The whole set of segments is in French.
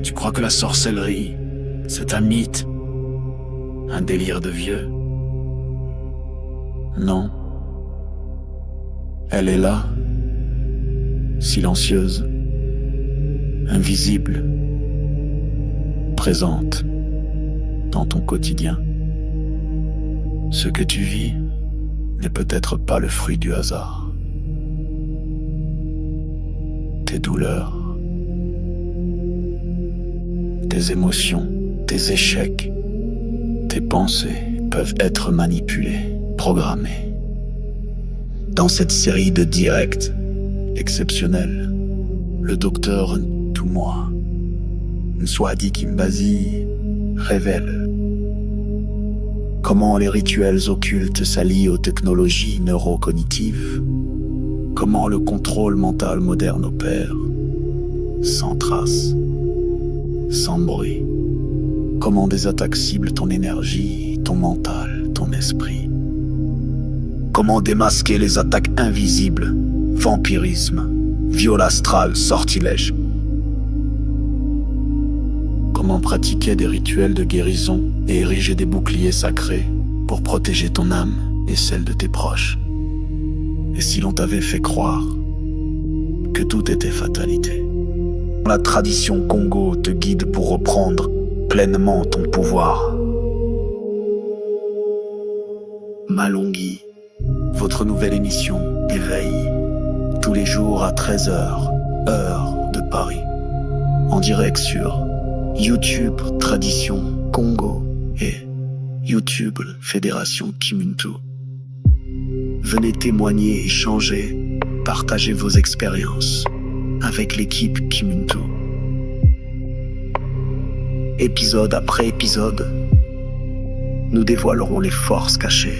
Tu crois que la sorcellerie, c'est un mythe, un délire de vieux? Non. Elle est là, silencieuse, invisible, présente dans ton quotidien. Ce que tu vis n'est peut-être pas le fruit du hasard. Tes douleurs, tes émotions, tes échecs, tes pensées peuvent être manipulées, programmées. Dans cette série de directs exceptionnels, le docteur Toumoua, Nswadi Kimbazi, révèle comment les rituels occultes s'allient aux technologies neurocognitives, comment le contrôle mental moderne opère, sans trace, sans bruit, comment des attaques ciblent ton énergie, ton mental, ton esprit, comment démasquer les attaques invisibles, vampirisme, viol astral, sortilège, comment pratiquer des rituels de guérison et ériger des boucliers sacrés pour protéger ton âme et celle de tes proches. Et si l'on t'avait fait croire que tout était fatalité? La tradition Congo te guide pour reprendre pleinement ton pouvoir. Malonghi, votre nouvelle émission Éveil, tous les jours à 13h, heure de Paris, en direct sur YouTube Tradition Congo et YouTube Fédération Kimuntu. Venez témoigner, échanger, partager vos expériences avec l'équipe Kimuntu. Épisode après épisode, nous dévoilerons les forces cachées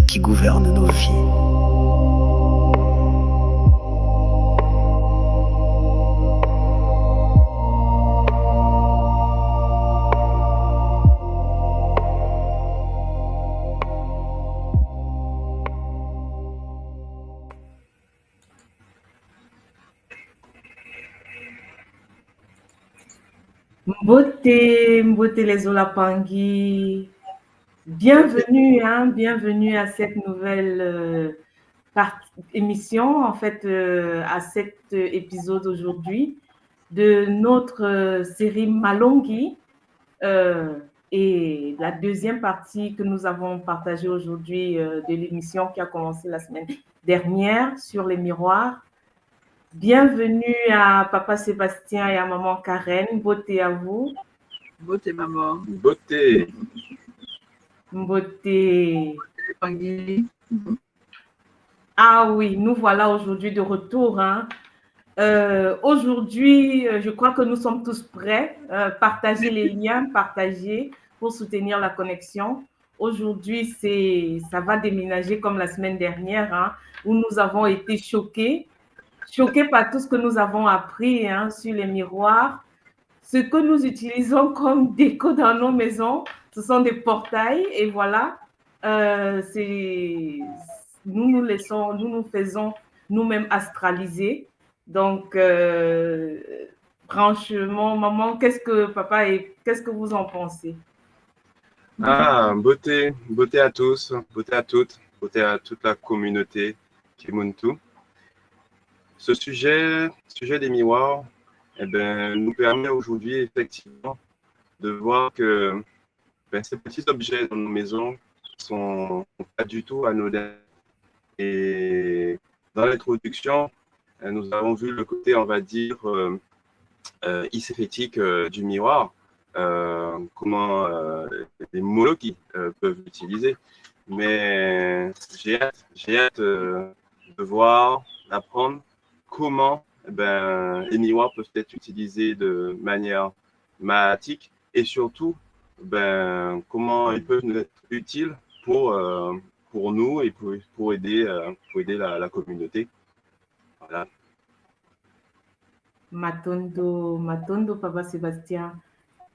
qui gouvernent nos vies. Mbote les Olapangui. Bienvenue à cette nouvelle émission, en fait, à cet épisode aujourd'hui de notre série Malonghi et la deuxième partie que nous avons partagée aujourd'hui de l'émission qui a commencé la semaine dernière sur les miroirs. Bienvenue à Papa Sébastien et à Maman Karen. Beauté à vous. Beauté, maman. Beauté. Beauté. Pangui. Ah oui, nous voilà aujourd'hui de retour. Aujourd'hui, je crois que nous sommes tous prêts. Partager les liens, partager pour soutenir la connexion. Aujourd'hui, ça va déménager comme la semaine dernière, où nous avons été choqués par tout ce que nous avons appris sur les miroirs. Ce que nous utilisons comme déco dans nos maisons, ce sont des portails et voilà, nous nous faisons nous-mêmes astraliser. Donc, franchement, maman, qu'est-ce que vous en pensez? Beauté à tous, beauté à toutes, beauté à toute la communauté Kimuntu. Ce sujet des miroirs, nous permet aujourd'hui effectivement de voir que ces petits objets dans nos maisons sont pas du tout anodins. Et dans l'introduction, nous avons vu le côté, on va dire, iséphétique du miroir, comment les Moloki peuvent l'utiliser. Mais j'ai hâte de voir, d'apprendre comment les miroirs peuvent être utilisés de manière mathématique et surtout comment ils peuvent nous être utiles pour nous et pour aider la communauté. Voilà. Matondo, Papa Sébastien.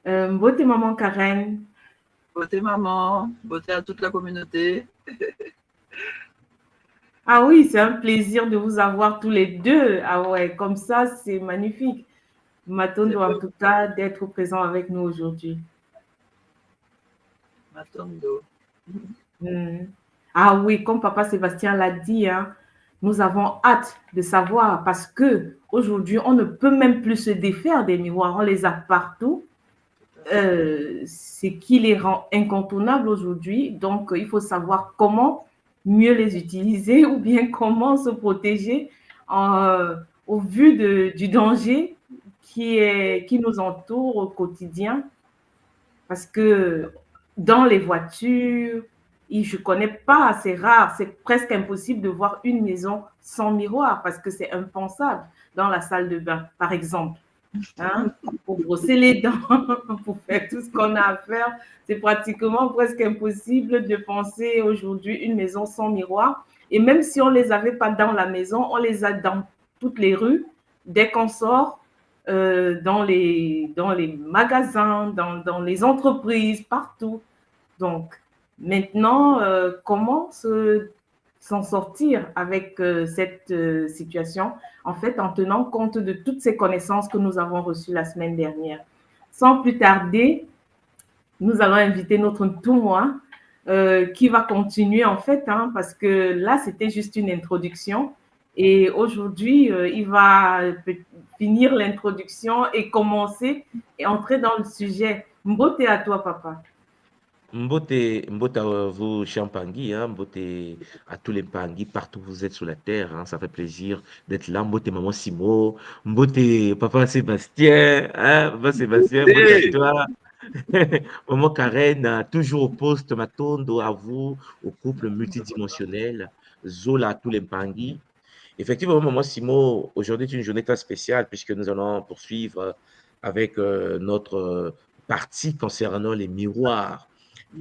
Beauté, Maman Karen. Beauté, maman. Beauté à toute la communauté. Ah oui, c'est un plaisir de vous avoir tous les deux. Ah ouais, comme ça, c'est magnifique. Matondo, en tout cas, d'être présent avec nous aujourd'hui. Matondo. Hmm. Ah oui, comme Papa Sébastien l'a dit, hein, nous avons hâte de savoir parce que aujourd'hui, on ne peut même plus se défaire des miroirs. On les a partout. Ce qui les rend incontournables aujourd'hui. Donc, il faut savoir comment mieux les utiliser ou bien comment se protéger au vu du danger qui nous entoure au quotidien. Parce que dans les voitures, je ne connais pas, c'est rare, c'est presque impossible de voir une maison sans miroir parce que c'est impensable dans la salle de bain, par exemple. Hein, pour brosser les dents, pour faire tout ce qu'on a à faire. C'est pratiquement presque impossible de penser aujourd'hui une maison sans miroir. Et même si on ne les avait pas dans la maison, on les a dans toutes les rues, dès qu'on sort, dans les magasins, dans les entreprises, partout. Donc, maintenant, comment s'en sortir avec cette situation, en fait, en tenant compte de toutes ces connaissances que nous avons reçues la semaine dernière. Sans plus tarder, nous allons inviter notre Toumoua qui va continuer, en fait, hein, parce que là, c'était juste une introduction. Et aujourd'hui, il va finir l'introduction et commencer et entrer dans le sujet. Mbote à toi, papa. Mbote à vous, Champangui, hein, Mbote à tous les Pangui, partout où vous êtes sur la terre, hein, ça fait plaisir d'être là. Mbote Maman Simo, Mbote Papa Sébastien, hein, Papa Sébastien, Mbote à Hey, toi. Maman Karen, toujours au poste, Matondo à vous, au couple multidimensionnel, Zola à tous les Pangui. Effectivement, Maman Simo, aujourd'hui est une journée très spéciale puisque nous allons poursuivre avec notre partie concernant les miroirs.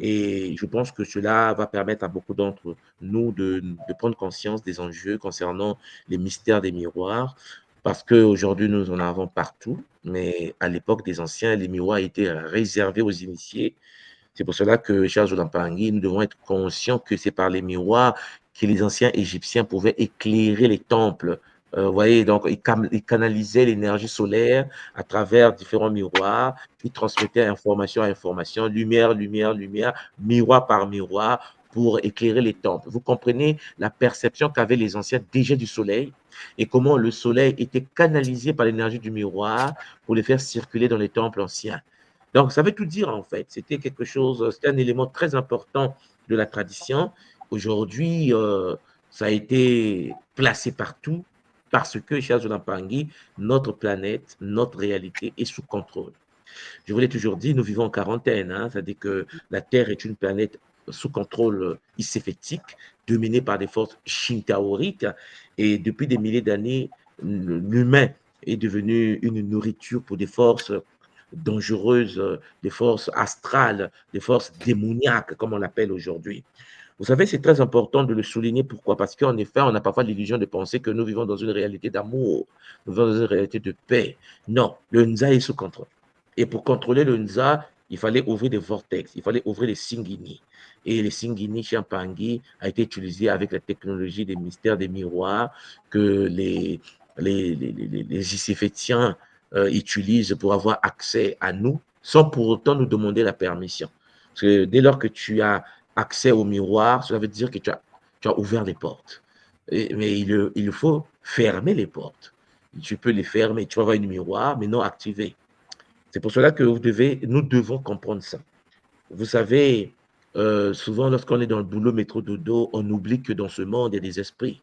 Et je pense que cela va permettre à beaucoup d'entre nous de prendre conscience des enjeux concernant les mystères des miroirs, parce qu'aujourd'hui, nous en avons partout, mais à l'époque des anciens, les miroirs étaient réservés aux initiés. C'est pour cela que, chers Olampangui, nous devons être conscients que c'est par les miroirs que les anciens Égyptiens pouvaient éclairer les temples. Vous voyez, donc ils canalisaient l'énergie solaire à travers différents miroirs, ils transmettaient information à information, lumière, lumière, lumière, miroir par miroir, pour éclairer les temples. Vous comprenez la perception qu'avaient les anciens déjà du soleil et comment le soleil était canalisé par l'énergie du miroir pour les faire circuler dans les temples anciens. Donc, ça veut tout dire en fait. C'était quelque chose, c'était un élément très important de la tradition. Aujourd'hui, ça a été placé partout parce que, chers Olampangui, notre planète, notre réalité est sous contrôle. Je vous l'ai toujours dit, nous vivons en quarantaine, hein, c'est-à-dire que la Terre est une planète sous contrôle iséfétique, dominée par des forces shintaoriques, et depuis des milliers d'années, l'humain est devenu une nourriture pour des forces dangereuses, des forces astrales, des forces démoniaques, comme on l'appelle aujourd'hui. Vous savez, c'est très important de le souligner. Pourquoi? Parce qu'en effet, on a parfois l'illusion de penser que nous vivons dans une réalité d'amour, nous vivons dans une réalité de paix. Non, le Nza est sous contrôle. Et pour contrôler le Nza, il fallait ouvrir des vortex, il fallait ouvrir les Singini. Et les Singini Champangui a été utilisé avec la technologie des mystères des miroirs que les Iséfétiens utilisent pour avoir accès à nous sans pour autant nous demander la permission. Parce que dès lors que tu as accès au miroir, cela veut dire que tu as ouvert les portes. Mais il faut fermer les portes. Tu peux les fermer, tu vas avoir un miroir, mais non activé. C'est pour cela que nous devons comprendre ça. Vous savez, souvent lorsqu'on est dans le boulot métro dodo, on oublie que dans ce monde, il y a des esprits.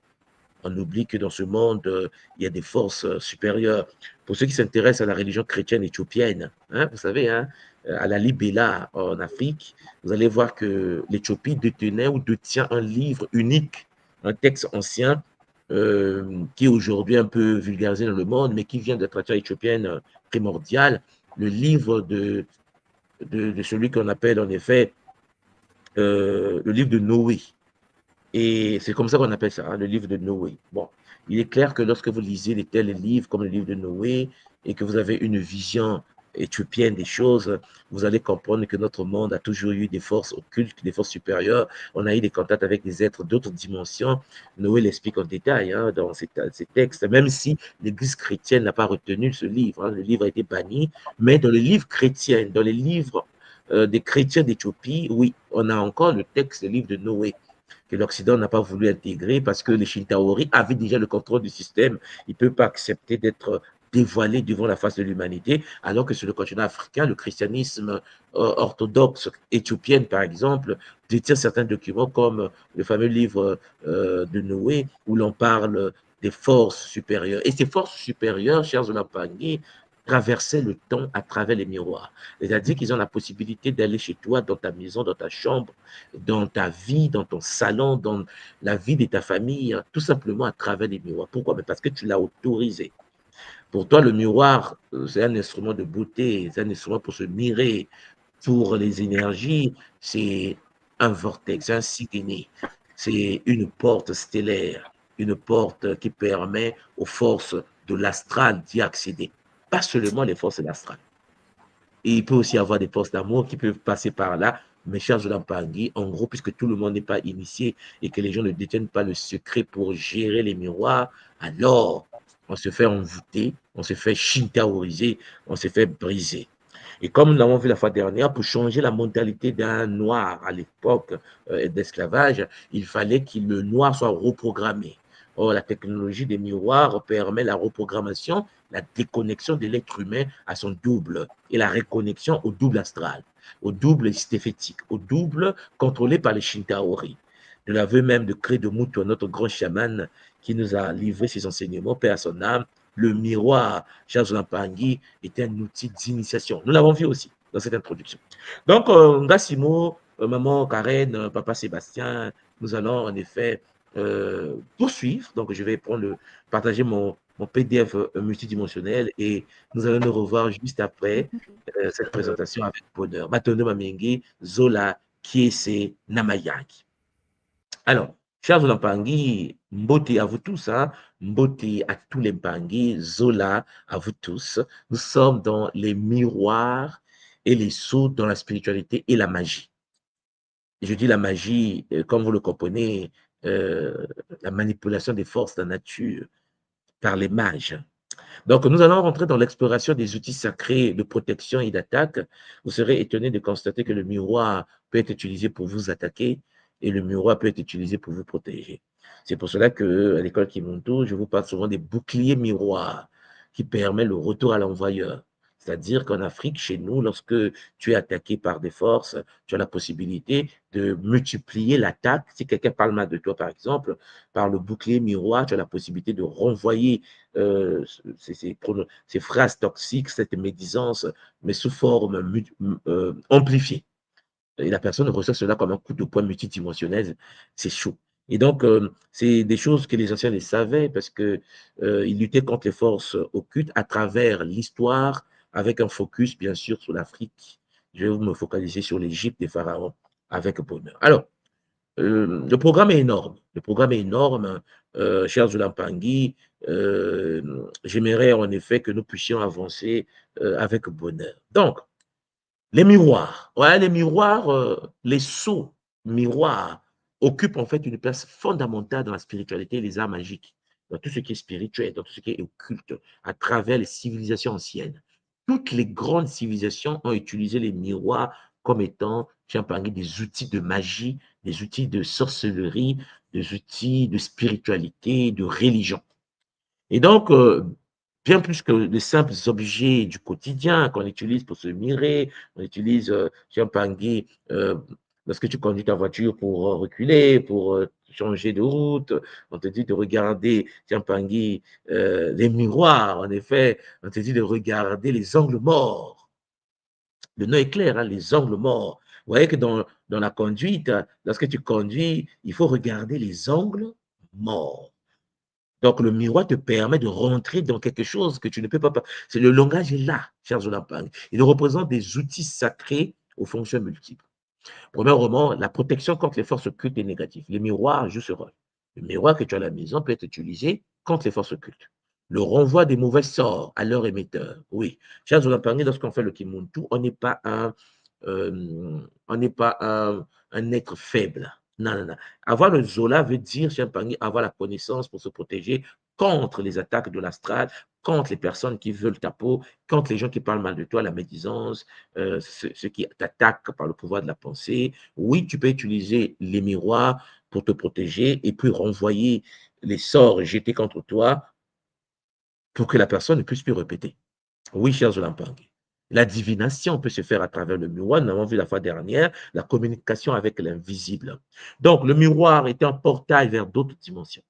On oublie que dans ce monde, il y a des forces supérieures. Pour ceux qui s'intéressent à la religion chrétienne éthiopienne, hein, vous savez, hein, à la Libéla en Afrique, vous allez voir que l'Éthiopie détenait ou détient un livre unique, un texte ancien qui est aujourd'hui un peu vulgarisé dans le monde, mais qui vient de la tradition éthiopienne primordiale, le livre de celui qu'on appelle en effet le livre de Noé. Et c'est comme ça qu'on appelle ça, hein, le livre de Noé. Bon, il est clair que lorsque vous lisez des tels livres comme le livre de Noé et que vous avez une vision éthiopienne des choses, vous allez comprendre que notre monde a toujours eu des forces occultes, des forces supérieures. On a eu des contacts avec des êtres d'autres dimensions. Noé l'explique en détail hein, dans ses textes, même si l'Église chrétienne n'a pas retenu ce livre. Hein, le livre a été banni, mais dans les livres chrétiens, dans les livres des chrétiens d'Éthiopie, oui, on a encore le texte, le livre de Noé, que l'Occident n'a pas voulu intégrer parce que les Shintaori avaient déjà le contrôle du système. Ils ne peuvent pas accepter d'être dévoilés devant la face de l'humanité, alors que sur le continent africain, le christianisme orthodoxe éthiopienne, par exemple, détient certains documents comme le fameux livre de Noé, où l'on parle des forces supérieures. Et ces forces supérieures, chers Olampangui, traversaient le temps à travers les miroirs. C'est-à-dire qu'ils ont la possibilité d'aller chez toi, dans ta maison, dans ta chambre, dans ta vie, dans ton salon, dans la vie de ta famille, tout simplement à travers les miroirs. Pourquoi? Parce que tu l'as autorisé. Pour toi, le miroir, c'est un instrument de beauté, c'est un instrument pour se mirer. Pour les énergies, c'est un vortex, c'est un cycléné, c'est une porte stellaire, une porte qui permet aux forces de l'astral d'y accéder. Pas seulement les forces de l'astral. Et il peut aussi y avoir des forces d'amour qui peuvent passer par là. Mais chers Olampangui, en gros, puisque tout le monde n'est pas initié et que les gens ne détiennent pas le secret pour gérer les miroirs, alors on se fait envoûter, on se fait shintaoriser, on se fait briser. Et comme nous l'avons vu la fois dernière, pour changer la mentalité d'un noir à l'époque d'esclavage, il fallait que le noir soit reprogrammé. Or, la technologie des miroirs permet la reprogrammation, la déconnexion de l'être humain à son double et la reconnexion au double astral, au double stéphétique, au double contrôlé par les Shintaori. De l'aveu même de Credo-Mutwa, notre grand chaman qui nous a livré ses enseignements, paix à son âme, le miroir, chers Olampangui, était un outil d'initiation. Nous l'avons vu aussi dans cette introduction. Donc, Ngassimo, maman Karen, papa Sébastien, nous allons en effet poursuivre. Donc, je vais partager mon PDF multidimensionnel et nous allons nous revoir juste après cette présentation avec bonheur. Matondo Mamengi, Zola, Kiese, Namayaki. Alors, chers Olampangui, Mbote à vous tous, hein? Mbote à tous les Mpangui, Zola à vous tous. Nous sommes dans les miroirs et les sauts dans la spiritualité et la magie. Je dis la magie, comme vous le comprenez, la manipulation des forces de la nature par les mages. Donc, nous allons rentrer dans l'exploration des outils sacrés de protection et d'attaque. Vous serez étonné de constater que le miroir peut être utilisé pour vous attaquer et le miroir peut être utilisé pour vous protéger. C'est pour cela qu'à l'école Kimuntu, je vous parle souvent des boucliers miroirs qui permettent le retour à l'envoyeur. C'est-à-dire qu'en Afrique, chez nous, lorsque tu es attaqué par des forces, tu as la possibilité de multiplier l'attaque. Si quelqu'un parle mal de toi, par exemple, par le bouclier miroir, tu as la possibilité de renvoyer ces phrases toxiques, cette médisance, mais sous forme amplifiée. Et la personne reçoit cela comme un coup de poing multidimensionnel, c'est chaud. Et donc, c'est des choses que les anciens les savaient parce qu'ils luttaient contre les forces occultes à travers l'histoire, avec un focus, bien sûr, sur l'Afrique. Je vais me focaliser sur l'Égypte des pharaons avec bonheur. Alors, le programme est énorme. Le programme est énorme, chers Olampangui. J'aimerais en effet que nous puissions avancer avec bonheur. Donc, les miroirs, ouais, les miroirs, les sceaux miroirs occupent en fait une place fondamentale dans la spiritualité et les arts magiques, dans tout ce qui est spirituel, dans tout ce qui est occulte, à travers les civilisations anciennes. Toutes les grandes civilisations ont utilisé les miroirs comme étant, j'ai parlé des outils de magie, des outils de sorcellerie, des outils de spiritualité, de religion. Et donc, bien plus que les simples objets du quotidien qu'on utilise pour se mirer, on utilise, tiens, Pangui, lorsque tu conduis ta voiture pour reculer, pour changer de route, on te dit de regarder, tiens, Pangui, les miroirs, en effet, on te dit de regarder les angles morts. Le nom est clair, hein, les angles morts. Vous voyez que dans la conduite, lorsque tu conduis, il faut regarder les angles morts. Donc, le miroir te permet de rentrer dans quelque chose que tu ne peux pas. C'est le langage est là, chers Olampangui. Il représente des outils sacrés aux fonctions multiples. Premièrement, la protection contre les forces occultes et négatives. Les miroirs jouent ce rôle. Le miroir que tu as à la maison peut être utilisé contre les forces occultes. le renvoi des mauvais sorts à leur émetteur. Oui, chers Olampangi, lorsqu'on fait le Kimuntu, on n'est pas un être faible. Non, non, non. Avoir le Zola veut dire, chers Olampangi, avoir la connaissance pour se protéger contre les attaques de l'astral, contre les personnes qui veulent ta peau, contre les gens qui parlent mal de toi, la médisance, ceux qui t'attaquent par le pouvoir de la pensée. Oui, tu peux utiliser les miroirs pour te protéger et puis renvoyer les sorts jetés contre toi pour que la personne ne puisse plus répéter. Oui, chers Olampangi. La divination peut se faire à travers le miroir. Nous avons vu la fois dernière la communication avec l'invisible. Donc, le miroir est un portail vers d'autres dimensions.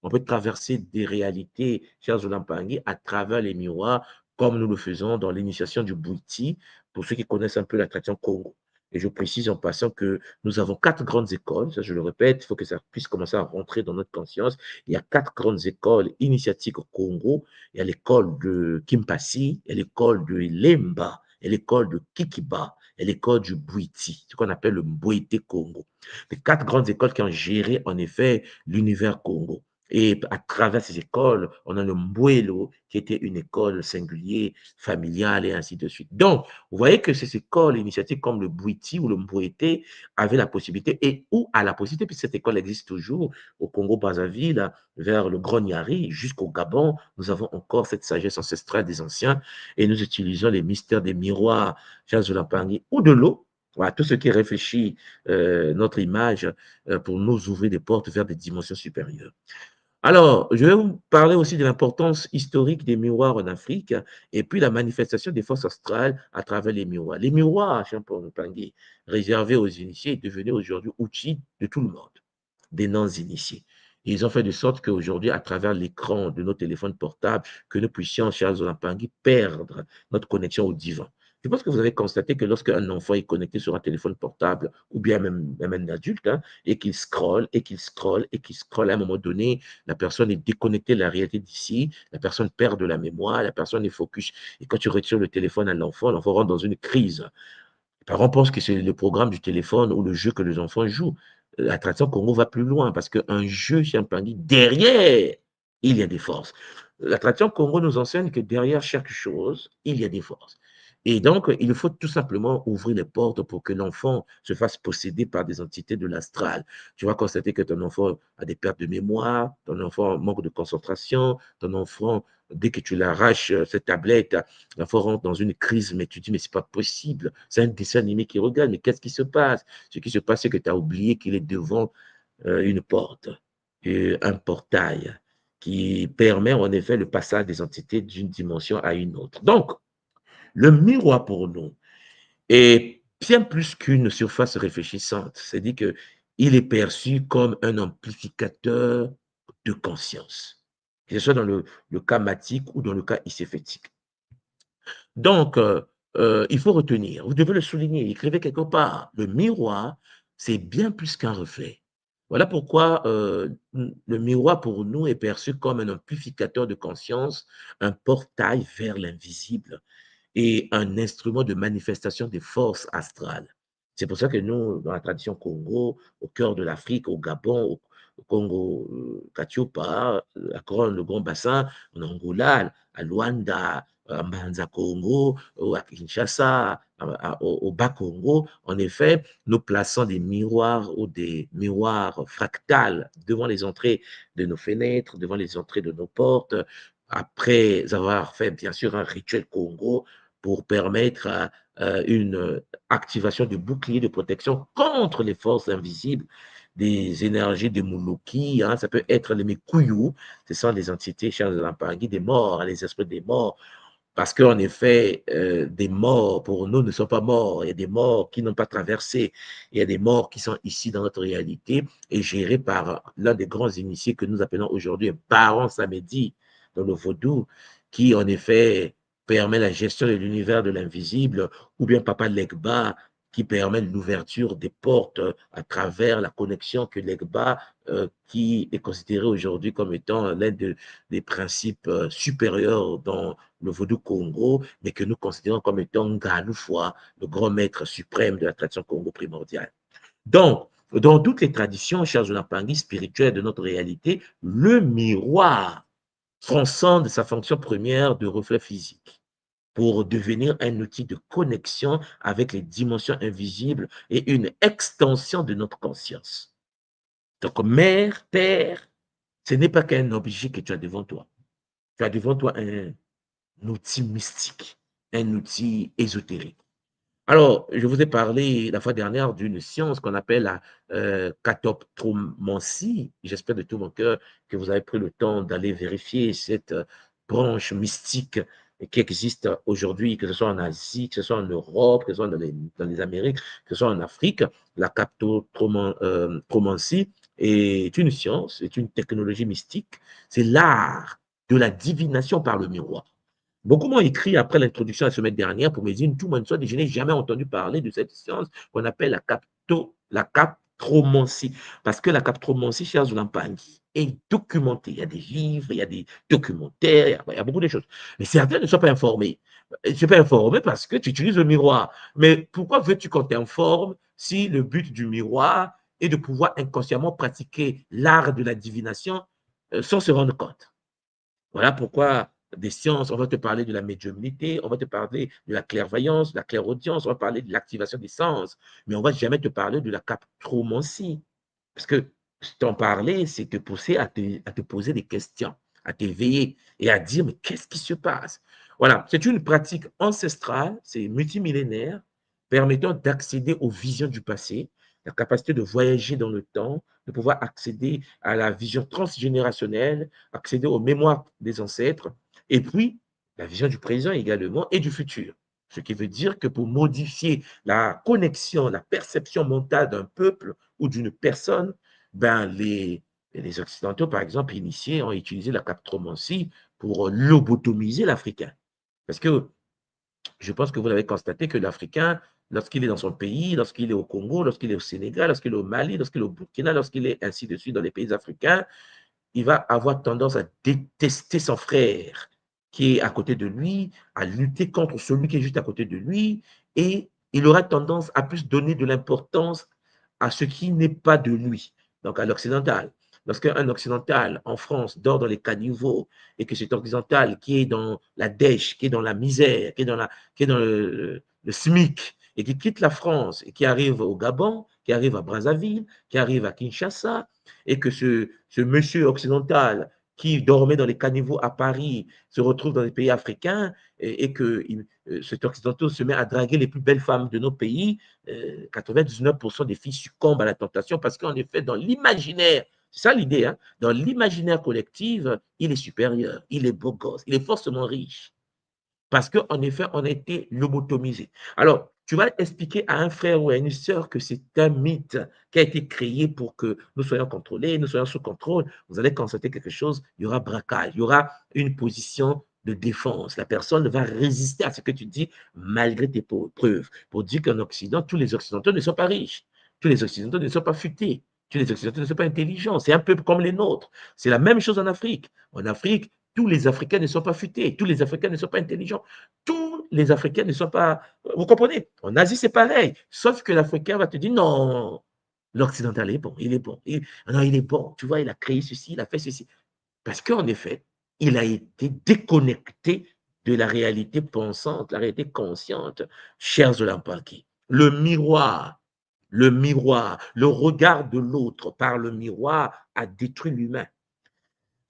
On peut traverser des réalités, chers Olampangi, à travers les miroirs, comme nous le faisons dans l'initiation du Bwiti, pour ceux qui connaissent un peu la tradition Congo. Et je précise en passant que nous avons 4 grandes écoles, ça je le répète, il faut que ça puisse commencer à rentrer dans notre conscience. Il y a 4 grandes écoles initiatiques au Congo. Il y a l'école de Kimpasi, il y a l'école de Lemba, il y a l'école de Kikiba, et l'école du Bwiti, ce qu'on appelle le Mbwete Congo. Les 4 grandes écoles qui ont géré en effet l'univers Congo. Et à travers ces écoles, on a le Mbwelo, qui était une école singulière, familiale, et ainsi de suite. Donc, vous voyez que ces écoles initiatiques comme le Bwiti ou le Mbwete avaient la possibilité, et ou à la possibilité, puisque cette école existe toujours au Congo-Brazzaville, vers le Grand Niari, jusqu'au Gabon, nous avons encore cette sagesse ancestrale des anciens, et nous utilisons les mystères des miroirs, chers Olampangi, ou de l'eau. Voilà, tout ce qui réfléchit notre image pour nous ouvrir des portes vers des dimensions supérieures. Alors, je vais vous parler aussi de l'importance historique des miroirs en Afrique et puis la manifestation des forces astrales à travers les miroirs. Les miroirs, Olampangi, réservés aux initiés, est devenu aujourd'hui outil de tout le monde, des non-initiés. Ils ont fait de sorte qu'aujourd'hui, à travers l'écran de nos téléphones portables, que nous puissions, chers Olampangi, perdre notre connexion au divin. Je pense que vous avez constaté que lorsqu'un enfant est connecté sur un téléphone portable, ou bien même un adulte, hein, et qu'il scrolle, et qu'il scrolle, et qu'il scrolle, à un moment donné, la personne est déconnectée de la réalité d'ici, la personne perd de la mémoire, la personne est focus. Et quand tu retires le téléphone à l'enfant rentre dans une crise. Les parents pensent que c'est le programme du téléphone ou le jeu que les enfants jouent. La tradition Congo va plus loin parce qu'un jeu, Champagny, derrière, il y a des forces. La tradition Congo nous enseigne que derrière chaque chose, il y a des forces. Et donc, il faut tout simplement ouvrir les portes pour que l'enfant se fasse posséder par des entités de l'astral. Tu vas constater que ton enfant a des pertes de mémoire, ton enfant manque de concentration, ton enfant, dès que tu l'arraches, cette tablette, l'enfant rentre dans une crise, mais tu dis, mais c'est pas possible. C'est un dessin animé qui regarde, mais qu'est-ce qui se passe? Ce qui se passe, c'est que tu as oublié qu'il est devant une porte, un portail qui permet en effet le passage des entités d'une dimension à une autre. Donc, le miroir pour nous est bien plus qu'une surface réfléchissante. C'est-à-dire qu'il est perçu comme un amplificateur de conscience, que ce soit dans le cas matique ou dans le cas iséphétique. Donc, il faut retenir, vous devez le souligner, écrivez quelque part, le miroir, c'est bien plus qu'un reflet. Voilà pourquoi le miroir pour nous est perçu comme un amplificateur de conscience, un portail vers l'invisible et un instrument de manifestation des forces astrales. C'est pour ça que nous, dans la tradition Congo, au cœur de l'Afrique, au Gabon, au Congo, Katiopa, le Grand Bassin, en Angola, à Luanda, à Mbanza Congo, à Kinshasa, au Bas-Congo, en effet, nous plaçons des miroirs ou des miroirs fractales devant les entrées de nos fenêtres, devant les entrées de nos portes, après avoir fait bien sûr un rituel Congo pour permettre une activation du bouclier de protection contre les forces invisibles des énergies de Moulouki, hein, ça peut être les Mekuyou, ce sont des entités, chers Olampangi, des morts, les esprits des morts, parce qu'en effet, des morts pour nous ne sont pas morts, il y a des morts qui n'ont pas traversé, il y a des morts qui sont ici dans notre réalité et gérés par l'un des grands initiés que nous appelons aujourd'hui un Baron Samedi dans le vaudou, qui en effet permet la gestion de l'univers de l'invisible, ou bien Papa Legba, qui permet l'ouverture des portes à travers la connexion que Legba, qui est considéré aujourd'hui comme étant l'un des principes supérieurs dans le vaudou Congo, mais que nous considérons comme étant Ngaloufwa, le grand maître suprême de la tradition Congo primordiale. Donc, dans toutes les traditions, chers Olampangi, spirituelles de notre réalité, le miroir transcende sa fonction première de reflet physique pour devenir un outil de connexion avec les dimensions invisibles et une extension de notre conscience. Donc, mère, terre, ce n'est pas qu'un objet que tu as devant toi. Tu as devant toi un outil mystique, un outil ésotérique. Alors, je vous ai parlé la fois dernière d'une science qu'on appelle la catoptromancie. J'espère de tout mon cœur que vous avez pris le temps d'aller vérifier cette branche mystique qui existe aujourd'hui, que ce soit en Asie, que ce soit en Europe, que ce soit dans les Amériques, que ce soit en Afrique. La catoptromancie est une science, est une technologie mystique. C'est l'art de la divination par le miroir. Beaucoup m'ont écrit après l'introduction la semaine dernière pour me dire tout le monde soit, je n'ai jamais entendu parler de cette science qu'on appelle la captromancie. Parce que la captromancie, cher Zulampangui, est documentée. Il y a des livres, il y a des documentaires, il y a beaucoup de choses. Mais certains ne sont pas informés. Je ne suis pas informé parce que tu utilises le miroir. Mais pourquoi veux-tu qu'on t'informe si le but du miroir est de pouvoir inconsciemment pratiquer l'art de la divination sans se rendre compte? Voilà pourquoi des sciences, on va te parler de la médiumnité, on va te parler de la clairvoyance, de la clairaudience, on va parler de l'activation des sens, mais on ne va jamais te parler de la captromancie. Parce que t'en parler, c'est te pousser à te poser des questions, à t'éveiller et à dire, mais qu'est-ce qui se passe? Voilà, c'est une pratique ancestrale, c'est multimillénaire, permettant d'accéder aux visions du passé, la capacité de voyager dans le temps, de pouvoir accéder à la vision transgénérationnelle, accéder aux mémoires des ancêtres, et puis la vision du présent également et du futur. Ce qui veut dire que pour modifier la connexion, la perception mentale d'un peuple ou d'une personne, ben les Occidentaux, par exemple, initiés, ont utilisé la captromancie pour lobotomiser l'Africain. Parce que je pense que vous l'avez constaté que l'Africain, lorsqu'il est dans son pays, lorsqu'il est au Congo, lorsqu'il est au Sénégal, lorsqu'il est au Mali, lorsqu'il est au Burkina, lorsqu'il est ainsi de suite dans les pays africains, il va avoir tendance à détester son frère qui est à côté de lui, à lutter contre celui qui est juste à côté de lui, et il aura tendance à plus donner de l'importance à ce qui n'est pas de lui, donc à l'occidental. Lorsqu'un occidental en France dort dans les caniveaux et que cet occidental qui est dans la dèche, qui est dans la misère, qui est dans le SMIC et qui quitte la France et qui arrive au Gabon, qui arrive à Brazzaville, qui arrive à Kinshasa, et que ce monsieur occidental qui dormait dans les caniveaux à Paris se retrouve dans les pays africains et que cet occidental se met à draguer les plus belles femmes de nos pays, 99% des filles succombent à la tentation parce qu'en effet, dans l'imaginaire, c'est ça l'idée, hein, dans l'imaginaire collectif, il est supérieur, il est beau gosse, il est forcément riche. Parce qu'en effet, on a été lobotomisé. Alors, tu vas expliquer à un frère ou à une sœur que c'est un mythe qui a été créé pour que nous soyons contrôlés, nous soyons sous contrôle. Vous allez constater quelque chose, il y aura braquage, il y aura une position de défense. La personne va résister à ce que tu dis malgré tes preuves. Pour dire qu'en Occident, tous les Occidentaux ne sont pas riches, tous les Occidentaux ne sont pas futés, tous les Occidentaux ne sont pas intelligents. C'est un peu comme les nôtres. C'est la même chose en Afrique. En Afrique, tous les Africains ne sont pas futés, tous les Africains ne sont pas intelligents, tous les Africains ne sont pas... Vous comprenez? En Asie, c'est pareil, sauf que l'Africain va te dire non, l'Occidental est bon, il est bon. Non, il est bon, tu vois, il a créé ceci, il a fait ceci. Parce qu'en effet, il a été déconnecté de la réalité pensante, la réalité consciente, cher Zolampaki. Le miroir, le regard de l'autre par le miroir a détruit l'humain.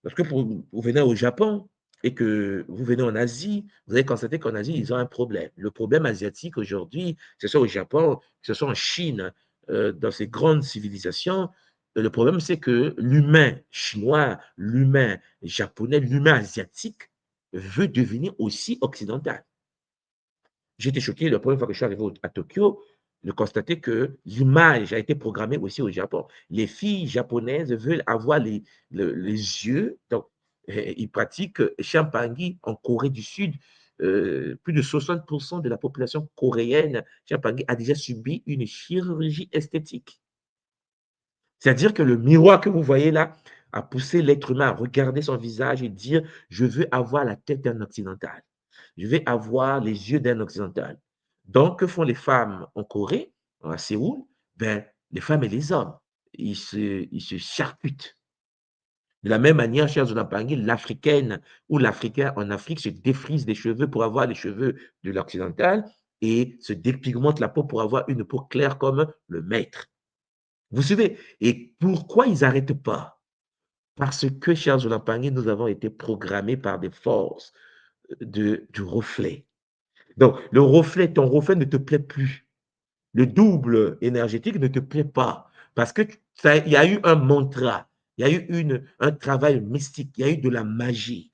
Parce que vous venez au Japon et que vous venez en Asie, vous allez constater qu'en Asie, ils ont un problème. Le problème asiatique aujourd'hui, que ce soit au Japon, que ce soit en Chine, dans ces grandes civilisations, le problème, c'est que l'humain chinois, l'humain japonais, l'humain asiatique veut devenir aussi occidental. J'étais choqué la première fois que je suis arrivé à Tokyo de constater que l'image a été programmée aussi au Japon. Les filles japonaises veulent avoir les yeux, donc ils pratiquent Champangui en Corée du Sud. Plus de 60% de la population coréenne, Champangui, a déjà subi une chirurgie esthétique. C'est-à-dire que le miroir que vous voyez là a poussé l'être humain à regarder son visage et dire « je veux avoir la tête d'un occidental ». Je vais avoir les yeux d'un occidental. Donc, que font les femmes en Corée, à Séoul? Ben, les femmes et les hommes, ils se charcutent. De la même manière, chers Zoulampangui, l'Africaine ou l'Africain en Afrique se défrise des cheveux pour avoir les cheveux de l'occidental et se dépigmente la peau pour avoir une peau claire comme le maître. Vous suivez? Et pourquoi ils n'arrêtent pas? Parce que, chers Zoulampangui, nous avons été programmés par des forces du reflet. Donc, le reflet, ton reflet ne te plaît plus. Le double énergétique ne te plaît pas. Parce que il y a eu un mantra, il y a eu un travail mystique, il y a eu de la magie,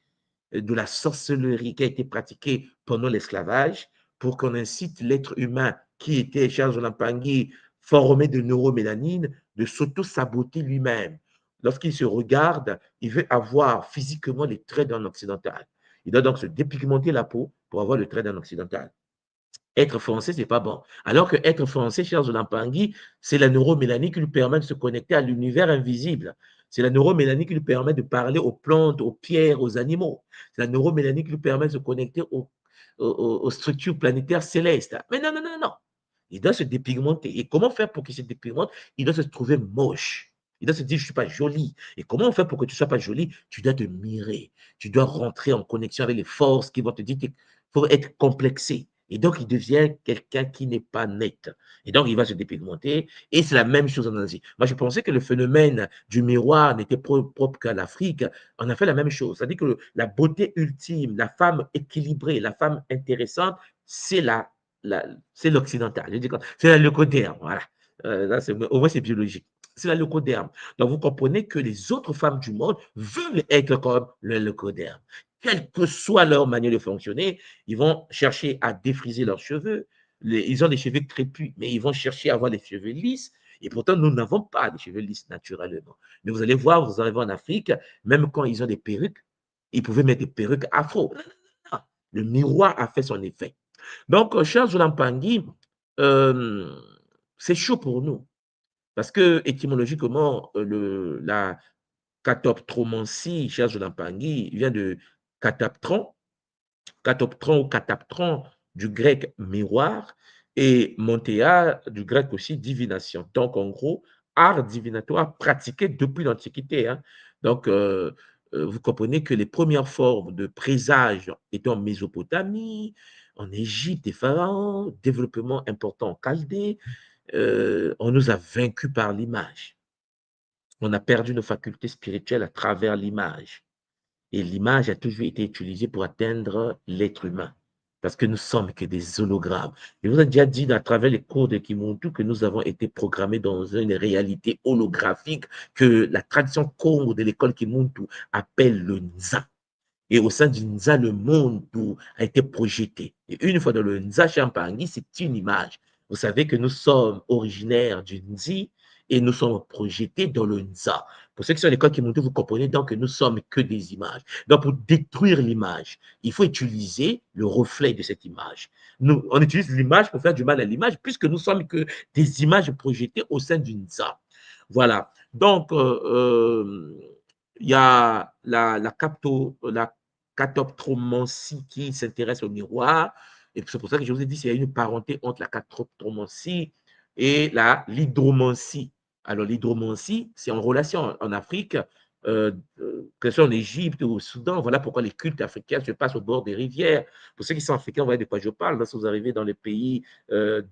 de la sorcellerie qui a été pratiquée pendant l'esclavage pour qu'on incite l'être humain qui était, Charles Lampangui, formé de neuromélanine, de s'auto-saboter lui-même. Lorsqu'il se regarde, il veut avoir physiquement les traits d'un occidental. Il doit donc se dépigmenter la peau pour avoir le trait d'un occidental. Être français, c'est pas bon. Alors que être français, cher Zolampangui, c'est la neuromélanie qui lui permet de se connecter à l'univers invisible. C'est la neuromélanie qui lui permet de parler aux plantes, aux pierres, aux animaux. C'est la neuromélanie qui lui permet de se connecter aux structures planétaires célestes. Mais non, non, non, non. Il doit se dépigmenter. Et comment faire pour qu'il se dépigmente? Il doit se trouver moche. Il doit se dire, je ne suis pas jolie. Et comment on fait pour que tu ne sois pas jolie? Tu dois te mirer. Tu dois rentrer en connexion avec les forces qui vont te dire qu'il faut être complexé. Et donc, il devient quelqu'un qui n'est pas net. Et donc, il va se dépigmenter. Et c'est la même chose en Asie. Moi, je pensais que le phénomène du miroir n'était propre qu'à l'Afrique. On a fait la même chose. C'est-à-dire que la beauté ultime, la femme équilibrée, la femme intéressante, c'est l'occidental. C'est la leucoderme. Voilà. Là, au moins, c'est biologique. C'est la leucoderme. Donc, vous comprenez que les autres femmes du monde veulent être comme le leucoderme. Quelle que soit leur manière de fonctionner, ils vont chercher à défriser leurs cheveux. Ils ont des cheveux crépus, mais ils vont chercher à avoir des cheveux lisses. Et pourtant, nous n'avons pas de cheveux lisses naturellement. Mais vous allez voir, vous arrivez en Afrique, même quand ils ont des perruques, ils pouvaient mettre des perruques afro. Non. Le miroir a fait son effet. Donc, cher Zolampangui, c'est chaud pour nous. Parce que, étymologiquement, la catoptromancie, cher Zolampangui, vient de cataptron ou cataptron du grec miroir et montéa du grec aussi divination. Donc, en gros, art divinatoire pratiqué depuis l'Antiquité. Hein. Donc, vous comprenez que les premières formes de présage étaient en Mésopotamie, en Égypte des pharaons, développement important en Chaldée. On nous a vaincus par l'image. On a perdu nos facultés spirituelles à travers l'image. Et l'image a toujours été utilisée pour atteindre l'être humain. Parce que nous sommes que des hologrammes. Je vous ai déjà dit à travers les cours de Kimuntu que nous avons été programmés dans une réalité holographique que la tradition Congo de l'école Kimuntu appelle le Nza. Et au sein du Nza, le monde a été projeté. Et une fois dans le Nza Champangui, c'est une image. Vous savez que nous sommes originaires du Nzi et nous sommes projetés dans le Nza. Pour ceux qui sont à l'école Kimuntu, vous comprenez donc que nous sommes que des images. Donc, pour détruire l'image, il faut utiliser le reflet de cette image. Nous, on utilise l'image pour faire du mal à l'image, puisque nous sommes que des images projetées au sein du Nza. Voilà. Donc, il y a la catoptromancie qui s'intéresse au miroir. Et c'est pour ça que je vous ai dit qu'il y a une parenté entre la catoptromancie et l'hydromancie. Alors, l'hydromancie, c'est en relation en Afrique, que ce soit en Égypte ou au Soudan. Voilà pourquoi les cultes africains se passent au bord des rivières. Pour ceux qui sont africains, vous voyez de quoi je parle. Lorsque vous arrivez dans le pays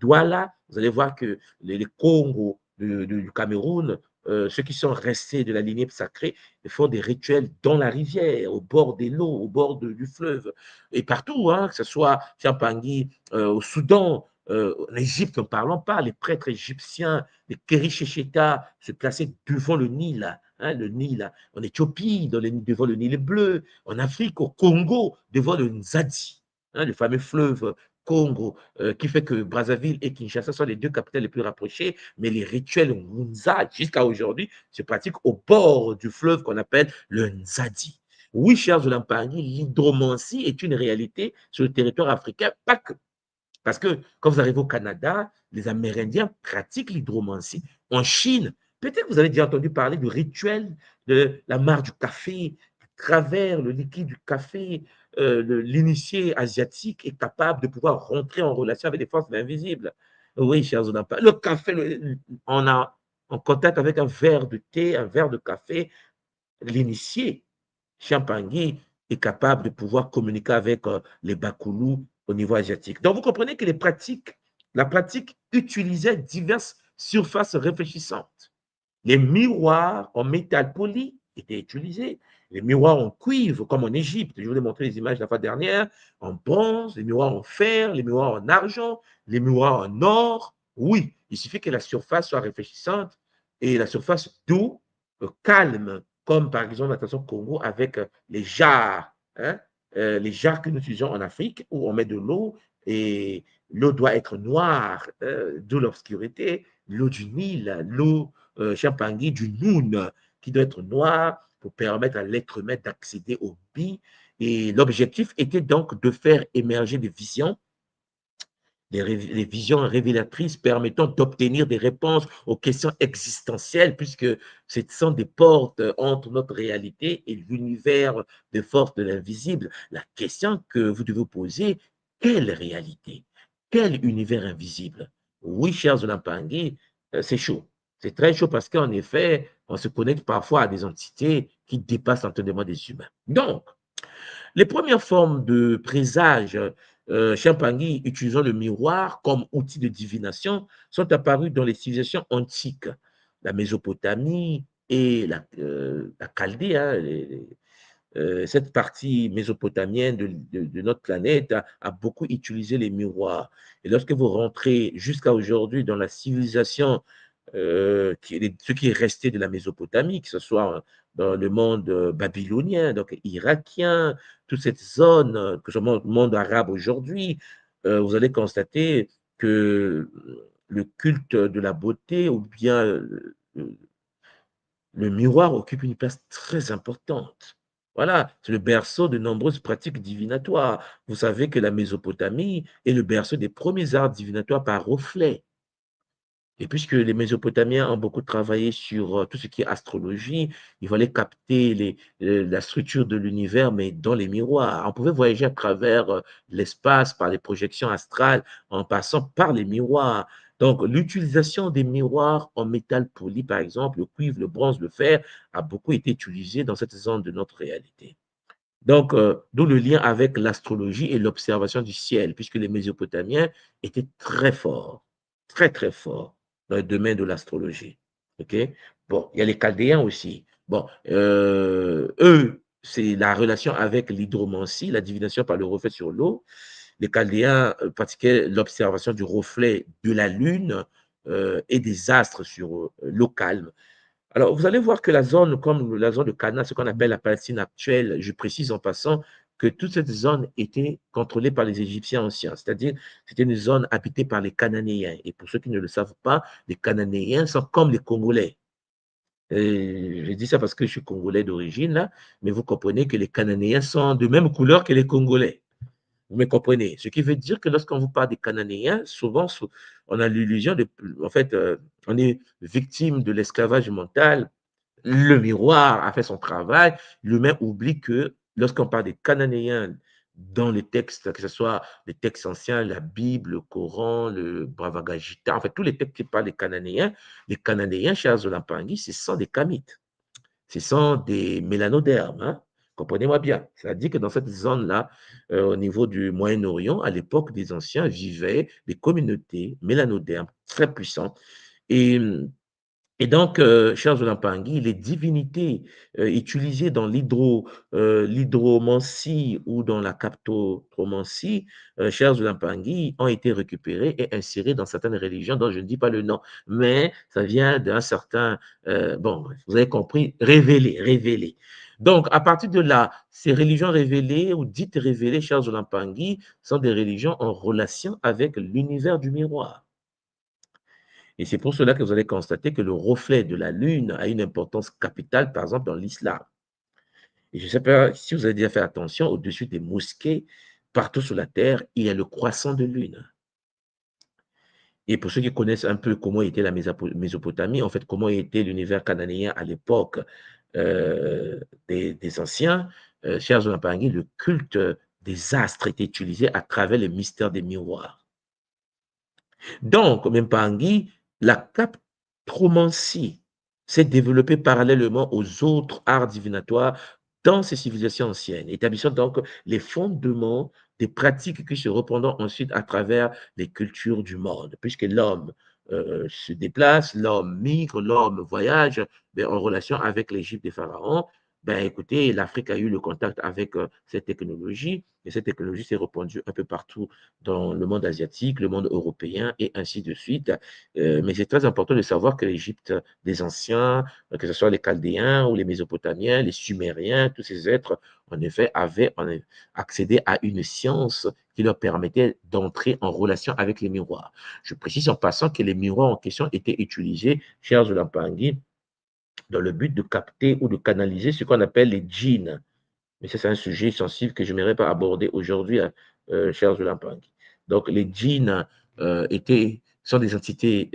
Douala, vous allez voir que les Congos du Cameroun, ceux qui sont restés de la lignée sacrée font des rituels dans la rivière, au bord des lots, au bord du fleuve, et partout, hein, que ce soit Champangui, au Soudan, en Égypte, ne parlons pas, les prêtres égyptiens, les Kérichéchétas se plaçaient devant le Nil, hein, le Nil, en Éthiopie, devant le Nil bleu, en Afrique, au Congo, devant le Nzadi, hein, le fameux fleuve Congo, qui fait que Brazzaville et Kinshasa sont les deux capitales les plus rapprochées, mais les rituels Nza, jusqu'à aujourd'hui, se pratiquent au bord du fleuve qu'on appelle le Nzadi. Oui, chers Zolampangui, l'hydromancie est une réalité sur le territoire africain, pas que. Parce que quand vous arrivez au Canada, les Amérindiens pratiquent l'hydromancie. En Chine, peut-être que vous avez déjà entendu parler du rituel de la mare du café. À travers le liquide du café, l'initié asiatique est capable de pouvoir rentrer en relation avec des forces invisibles. Oui, chers Zolampangui, le café, on a en contact avec un verre de thé, un verre de café, l'initié, Champangui, est capable de pouvoir communiquer avec les Bakoulous au niveau asiatique. Donc, vous comprenez que la pratique utilisait diverses surfaces réfléchissantes. Les miroirs en métal poli étaient utilisés. Les miroirs en cuivre, comme en Égypte, je vous ai montré les images la fois dernière, en bronze, les miroirs en fer, les miroirs en argent, les miroirs en or. Oui, il suffit que la surface soit réfléchissante et la surface d'eau calme, comme par exemple, attention, Congo, avec les jarres, hein, les jarres que nous utilisons en Afrique, où on met de l'eau et l'eau doit être noire, d'où l'obscurité, l'eau du Nil, l'eau Champangui du Noun, qui doit être noir pour permettre à l'être humain d'accéder au bi. Et l'objectif était donc de faire émerger des visions, les visions révélatrices permettant d'obtenir des réponses aux questions existentielles, puisque ce sont des portes entre notre réalité et l'univers de force de l'invisible. La question que vous devez vous poser, quelle réalité? Quel univers invisible? Oui, chers Zolampangui, c'est chaud. C'est très chaud parce qu'en effet, on se connecte parfois à des entités qui dépassent l'entendement des humains. Donc, les premières formes de présage Champangui utilisant le miroir comme outil de divination sont apparues dans les civilisations antiques, la Mésopotamie et la Chaldée. Hein, cette partie mésopotamienne de notre planète a beaucoup utilisé les miroirs. Et lorsque vous rentrez jusqu'à aujourd'hui dans la civilisation, ce qui est resté de la Mésopotamie, que ce soit dans le monde babylonien, donc irakien, toute cette zone, que ce soit le monde arabe aujourd'hui, vous allez constater que le culte de la beauté ou bien le miroir occupe une place très importante. Voilà, c'est le berceau de nombreuses pratiques divinatoires. Vous savez que la Mésopotamie est le berceau des premiers arts divinatoires par reflet. Et puisque les Mésopotamiens ont beaucoup travaillé sur tout ce qui est astrologie, il fallait capter la structure de l'univers, mais dans les miroirs. On pouvait voyager à travers l'espace par les projections astrales, en passant par les miroirs. Donc, l'utilisation des miroirs en métal poli, par exemple, le cuivre, le bronze, le fer, a beaucoup été utilisé dans cette zone de notre réalité. Donc, d'où le lien avec l'astrologie et l'observation du ciel, puisque les Mésopotamiens étaient très forts, très, très forts dans le domaine de l'astrologie. OK? Bon, il y a les Chaldéens aussi. Bon, eux, c'est la relation avec l'hydromancie, la divination par le reflet sur l'eau. Les Chaldéens pratiquaient l'observation du reflet de la lune et des astres sur l'eau calme. Alors, vous allez voir que la zone, comme la zone de Cana, ce qu'on appelle la Palestine actuelle, je précise en passant que toute cette zone était contrôlée par les Égyptiens anciens, c'est-à-dire c'était une zone habitée par les Cananéens. Et pour ceux qui ne le savent pas, les Cananéens sont comme les Congolais. Je dis ça parce que je suis Congolais d'origine, là, mais vous comprenez que les Cananéens sont de même couleur que les Congolais. Vous me comprenez? Ce qui veut dire que lorsqu'on vous parle des Cananéens, souvent, on a l'illusion de. En fait, on est victime de l'esclavage mental. Le miroir a fait son travail. L'humain oublie que lorsqu'on parle des Cananéens dans les textes, que ce soit les textes anciens, la Bible, le Coran, le Bhagavad Gita, en fait, tous les textes qui parlent des Cananéens, chers Zolampangui, ce sont des Kamites. Ce sont des mélanodermes, hein? Comprenez-moi bien. C'est-à-dire que dans cette zone-là, au niveau du Moyen-Orient, à l'époque des anciens, vivaient des communautés mélanodermes très puissantes. Et donc, chers Zolampangui, les divinités utilisées dans l'hydromancie ou dans la captotromancie, chers Zolampangui, ont été récupérées et insérées dans certaines religions dont je ne dis pas le nom, mais ça vient d'un certain, bon, vous avez compris, révélé. Donc, à partir de là, ces religions révélées ou dites révélées, chers Zolampangui, sont des religions en relation avec l'univers du miroir. Et c'est pour cela que vous allez constater que le reflet de la lune a une importance capitale, par exemple, dans l'islam. Et je ne sais pas si vous avez déjà fait attention, au-dessus des mosquées, partout sur la terre, il y a le croissant de lune. Et pour ceux qui connaissent un peu comment était la Mésopotamie, en fait, comment était l'univers cananéen à l'époque des anciens, chers Zolampangui, le culte des astres était utilisé à travers les mystères des miroirs. Donc, Mpangui, la captromancie, s'est développé parallèlement aux autres arts divinatoires dans ces civilisations anciennes, établissant donc les fondements des pratiques qui se répandront ensuite à travers les cultures du monde, puisque l'homme se déplace, l'homme migre, l'homme voyage en relation avec l'Égypte des pharaons. Ben, écoutez, l'Afrique a eu le contact avec cette technologie, et cette technologie s'est répandue un peu partout dans le monde asiatique, le monde européen, et ainsi de suite. Mais c'est très important de savoir que l'Égypte des anciens, que ce soit les Chaldéens ou les Mésopotamiens, les Sumériens, tous ces êtres, en effet, avaient accédé à une science qui leur permettait d'entrer en relation avec les miroirs. Je précise en passant que les miroirs en question étaient utilisés, chers Zolampangui, dans le but de capter ou de canaliser ce qu'on appelle les djinns. Mais ça, c'est un sujet sensible que je n'aimerais pas aborder aujourd'hui, chers Zolampangui. Donc, les djinns sont des entités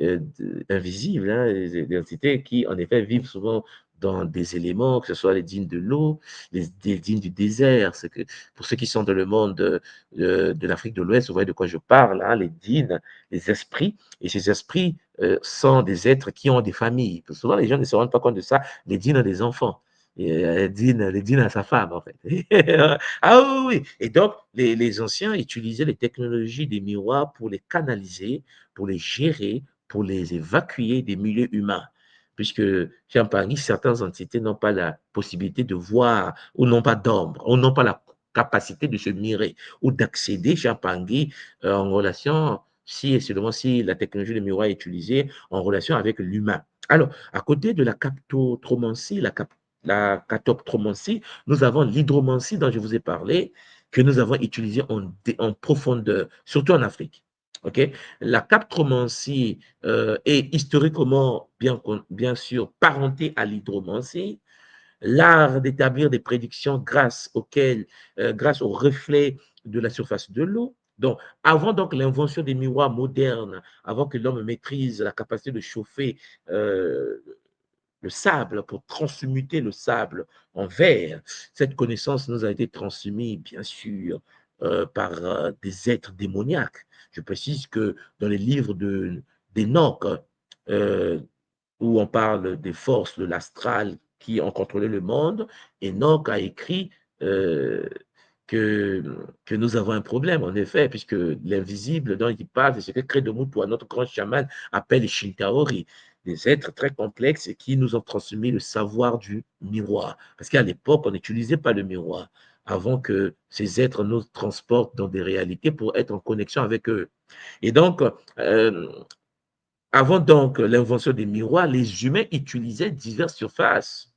invisibles, hein, des entités qui, en effet, vivent souvent dans des éléments, que ce soit les djinns de l'eau, les djinns du désert. Que, pour ceux qui sont dans le monde de l'Afrique de l'Ouest, vous voyez de quoi je parle, hein, les djinns, les esprits. Et ces esprits sont des êtres qui ont des familles. Souvent, les gens ne se rendent pas compte de ça. Les djinns ont des enfants. Et les dîne à sa femme, en fait. Ah oui, oui. Et donc, les anciens utilisaient les technologies des miroirs pour les canaliser, pour les gérer, pour les évacuer des milieux humains. Puisque chez Paris, certaines entités n'ont pas la possibilité de voir, ou n'ont pas d'ombre, ou n'ont pas la capacité de se mirer, ou d'accéder chez Paris en relation, si et seulement si la technologie des miroirs est utilisée, en relation avec l'humain. Alors, à côté de la captotromancie, la catoptromancie, nous avons l'hydromancie dont je vous ai parlé, que nous avons utilisé en profondeur, surtout en Afrique. Okay? La captromancie est historiquement, bien sûr, parentée à l'hydromancie, l'art d'établir des prédictions grâce aux reflets de la surface de l'eau. Donc, avant donc l'invention des miroirs modernes, avant que l'homme maîtrise la capacité de chauffer le sable, pour transmuter le sable en verre. Cette connaissance nous a été transmise, bien sûr, par des êtres démoniaques. Je précise que dans les livres d'Enoch, où on parle des forces de l'astral qui ont contrôlé le monde, Enoch a écrit que nous avons un problème, en effet, puisque l'invisible dont il parle, c'est ce que Credo-Mutwa, notre grand chaman, appelle les Shintaori, des êtres très complexes qui nous ont transmis le savoir du miroir. Parce qu'à l'époque, on n'utilisait pas le miroir avant que ces êtres nous transportent dans des réalités pour être en connexion avec eux. Et donc, avant donc l'invention des miroirs, les humains utilisaient diverses surfaces.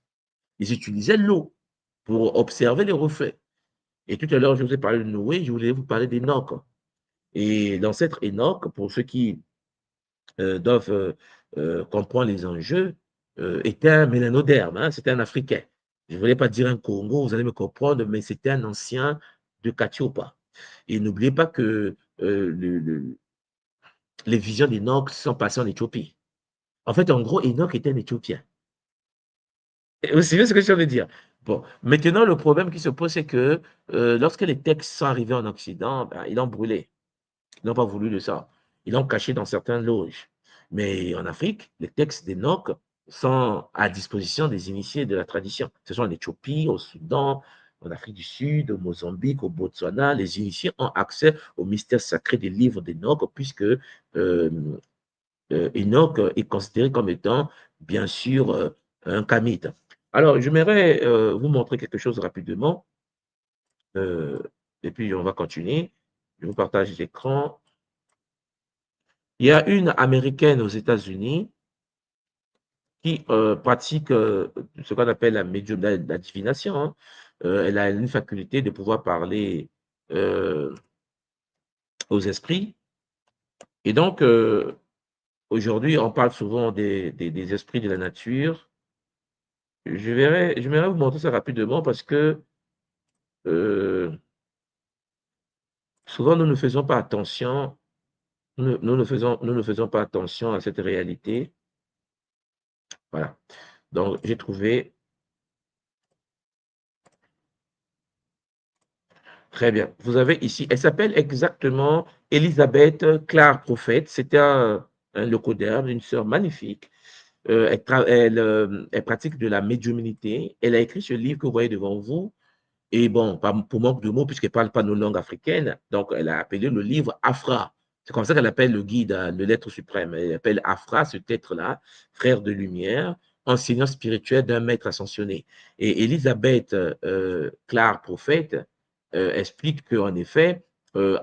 Ils utilisaient l'eau pour observer les reflets. Et tout à l'heure, je vous ai parlé de Noé, je voulais vous parler d'Enoch. Et l'ancêtre Enoch, pour ceux qui doivent comprendre les enjeux, était un mélanoderme, hein, c'était un Africain. Je ne voulais pas dire un Congo, vous allez me comprendre, mais c'était un ancien de Katiopa. Et n'oubliez pas que les visions d'Enoch sont passées en Éthiopie. En fait, en gros, Enoch était un Éthiopien. Vous savez ce que je veux dire? Bon, maintenant, le problème qui se pose, c'est que lorsque les textes sont arrivés en Occident, ben, ils l'ont brûlé. Ils n'ont pas voulu de ça. Ils l'ont caché dans certaines loges. Mais en Afrique, les textes d'Enoch sont à disposition des initiés de la tradition. Ce sont en Éthiopie, au Soudan, en Afrique du Sud, au Mozambique, au Botswana. Les initiés ont accès au mystère sacré des livres d'Enoch, puisque Enoch est considéré comme étant, bien sûr, un kamite. Alors, j'aimerais vous montrer quelque chose rapidement, et puis on va continuer. Je vous partage l'écran. Il y a une Américaine aux États-Unis qui pratique ce qu'on appelle la divination. Hein. Elle a une faculté de pouvoir parler aux esprits. Et donc, aujourd'hui, on parle souvent des esprits de la nature. J'aimerais vous montrer ça rapidement parce que souvent, nous ne faisons pas attention, nous ne faisons pas attention à cette réalité. Voilà. Donc, j'ai trouvé. Très bien. Vous avez ici, elle s'appelle exactement Elisabeth Clark Prophète. C'était un locodère, une sœur magnifique. Elle pratique de la médiumnité. Elle a écrit ce livre que vous voyez devant vous. Et bon, pour manque de mots, puisqu'elle ne parle pas nos langues africaines, donc elle a appelé le livre Afra. C'est comme ça qu'elle appelle le guide, le l'être suprême. Elle appelle Afra, ce être-là, frère de lumière, enseignant spirituel d'un maître ascensionné. Et Elisabeth Clark, prophète, explique qu'en effet,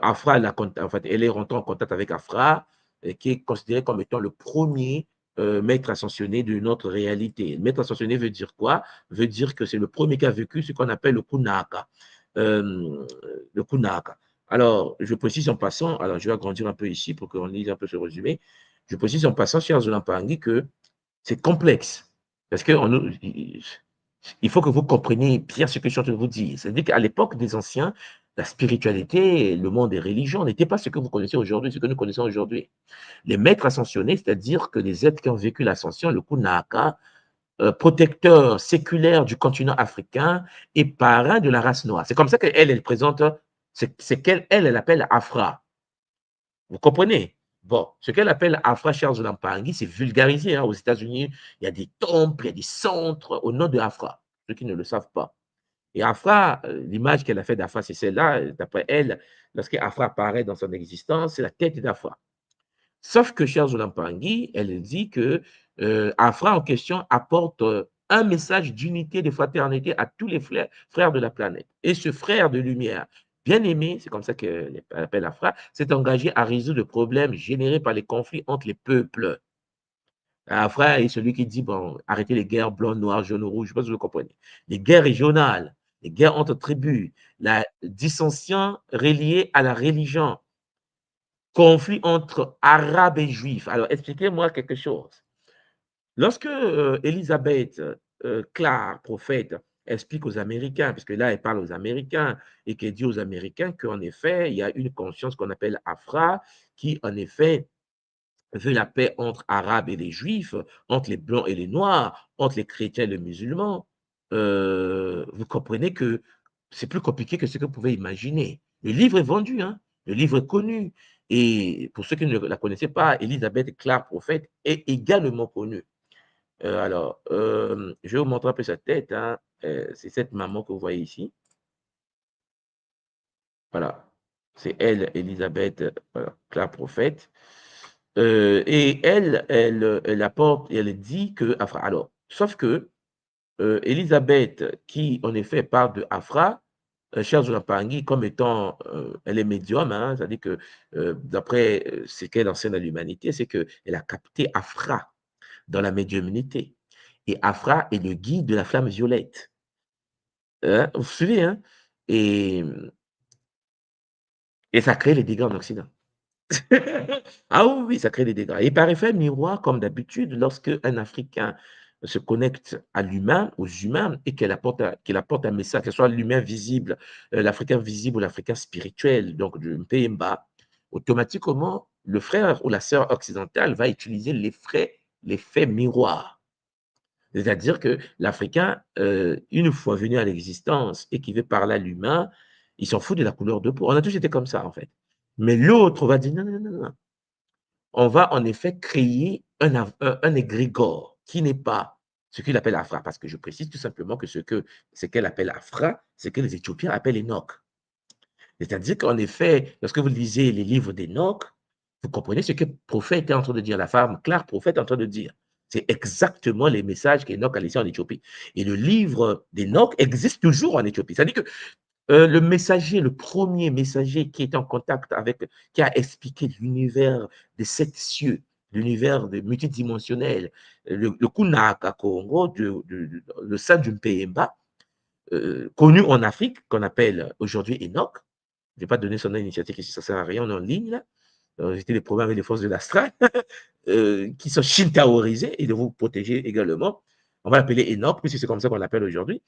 Afra, en fait, elle est rentrée en contact avec Afra, qui est considéré comme étant le premier maître ascensionné de notre réalité. Maître ascensionné veut dire quoi? Veut dire que c'est le premier qui a vécu ce qu'on appelle le Kunaka. Le Kunaka. Alors, je précise en passant, alors je vais agrandir un peu ici pour qu'on lise un peu ce résumé. Je précise en passant, cher Zolampangi, que c'est complexe. Parce que il faut que vous compreniez bien ce que je suis en train de vous dire. C'est-à-dire qu'à l'époque des anciens, la spiritualité, le monde des religions n'était pas ce que vous connaissez aujourd'hui, ce que nous connaissons aujourd'hui. Les maîtres ascensionnés, c'est-à-dire que les êtres qui ont vécu l'ascension, le Kunaka, protecteur séculaire du continent africain et parrain de la race noire. C'est comme ça qu'elle, elle présente, c'est qu'elle, elle appelle Afra. Vous comprenez? Bon, ce qu'elle appelle Afra Charles Lampangi, c'est vulgarisé. Hein. Aux États-Unis, il y a des temples, il y a des centres au nom de Afra, ceux qui ne le savent pas. Et Afra, l'image qu'elle a faite d'Afra, c'est celle-là. D'après elle, lorsque Afra apparaît dans son existence, c'est la tête d'Afra. Sauf que Charles Lampangi, elle dit que Afra en question apporte un message d'unité, de fraternité à tous les frères de la planète. Et ce frère de lumière, bien aimé, c'est comme ça qu'elle appelle Afra, s'est engagé à résoudre le problème généré par les conflits entre les peuples. Afra est celui qui dit, bon, arrêtez les guerres blancs, noirs, jaunes, rouges, je ne sais pas si vous comprenez. Les guerres régionales, les guerres entre tribus, la dissension reliée à la religion, conflit entre Arabes et Juifs. Alors, expliquez-moi quelque chose. Lorsque Elisabeth Clark, prophète, explique aux Américains, puisque là, elle parle aux Américains, et qu'elle dit aux Américains qu'en effet, il y a une conscience qu'on appelle Afra, qui, en effet, veut la paix entre Arabes et les Juifs, entre les Blancs et les Noirs, entre les chrétiens et les musulmans, vous comprenez que c'est plus compliqué que ce que vous pouvez imaginer. Le livre est vendu, hein? Le livre est connu. Et pour ceux qui ne la connaissaient pas, Elisabeth Clark, prophète, est également connue. Je vais vous montrer un peu sa tête. Hein. C'est cette maman que vous voyez ici. Voilà. C'est elle, Elisabeth Clark, prophète. Et elle apporte, elle dit que Afra. Alors, sauf que Elisabeth, qui en effet parle de Afra, Charles Lampangi, comme étant, elle est médium, hein, c'est-à-dire que d'après ce qu'elle enseigne à l'humanité, c'est qu'elle a capté Afra dans la médiumnité. Et Afra est le guide de la flamme violette. Hein, vous vous souvenez, hein? Et ça crée les dégâts en Occident. Ah oui, oui, ça crée des dégâts. Et par effet miroir, comme d'habitude, lorsque un Africain se connecte à l'humain, aux humains, et qu'il apporte un message, que ce soit l'humain visible, l'Africain visible ou l'Africain spirituel, donc du Mpemba, automatiquement, le frère ou la sœur occidentale va utiliser l'effet miroir. C'est-à-dire que l'Africain, une fois venu à l'existence et qui veut parler à l'humain, il s'en fout de la couleur de peau. On a tous été comme ça, en fait. Mais l'autre va dire non, non, non, non. On va en effet créer un égrégore qui n'est pas ce qu'il appelle Afra, parce que je précise tout simplement que ce qu'elle appelle Afra, c'est que les Éthiopiens appellent Enoch. C'est-à-dire qu'en effet, lorsque vous lisez les livres d'Enoch, vous comprenez ce que le prophète est en train de dire, la femme Clark, prophète est en train de dire. C'est exactement les messages qu'Enoch a laissés en Éthiopie. Et le livre d'Enoch existe toujours en Éthiopie. C'est-à-dire que le messager, le premier messager qui est en contact avec, qui a expliqué l'univers des sept cieux, l'univers multidimensionnel, le Kunaka Congo, le sein du Mpemba, connu en Afrique, qu'on appelle aujourd'hui Enoch. Je ne vais pas donner son nom initiatique ici, ça ne sert à rien, on est en ligne là. C'était des problèmes avec les forces de l'astral qui sont shintaorisées et de vous protéger également. On va l'appeler Enoch, puisque c'est comme ça qu'on l'appelle aujourd'hui.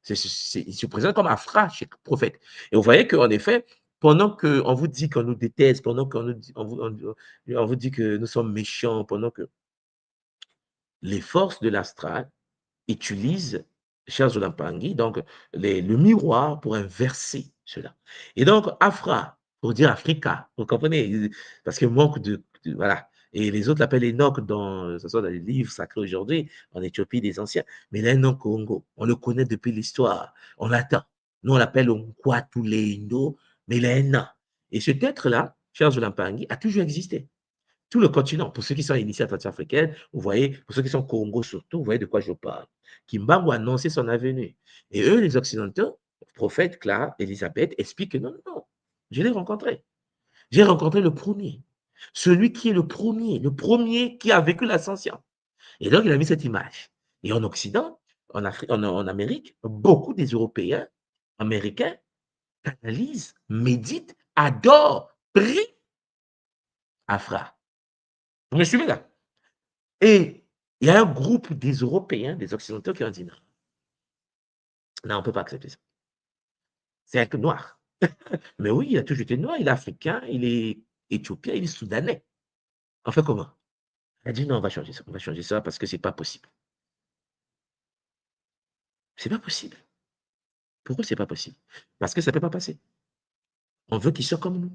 Il se présente comme Afra, chez le prophète. Et vous voyez qu'en effet, pendant qu'on vous dit qu'on nous déteste, pendant qu'on vous dit que nous sommes méchants, pendant que les forces de l'astral utilisent Charles Lampangi, donc le miroir pour inverser cela. Et donc, Afra, pour dire Africa, vous comprenez? Parce qu'il manque voilà. Et les autres l'appellent Enoch dans, ce soit dans les livres sacrés aujourd'hui, en Éthiopie des anciens. Mais il a un nom Congo. On le connaît depuis l'histoire. On l'attend. Nous, on l'appelle Nkwatulendo, mais il a un nom. Et cet être-là, Charles Lampangi, a toujours existé. Tout le continent, pour ceux qui sont initiés africaine, vous voyez, pour ceux qui sont Congo surtout, vous voyez de quoi je parle. Kimbangu a annoncé son avenue. Et eux, les Occidentaux, prophète Clara, Elisabeth, expliquent que non, non, non, je l'ai rencontré. J'ai rencontré le premier. Celui qui est le premier qui a vécu l'ascension. Et donc, il a mis cette image. Et en Occident, en Afrique, en Amérique, beaucoup des Européens, Américains, analysent, méditent, adorent, prient Afra. Vous me suivez là? Et il y a un groupe des Européens, des Occidentaux qui ont dit non. Non, on ne peut pas accepter ça. C'est un noir. Mais oui, il a toujours été noir, il est africain, il est éthiopien, il est soudanais. On fait comment? Elle a dit non, on va changer ça parce que c'est pas possible. C'est pas possible. Pourquoi c'est pas possible? Parce que ça peut pas passer. On veut qu'il soit comme nous.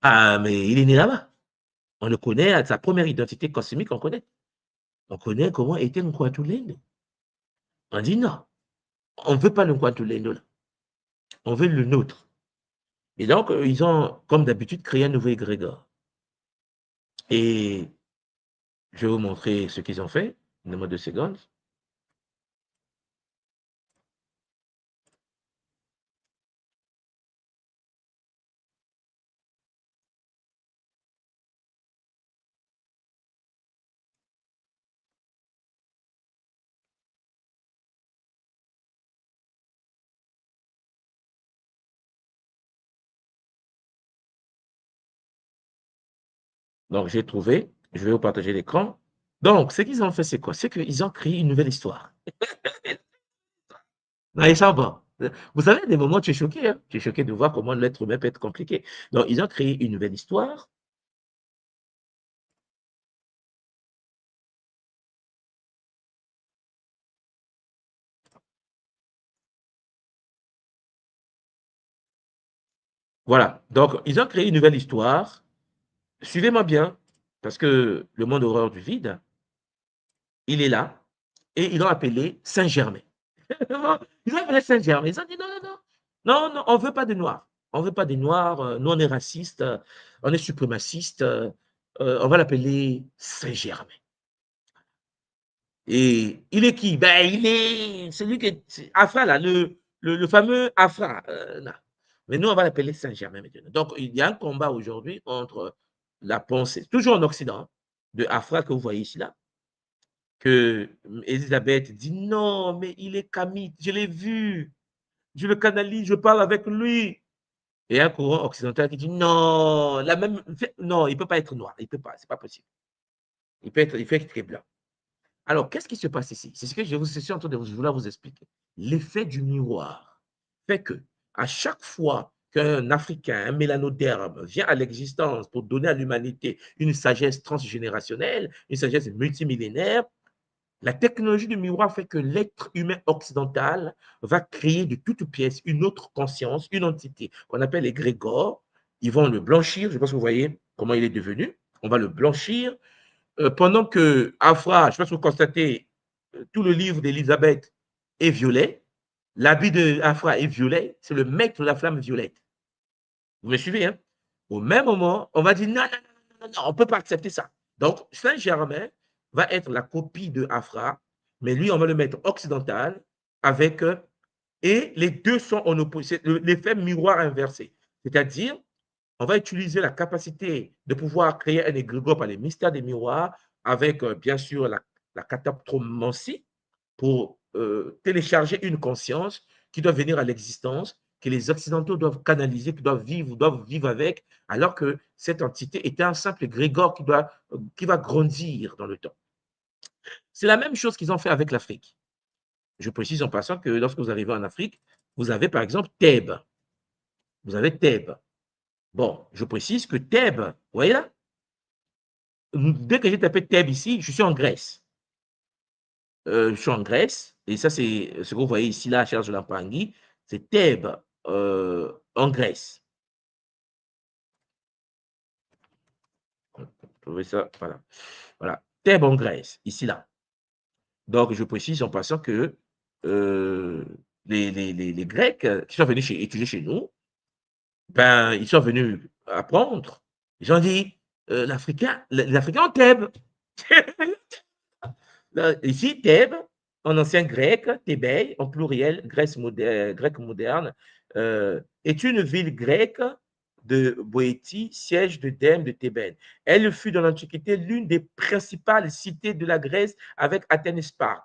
Ah, mais il est né là-bas. On le connaît à sa première identité cosmique, on connaît. On connaît comment était Nkwatulendo. On dit non, on ne veut pas le Nkwatulendo là. On veut le nôtre. Et donc, ils ont, comme d'habitude, créé un nouveau égrégore. Et je vais vous montrer ce qu'ils ont fait. Donnez-moi 2 secondes. Donc, j'ai trouvé. Je vais vous partager l'écran. Donc, ce qu'ils ont fait, c'est quoi? C'est qu'ils ont créé une nouvelle histoire. Non, ils sont bons. Vous savez, des moments, tu es choqué. Hein? Tu es choqué de voir comment l'être humain peut être compliqué. Donc, ils ont créé une nouvelle histoire. Voilà. Donc, ils ont créé une nouvelle histoire. Suivez-moi bien, parce que le monde horreur du vide, il est là. Et ils l'ont appelé Saint-Germain. Ils ont appelé Saint-Germain. Ils ont dit non, non, non. Non, non, on ne veut pas de noirs. On ne veut pas des noirs. Nous, on est racistes. On est suprémacistes. On va l'appeler Saint-Germain. Et il est qui? Ben, il est celui qui est Afra, là, le fameux Afra. Non. Mais nous, on va l'appeler Saint-Germain maintenant. Donc, il y a un combat aujourd'hui entre la pensée, toujours en Occident, de Afra que vous voyez ici, là, que Elisabeth dit non, mais il est kamite, je l'ai vu, je le canalise, je parle avec lui. Et un courant occidental qui dit non, non, il ne peut pas être noir, il ne peut pas, c'est pas possible. Il peut être très blanc. Alors, qu'est-ce qui se passe ici? C'est ce que je suis en train de vouloir vous expliquer. L'effet du miroir fait que à chaque fois qu'un Africain, un mélanoderme vient à l'existence pour donner à l'humanité une sagesse transgénérationnelle, une sagesse multimillénaire, la technologie du miroir fait que l'être humain occidental va créer de toutes pièces une autre conscience, une entité qu'on appelle l'égrégore. Ils vont le blanchir. Je pense que vous voyez comment il est devenu. On va le blanchir. Pendant que Afra, je ne sais pas si vous constatez, tout le livre d'Elisabeth est violet. L'habit d'Afra est violet. C'est le maître de la flamme violette. Vous me suivez, hein? Au même moment, on va dire non, non, non, non, non, on ne peut pas accepter ça. Donc, Saint-Germain va être la copie de Afra, mais lui, on va le mettre occidental avec, et les deux sont en opposition, l'effet miroir inversé. C'est-à-dire, on va utiliser la capacité de pouvoir créer un égrégore par les mystères des miroirs avec, bien sûr, la cataptromancie pour télécharger une conscience qui doit venir à l'existence, que les Occidentaux doivent canaliser, qui doivent vivre avec, alors que cette entité est un simple égrégore qui va grandir dans le temps. C'est la même chose qu'ils ont fait avec l'Afrique. Je précise en passant que lorsque vous arrivez en Afrique, vous avez par exemple Thèbes. Vous avez Thèbes. Bon, je précise que Thèbes, vous voyez là, dès que j'ai tapé Thèbes ici, je suis en Grèce. Je suis en Grèce, et ça, c'est ce que vous voyez ici, là, Charles de Lampangui, c'est Thèbes en Grèce. trouvez ça, voilà. Voilà. Thèbes en Grèce, ici, là. Donc, je précise en passant que les Grecs qui sont venus étudier chez nous, ben, ils sont venus apprendre. Ils ont dit, les Africains ont Thèbes. Ici, Thèbes, en ancien grec, Thébès, en pluriel, grec moderne, est une ville grecque de Boétie, siège de Dème de Thébène. Elle fut dans l'Antiquité l'une des principales cités de la Grèce avec Athènes et Sparte.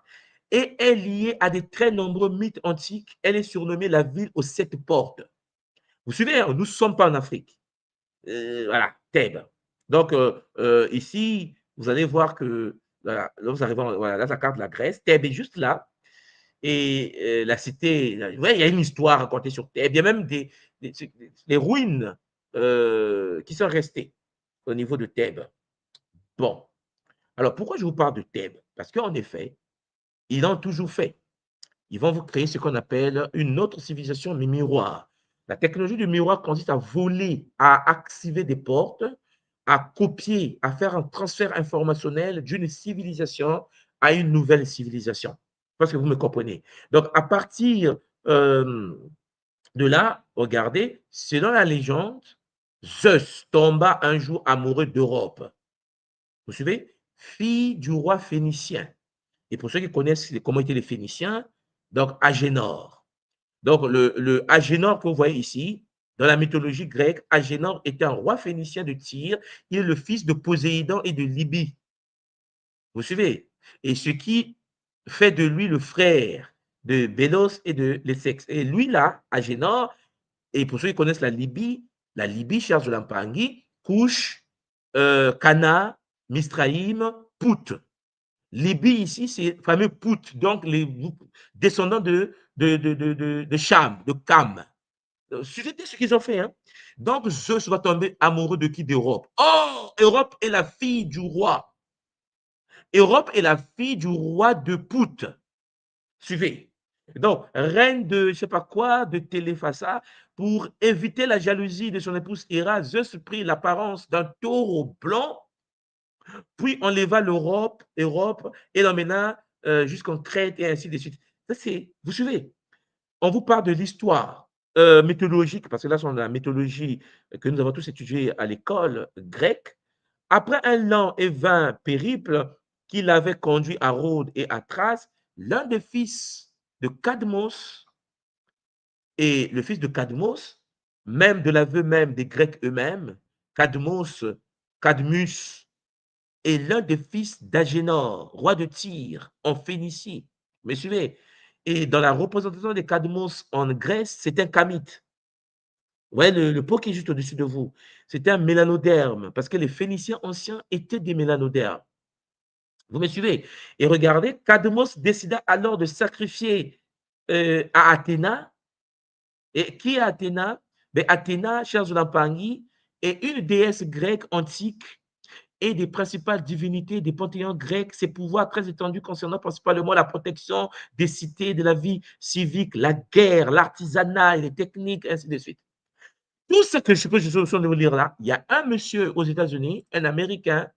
Et est liée à des très nombreux mythes antiques. Elle est surnommée la ville aux 7 portes. Vous suivez, hein, nous ne sommes pas en Afrique. Voilà, Thèbes. Donc, ici, vous allez voir que, voilà, là, vous arrivez, voilà, là, la carte de la Grèce, Thèbes est juste là. Et la cité, ouais, il y a une histoire racontée sur Thèbes. Il y a même des ruines qui sont restées au niveau de Thèbes. Bon, alors pourquoi je vous parle de Thèbes? Parce qu'en effet, ils l'ont toujours fait. Ils vont vous créer ce qu'on appelle une autre civilisation, mais miroir. La technologie du miroir consiste à voler, à activer des portes, à copier, à faire un transfert informationnel d'une civilisation à une nouvelle civilisation. Parce que vous me comprenez. Donc, à partir de là, regardez, selon la légende, Zeus tomba un jour amoureux d'Europe. Vous suivez? Fille du roi phénicien. Et pour ceux qui connaissent comment étaient les Phéniciens, donc Agénor. Donc le Agénor que vous voyez ici, dans la mythologie grecque, Agénor était un roi phénicien de Tyr. Il est le fils de Poséidon et de Libye. Vous suivez? Et ce qui fait de lui le frère de Bélos et de Lessex. Et lui là, Agénor, et pour ceux qui connaissent la Libye, chers Zolampangui, Couche, Cana, Mistraïm, Pout. Libye ici, c'est le fameux Pout, donc les descendants de Cham, de Cam. C'était ce qu'ils ont fait. Hein. Donc, Zeus va tomber amoureux de qui? D'Europe. Oh, Europe est la fille du roi. Europe est la fille du roi de Pout. Suivez. Donc, reine de je ne sais pas quoi, de Téléphassa, pour éviter la jalousie de son épouse Héra, Zeus prit l'apparence d'un taureau blanc, puis enleva Europe et l'emmena jusqu'en Crète et ainsi de suite. Ça, c'est, vous suivez, on vous parle de l'histoire mythologique, parce que là, c'est la mythologie que nous avons tous étudiée à l'école grecque. Après un lent et vain périple qui l'avait conduit à Rhodes et à Thrace, l'un des fils de Cadmos, et le fils de Cadmos, même de l'aveu même des Grecs eux-mêmes, Cadmus, est l'un des fils d'Agénor, roi de Tyr, en Phénicie. Vous me suivez? Et dans la représentation des Cadmos en Grèce, c'est un camite. Vous voyez le pot qui est juste au-dessus de vous. C'était un mélanoderme, parce que les Phéniciens anciens étaient des mélanodermes. Vous me suivez? Et regardez, Cadmos décida alors de sacrifier à Athéna. Et qui est Athéna? Ben, Athéna, chers Zolampangui, est une déesse grecque antique et des principales divinités des panthéons grecs, ses pouvoirs très étendus concernant principalement la protection des cités, de la vie civique, la guerre, l'artisanat et les techniques, ainsi de suite. Tout ce que je suis en train de vous lire là, il y a un monsieur aux États-Unis, un Américain,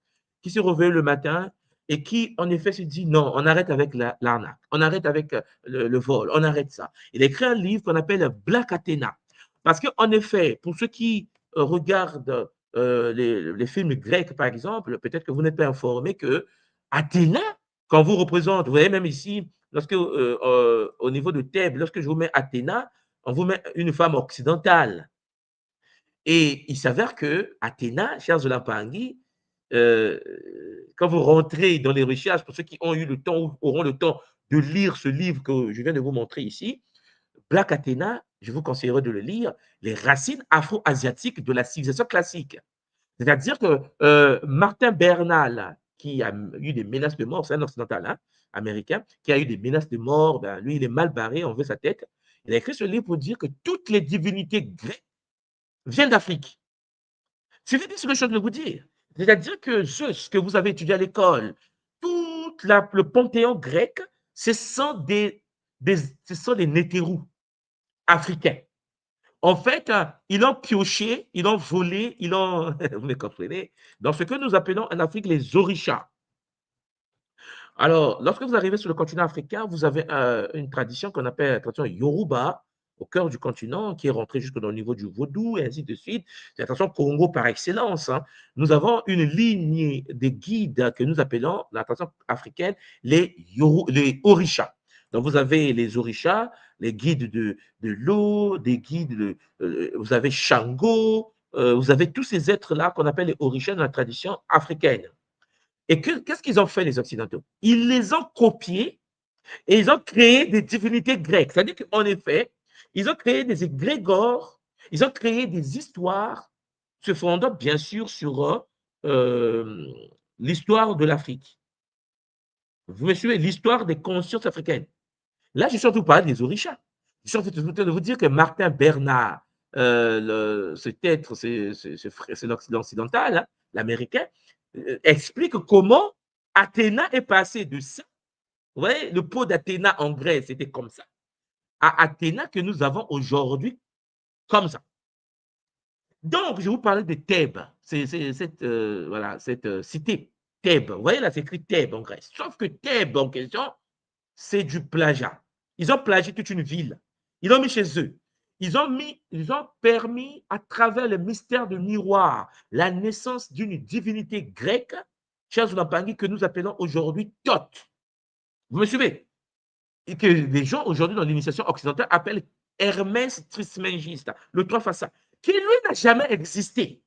qui se réveille le matin et qui, en effet, se dit non, on arrête avec l'arnaque, on arrête avec le vol, on arrête ça. Il a écrit un livre qu'on appelle Black Athena. Parce qu'en effet, pour ceux qui regardent les films grecs, par exemple, peut-être que vous n'êtes pas informé que Athéna, quand vous représente, vous voyez même ici, lorsque, au niveau de Thèbes, lorsque je vous mets Athéna, on vous met une femme occidentale. Et il s'avère que Athéna, chers Zolampangui, quand vous rentrez dans les recherches, pour ceux qui ont eu le temps ou auront le temps de lire ce livre que je viens de vous montrer ici, Black Athena, je vous conseillerais de le lire, les racines afro-asiatiques de la civilisation classique. C'est-à-dire que Martin Bernal, qui a eu des menaces de mort, c'est un occidental hein, américain, qui a eu des menaces de mort, ben, lui, il est mal barré, on veut sa tête. Il a écrit ce livre pour dire que toutes les divinités grecques viennent d'Afrique. C'est ce que je suis en train de vous dire. C'est-à-dire que ce que vous avez étudié à l'école, tout le panthéon grec, ce sont des nétérous africains. En fait, ils ont pioché, ils ont volé, ils ont, vous me comprenez, dans ce que nous appelons en Afrique les orishas. Alors, lorsque vous arrivez sur le continent africain, vous avez une tradition qu'on appelle la tradition Yoruba, au cœur du continent, qui est rentrée jusque dans le niveau du vaudou, et ainsi de suite. C'est la tradition Congo par excellence, hein. Nous avons une lignée de guides que nous appelons, dans la tradition africaine, les orishas. Donc, vous avez les orishas, les guides de l'eau, des guides vous avez Shango, vous avez tous ces êtres-là qu'on appelle les orishas dans la tradition africaine. Et qu'est-ce qu'ils ont fait, les Occidentaux? Ils les ont copiés et ils ont créé des divinités grecques. C'est-à-dire qu'en effet, ils ont créé des égrégores, ils ont créé des histoires se fondant bien sûr sur l'histoire de l'Afrique. Vous me suivez? L'histoire des consciences africaines. Là, je suis surtout parler des orishas. Je suis surtout de vous dire que Martin Bernard, cet être, c'est l'occidental, hein, l'américain, explique comment Athéna est passée de ça. Vous voyez, le pot d'Athéna en Grèce, c'était comme ça, à Athéna que nous avons aujourd'hui comme ça. Donc, je vous parlais de Thèbes, c'est cette cité Thèbes. Vous voyez là, c'est écrit Thèbes en Grèce. Sauf que Thèbes en question, c'est du plagiat. Ils ont plagié toute une ville. Ils l'ont mis chez eux. Ils ont permis, à travers le mystère de miroir, la naissance d'une divinité grecque, chers Zulampangi, que nous appelons aujourd'hui Thoth. Vous me suivez? Et que les gens aujourd'hui dans l'initiation occidentale appellent Hermès Trismégiste, le trois façades, qui lui n'a jamais existé.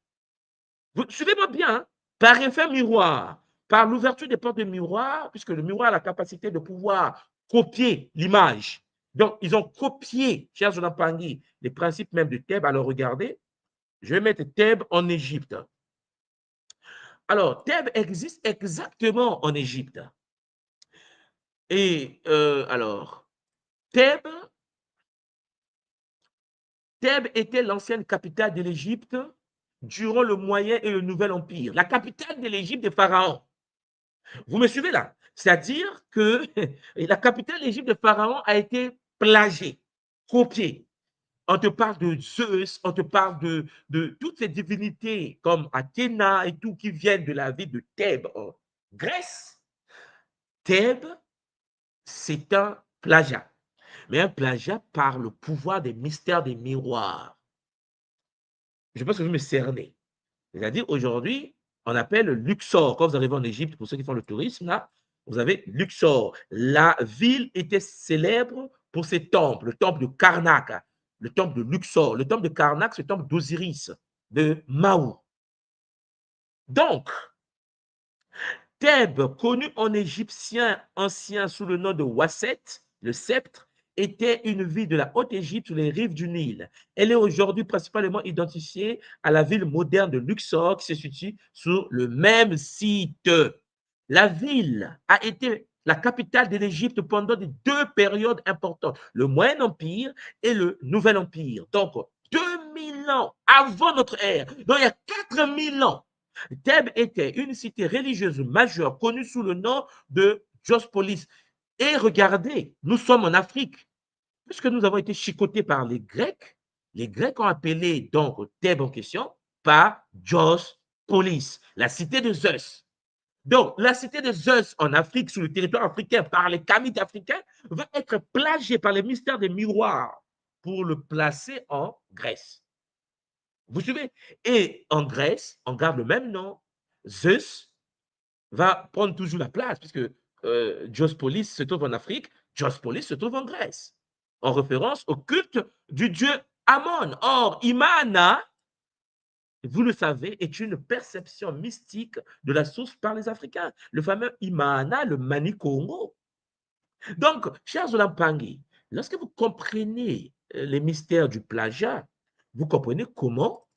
Vous suivez-moi bien, hein? Par effet miroir, par l'ouverture des portes de miroir, puisque le miroir a la capacité de pouvoir copier l'image. Donc, ils ont copié, chers Zulampangi, les principes même de Thèbes. Alors, regardez, je vais mettre Thèbes en Égypte. Alors, Thèbes existe exactement en Égypte. Et alors, Thèbes était l'ancienne capitale de l'Égypte durant le Moyen et le Nouvel Empire. La capitale de l'Égypte des pharaons. Vous me suivez là? C'est-à-dire que la capitale de l'Égypte des pharaons a été plagiée, copiée. On te parle de Zeus, on te parle de toutes ces divinités comme Athéna et tout qui viennent de la ville de Thèbes en Grèce. Thèbes, c'est un plagiat. Mais un plagiat par le pouvoir des mystères des miroirs. Je pense que vous me cernez. C'est-à-dire, aujourd'hui, on appelle Luxor. Quand vous arrivez en Égypte, pour ceux qui font le tourisme, là, vous avez Luxor. La ville était célèbre pour ses temples, le temple de Karnak, le temple de Luxor. Le temple de Karnak, c'est le temple d'Osiris, de Maou. Donc, Thèbes, connu en égyptien ancien sous le nom de Wasset, le sceptre, était une ville de la Haute-Égypte sur les rives du Nil. Elle est aujourd'hui principalement identifiée à la ville moderne de Luxor qui se situe sur le même site. La ville a été la capitale de l'Égypte pendant les deux périodes importantes, le Moyen Empire et le Nouvel Empire. Donc, 2000 ans avant notre ère, donc il y a 4000 ans, Thèbes était une cité religieuse majeure connue sous le nom de Diospolis. Et regardez, nous sommes en Afrique. Puisque nous avons été chicotés par les Grecs ont appelé donc Thèbes en question par Diospolis, la cité de Zeus. Donc, la cité de Zeus en Afrique, sur le territoire africain, par les Kamites africains, va être plagiée par les mystères des miroirs pour le placer en Grèce. Vous suivez? Et en Grèce, on garde le même nom. Zeus va prendre toujours la place, puisque Diospolis se trouve en Afrique, Diospolis se trouve en Grèce, en référence au culte du dieu Amon. Or, Imana, vous le savez, est une perception mystique de la source par les Africains. Le fameux Imana, le Mani Congo. Donc, chers Zulampangi, lorsque vous comprenez les mystères du plagiat, vous comprenez comment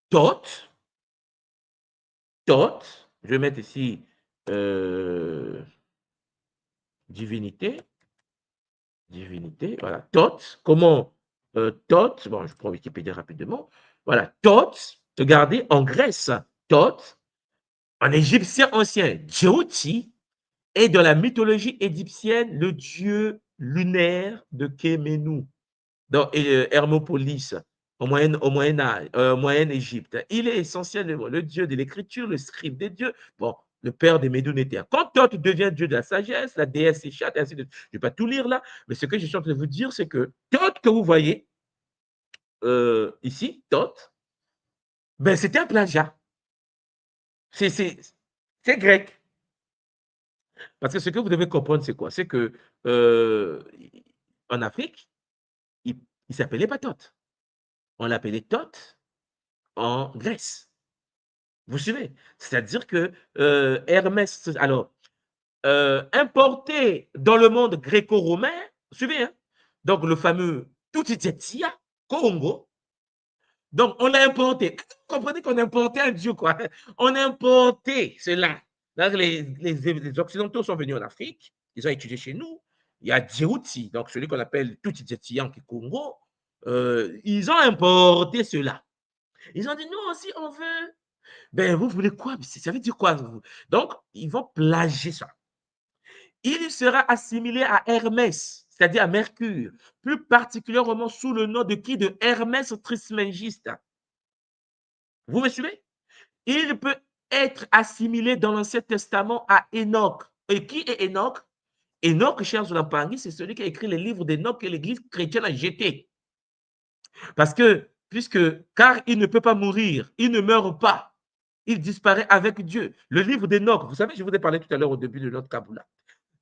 Thoth, je vais mettre ici divinité, voilà, Thoth, comment Thoth, bon, je prends Wikipédia rapidement, voilà, Thoth, regardez, en Grèce, Thoth, en égyptien ancien, Djouti, et dans la mythologie égyptienne, le dieu lunaire de Kéménou. donc Hermopolis, Moyenne Égypte. Il est essentiellement le dieu de l'écriture, le scribe des dieux. Bon, le père des Médounétiens. Quand Thoth devient dieu de la sagesse, la déesse Échat, et ainsi de suite. Je ne vais pas tout lire là, mais ce que je suis en train de vous dire, c'est que Thoth que vous voyez ici, Thoth, ben, c'était un plagiat. C'est grec. Parce que ce que vous devez comprendre, c'est quoi? C'est que en Afrique, il ne s'appelait pas Thoth. On l'appelait Thoth en Grèce. Vous suivez? C'est-à-dire que Hermès, alors, importé dans le monde gréco-romain, vous suivez, hein? Donc le fameux Tutitsetia, Congo. Donc on l'a importé. Vous comprenez qu'on a importé un dieu, quoi. On a importé cela. Donc, les Occidentaux sont venus en Afrique, ils ont étudié chez nous. Il y a Djibouti, donc celui qu'on appelle Tutitsetia en Congo. Ils ont importé cela. Ils ont dit, nous aussi, on veut. Ben, vous voulez quoi? Ça veut dire quoi? Donc, ils vont plagier ça. Il sera assimilé à Hermès, c'est-à-dire à Mercure, plus particulièrement sous le nom de qui? De Hermès Trismégiste. Vous me suivez? Il peut être assimilé dans l'Ancien Testament à Enoch. Et qui est Enoch? Enoch, cher Zoulampangui, c'est celui qui a écrit les livres d'Enoch que l'Église chrétienne a jeté. Parce que, car il ne peut pas mourir, il ne meurt pas, il disparaît avec Dieu. Le livre d'Enoch, vous savez, je vous ai parlé tout à l'heure au début de notre Kaboula.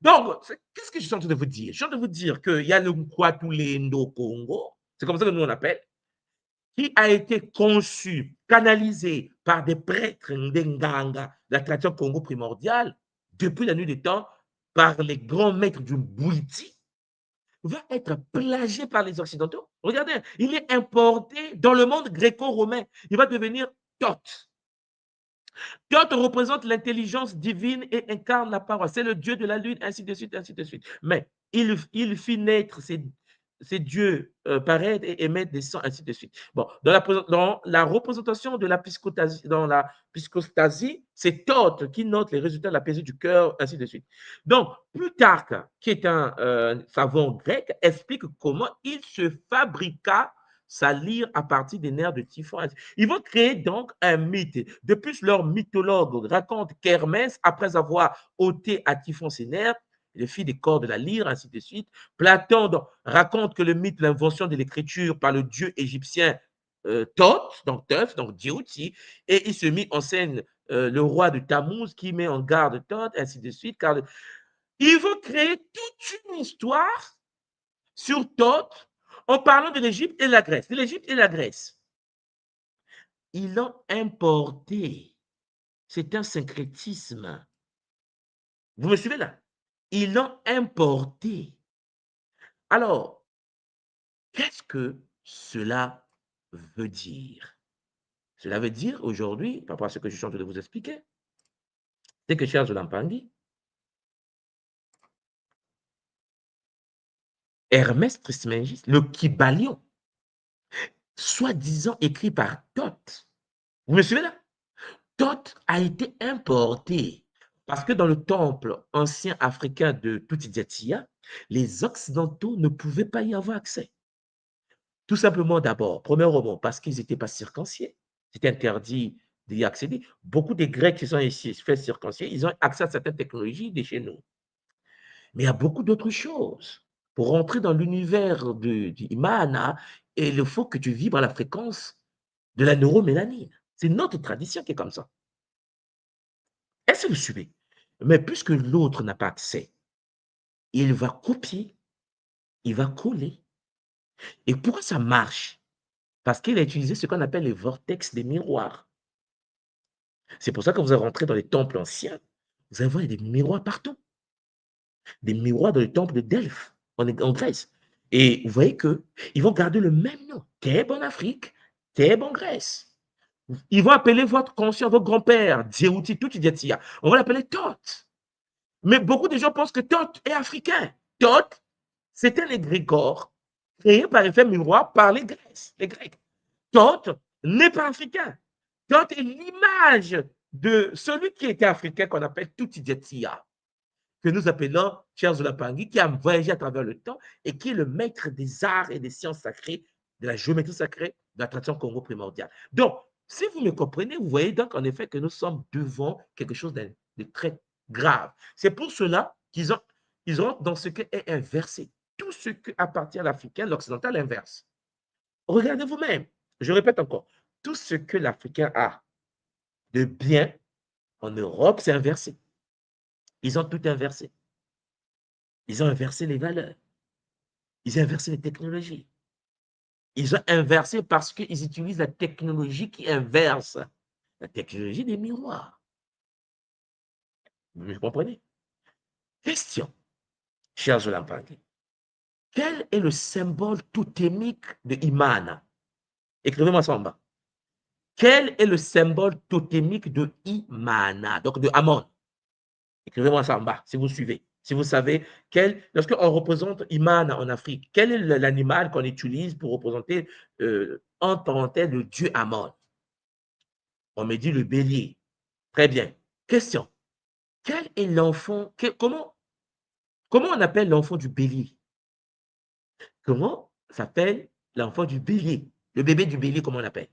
Donc, qu'est-ce que je suis en train de vous dire? Je suis en train de vous dire qu'il y a le Nkwatulendo Congo, c'est comme ça que nous on appelle, qui a été conçu, canalisé par des prêtres Ndenganga de la tradition Congo primordiale depuis la nuit des temps par les grands maîtres du Bouiti, va être plagié par les Occidentaux. Regardez, il est importé dans le monde gréco-romain. Il va devenir Thoth. Thoth représente l'intelligence divine et incarne la parole. C'est le dieu de la lune, ainsi de suite, ainsi de suite. Mais il fit naître ces dieux paraître et émettre des sons, ainsi de suite. Bon, dans la représentation de la psychostasie, c'est Thoth qui note les résultats de la paix du cœur, ainsi de suite. Donc, Plutarque, qui est un savant grec, explique comment il se fabriqua sa lyre à partir des nerfs de Typhon. Ils vont créer donc un mythe. De plus, leur mythologue raconte qu'Hermès, après avoir ôté à Typhon ses nerfs, le fit des corps de la lyre, ainsi de suite. Platon raconte que le mythe, l'invention de l'écriture par le dieu égyptien Thoth, donc Teuf, donc Djibouti, et il se mit en scène le roi de Tammuz qui met en garde Thoth, ainsi de suite. Car ils vont créer toute une histoire sur Thoth en parlant de l'Égypte et de la Grèce. De l'Égypte et de la Grèce. Ils l'ont importé. C'est un syncrétisme. Vous me suivez là? Ils l'ont importé. Alors, qu'est-ce que cela veut dire? Cela veut dire aujourd'hui, par rapport à ce que je suis en train de vous expliquer, c'est que, cher Zoulampangui, Hermès Trismégiste, le Kybalion, soi-disant écrit par Thoth, vous me suivez là? Thoth a été importé parce que dans le temple ancien africain de Tutidjatia, les Occidentaux ne pouvaient pas y avoir accès. Tout simplement d'abord, premièrement, parce qu'ils n'étaient pas circonciés. C'était interdit d'y accéder. Beaucoup des Grecs qui sont ici fait circoncier, ils ont accès à certaines technologies de chez nous. Mais il y a beaucoup d'autres choses. Pour rentrer dans l'univers du Imana, il faut que tu vibres à la fréquence de la neuromélanine. C'est notre tradition qui est comme ça. Est-ce que vous suivez? Mais puisque l'autre n'a pas accès, il va copier, il va coller. Et pourquoi ça marche? Parce qu'il a utilisé ce qu'on appelle les vortex des miroirs. C'est pour ça que vous rentrez dans les temples anciens, vous allez voir des miroirs partout. Des miroirs dans le temple de Delphes, en Grèce. Et vous voyez qu'ils vont garder le même nom. Thèbes en Afrique, Thèbes en Grèce. Ils vont appeler votre conscient, votre grand-père, Djéouti, Tutidjatia. On va l'appeler Thoth. Mais beaucoup de gens pensent que Thoth est africain. Thoth, c'était les Grégores, créés par effet miroir par les Grecs. Thoth n'est pas africain. Thoth est l'image de celui qui était africain qu'on appelle Tutidjatia. que nous appelons Charles Zolapangui, qui a voyagé à travers le temps et qui est le maître des arts et des sciences sacrées, de la géométrie sacrée, de la tradition Congo primordiale. Donc, si vous me comprenez, vous voyez donc en effet que nous sommes devant quelque chose de très grave. C'est pour cela qu'ils rentrent dans ce qui est inversé. Tout ce qui appartient à l'Africain, l'Occidental inverse. Regardez vous-même, je répète encore, tout ce que l'Africain a de bien en Europe, c'est inversé. Ils ont tout inversé. Ils ont inversé les valeurs. Ils ont inversé les technologies. Ils ont inversé parce qu'ils utilisent la technologie qui inverse, la technologie des miroirs. Vous comprenez? Question, cher Zolampangui. Quel est le symbole totémique de Imana? Écrivez-moi ça en bas. Quel est le symbole totémique de Imana, donc de Amon? Écrivez-moi ça en bas, si vous suivez. Si vous savez, lorsqu'on représente Imana en Afrique, quel est l'animal qu'on utilise pour représenter, en parenthèse, le dieu Amon? On me dit le bélier. Très bien. Question. Quel est l'enfant, comment on appelle l'enfant du bélier? Comment s'appelle l'enfant du bélier? Le bébé du bélier, comment on l'appelle?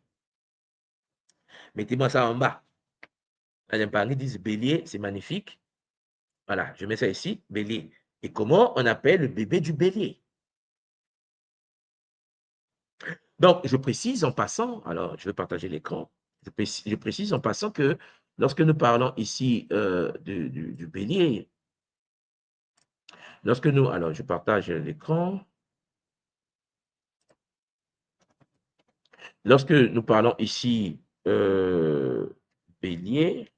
Mettez-moi ça en bas. Alain Pangui dit bélier, c'est magnifique. Voilà, je mets ça ici, bélier. Et comment on appelle le bébé du bélier? Donc, je précise en passant, alors je vais partager l'écran, je précise en passant que lorsque nous parlons ici du bélier, alors je partage l'écran. Lorsque nous parlons ici bélier,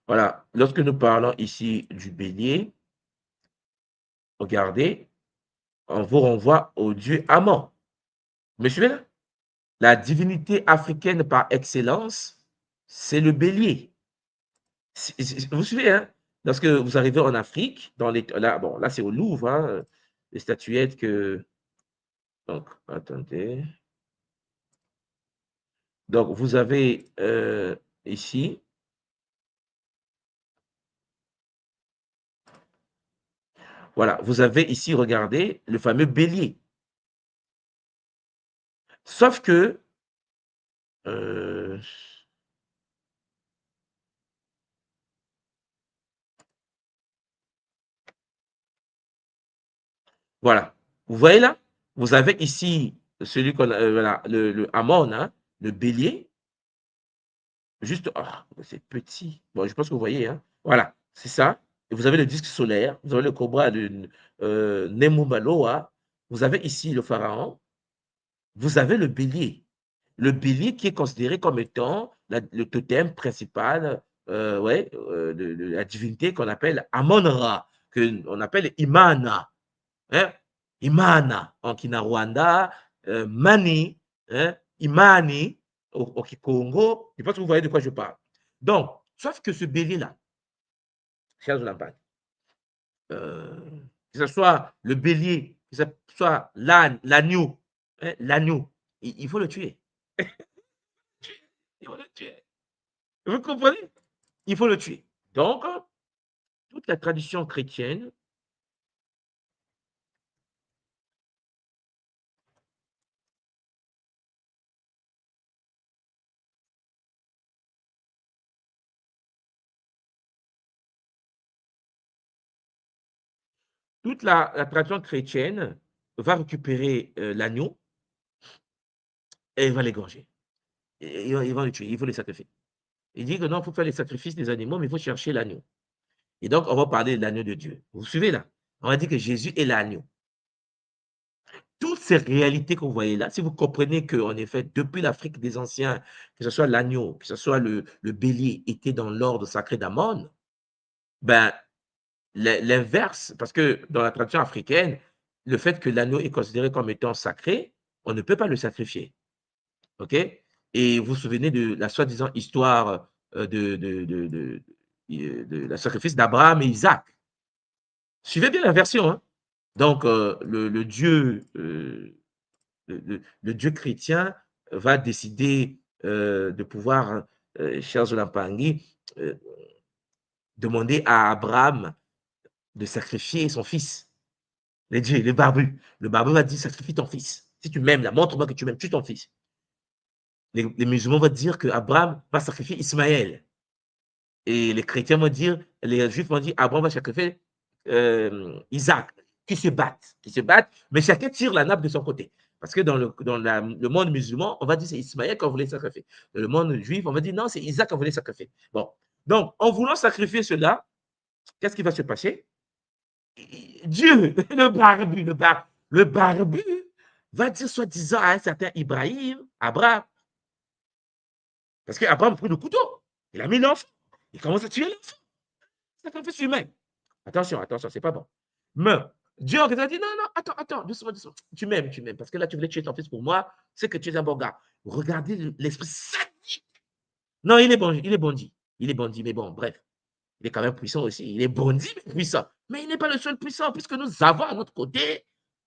voilà, lorsque nous parlons ici du bélier, regardez, on vous renvoie au dieu Amon. Vous me suivez là? La divinité africaine par excellence, c'est le bélier. Vous suivez, hein? Lorsque vous arrivez en Afrique, là c'est au Louvre, hein, les statuettes que... Donc, attendez. Donc, vous avez ici, voilà, vous avez ici, regardez, le fameux bélier. Sauf que, voilà, vous voyez là, vous avez ici celui qu'on a, voilà, le Amon, hein, le bélier, juste, c'est petit, bon, je pense que vous voyez, hein, voilà, c'est ça, et vous avez le disque solaire, vous avez le cobra de Nemumaloa, vous avez ici le pharaon, vous avez le bélier qui est considéré comme étant le totem principal de la divinité qu'on appelle Amon-Ra, qu'on appelle Imana. Hein? Imana en Kinyarwanda, Mani, hein? Imani au Kikongo. Je pense que vous voyez de quoi je parle. Donc, sauf que ce bélier-là, cher Zolampangui, que ce soit le bélier, que ce soit l'agneau, hein, l'agneau, il faut le tuer. Il faut le tuer. Vous comprenez? Il faut le tuer. Donc, toute la tradition chrétienne tradition chrétienne va récupérer l'agneau et il va l'égorger. Il va le tuer, il faut le sacrifier. Il dit que non, il faut faire les sacrifices des animaux, mais il faut chercher l'agneau. Et donc, on va parler de l'agneau de Dieu. Vous suivez là? On va dire que Jésus est l'agneau. Toutes ces réalités que vous voyez là, si vous comprenez qu'en effet, depuis l'Afrique des anciens, que ce soit l'agneau, que ce soit le bélier, était dans l'ordre sacré d'Amon, ben, l'inverse, parce que dans la tradition africaine, le fait que l'agneau est considéré comme étant sacré, on ne peut pas le sacrifier. OK? Et vous vous souvenez de la soi-disant histoire de la sacrifice d'Abraham et Isaac. Suivez bien la version, hein? Donc, le Dieu chrétien va décider de pouvoir cher Zolampangi, demander à Abraham de sacrifier son fils. Les dieux, le barbu. Le barbu va dire, sacrifie ton fils. Si tu m'aimes, là, montre-moi que tu m'aimes, tue ton fils. Les musulmans vont dire que Abraham va sacrifier Ismaël. Et les chrétiens vont dire, les juifs vont dire, Abraham va sacrifier Isaac, qui se battent, mais chacun tire la nappe de son côté. Parce que dans le monde musulman, on va dire c'est Ismaël qu'on voulait sacrifier. Dans le monde juif, on va dire non, c'est Isaac qu'on voulait sacrifier. Bon, donc en voulant sacrifier cela, qu'est-ce qui va se passer? Dieu, le barbu va dire soi-disant à un certain Abraham, parce qu'Abraham a pris le couteau, il a mis l'enfant, il commence à tuer l'enfant. Sacrifice humain. Attention, c'est pas bon. Mais Dieu a dit non, attends, doucement. Tu m'aimes, parce que là, tu voulais tuer ton fils pour moi, c'est que tu es un bon gars. Regardez l'esprit sadique. Non, il est bandit, mais bon, bref. Il est quand même puissant aussi. Il est bandit, mais puissant. Mais il n'est pas le seul puissant, puisque nous avons à notre côté,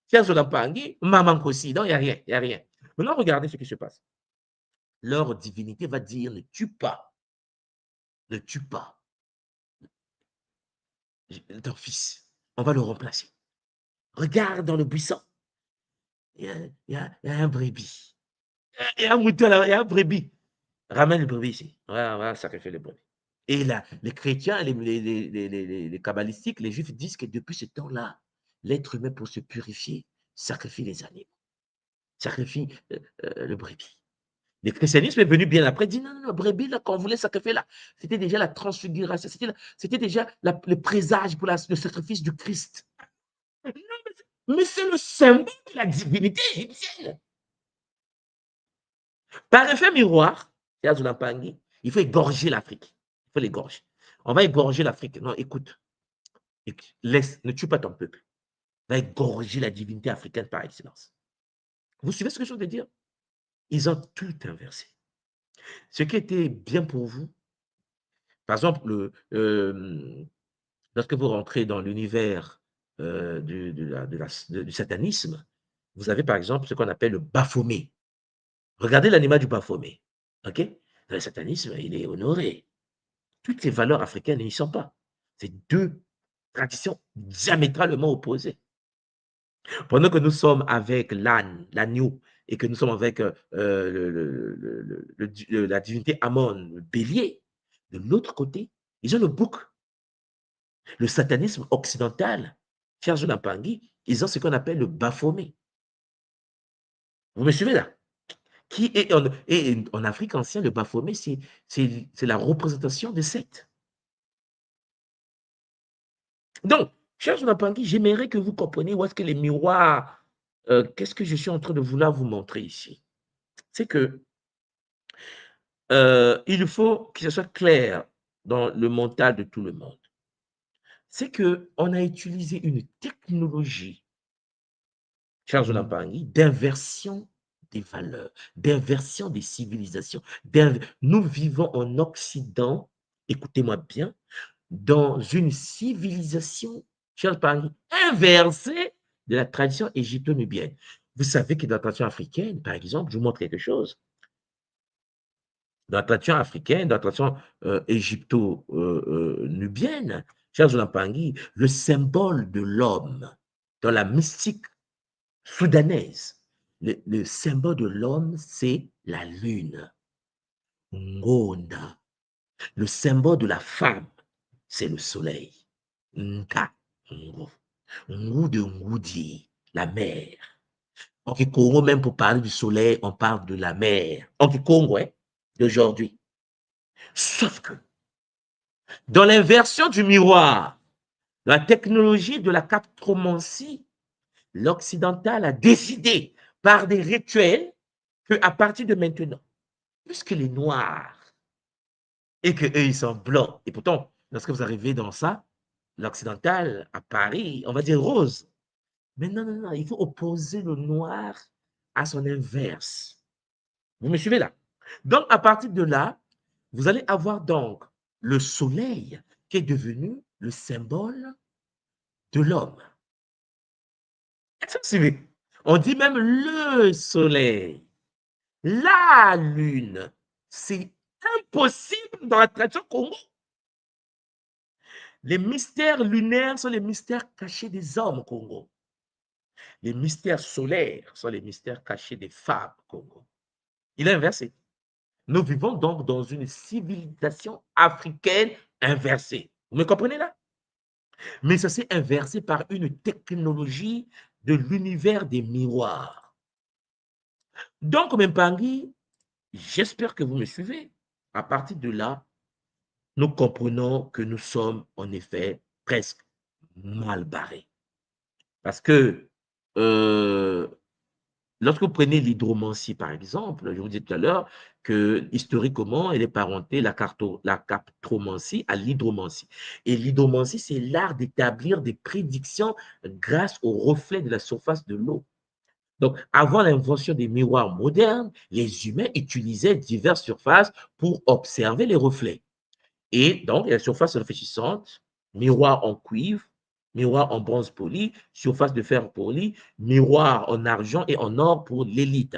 Pierre Zolampangi, Maman aussi. Donc, il n'y a rien. Maintenant, regardez ce qui se passe. Leur divinité va dire ne tue pas. Ne tue pas ton fils. On va le remplacer. Regarde dans le buisson. Il y a un brebis. Il y a un mouton là, il y a un brebis. Ramène le brebis ici. On va sacrifier le brebis. Et là, les chrétiens, les kabbalistiques, les juifs disent que depuis ce temps-là, l'être humain, pour se purifier, sacrifie les animaux. Sacrifie le brebis. Le christianisme est venu bien après, dit non, le brebis, là, qu'on voulait sacrifier là, c'était déjà la transfiguration, c'était déjà le présage pour le sacrifice du Christ. Mais c'est le symbole de la divinité égyptienne. Par effet miroir, il faut égorger l'Afrique. Il faut l'égorger. On va égorger l'Afrique. Non, écoute. Ne tue pas ton peuple. On va égorger la divinité africaine par excellence. Vous suivez ce que je veux dire? Ils ont tout inversé. Ce qui était bien pour vous, par exemple, lorsque vous rentrez dans l'univers du satanisme, vous avez par exemple ce qu'on appelle le Baphomet. Regardez l'animal du Baphomet. OK? Dans le satanisme, il est honoré. Toutes les valeurs africaines n'y sont pas. C'est deux traditions diamétralement opposées. Pendant que nous sommes avec l'âne, l'agneau, et que nous sommes avec la divinité Amon, le bélier, de l'autre côté, ils ont le bouc. Le satanisme occidental, cher Zolampangi, ils ont ce qu'on appelle le Baphomet. Vous me suivez là? Et en Afrique ancienne, le Baphomet, c'est la représentation de Seth. Donc, cher Zolampangi, j'aimerais que vous compreniez où est-ce que les miroirs, qu'est-ce que je suis en train de vouloir vous montrer ici? C'est que il faut que ce soit clair dans le mental de tout le monde. C'est qu'on a utilisé une technologie, cher Zolampangi, d'inversion des valeurs, d'inversion des civilisations. Nous vivons en Occident, écoutez-moi bien, dans une civilisation, cher Zolampangi, inversée de la tradition égypto-nubienne. Vous savez que dans la tradition africaine, par exemple, je vous montre quelque chose. Dans la tradition africaine, dans la tradition égypto-nubienne, cher Zolampangi, le symbole de l'homme dans la mystique soudanaise, le symbole de l'homme, c'est la lune. Ngona. Le symbole de la femme, c'est le soleil. Nka. Ngou de Ngoudi, la mer. En Congo, même pour parler du soleil, on parle de la mer. En Congo, d'aujourd'hui. Sauf que, dans l'inversion du miroir, la technologie de la captromancie, l'occidental a décidé par des rituels qu'à partir de maintenant, puisque les Noirs et qu'eux, ils sont blancs, et pourtant, lorsque vous arrivez dans ça, l'occidental à Paris, on va dire rose. Mais non, il faut opposer le noir à son inverse. Vous me suivez là? Donc, à partir de là, vous allez avoir donc le soleil qui est devenu le symbole de l'homme. Est-ce que vous suivez? On dit même le soleil. La lune, c'est impossible dans la tradition Congo. Les mystères lunaires sont les mystères cachés des hommes au Congo. Les mystères solaires sont les mystères cachés des femmes au Congo. Il est inversé. Nous vivons donc dans une civilisation africaine inversée. Vous me comprenez là? Mais ça s'est inversé par une technologie de l'univers des miroirs. Donc, Mpangi, j'espère que vous me suivez. À partir de là, nous comprenons que nous sommes en effet presque mal barrés. Parce que lorsque vous prenez l'hydromancie, par exemple, je vous disais tout à l'heure que historiquement, elle est parentée, la cartomancie, à l'hydromancie. Et l'hydromancie, c'est l'art d'établir des prédictions grâce au reflet de la surface de l'eau. Donc, avant l'invention des miroirs modernes, les humains utilisaient diverses surfaces pour observer les reflets. Et donc, il y a la surface réfléchissante, miroir en cuivre, miroir en bronze poli, surface de fer poli, miroir en argent et en or pour l'élite.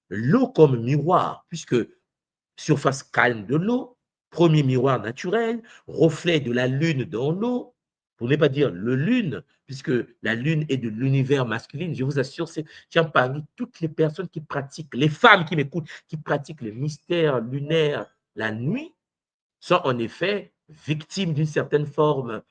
L'eau comme miroir, puisque surface calme de l'eau, premier miroir naturel, reflet de la lune dans l'eau, pour ne pas dire le lune, puisque la lune est de l'univers masculin. Je vous assure, c'est parmi toutes les personnes qui pratiquent, les femmes qui m'écoutent, qui pratiquent les mystères lunaires la nuit, sont en effet victimes d'une certaine forme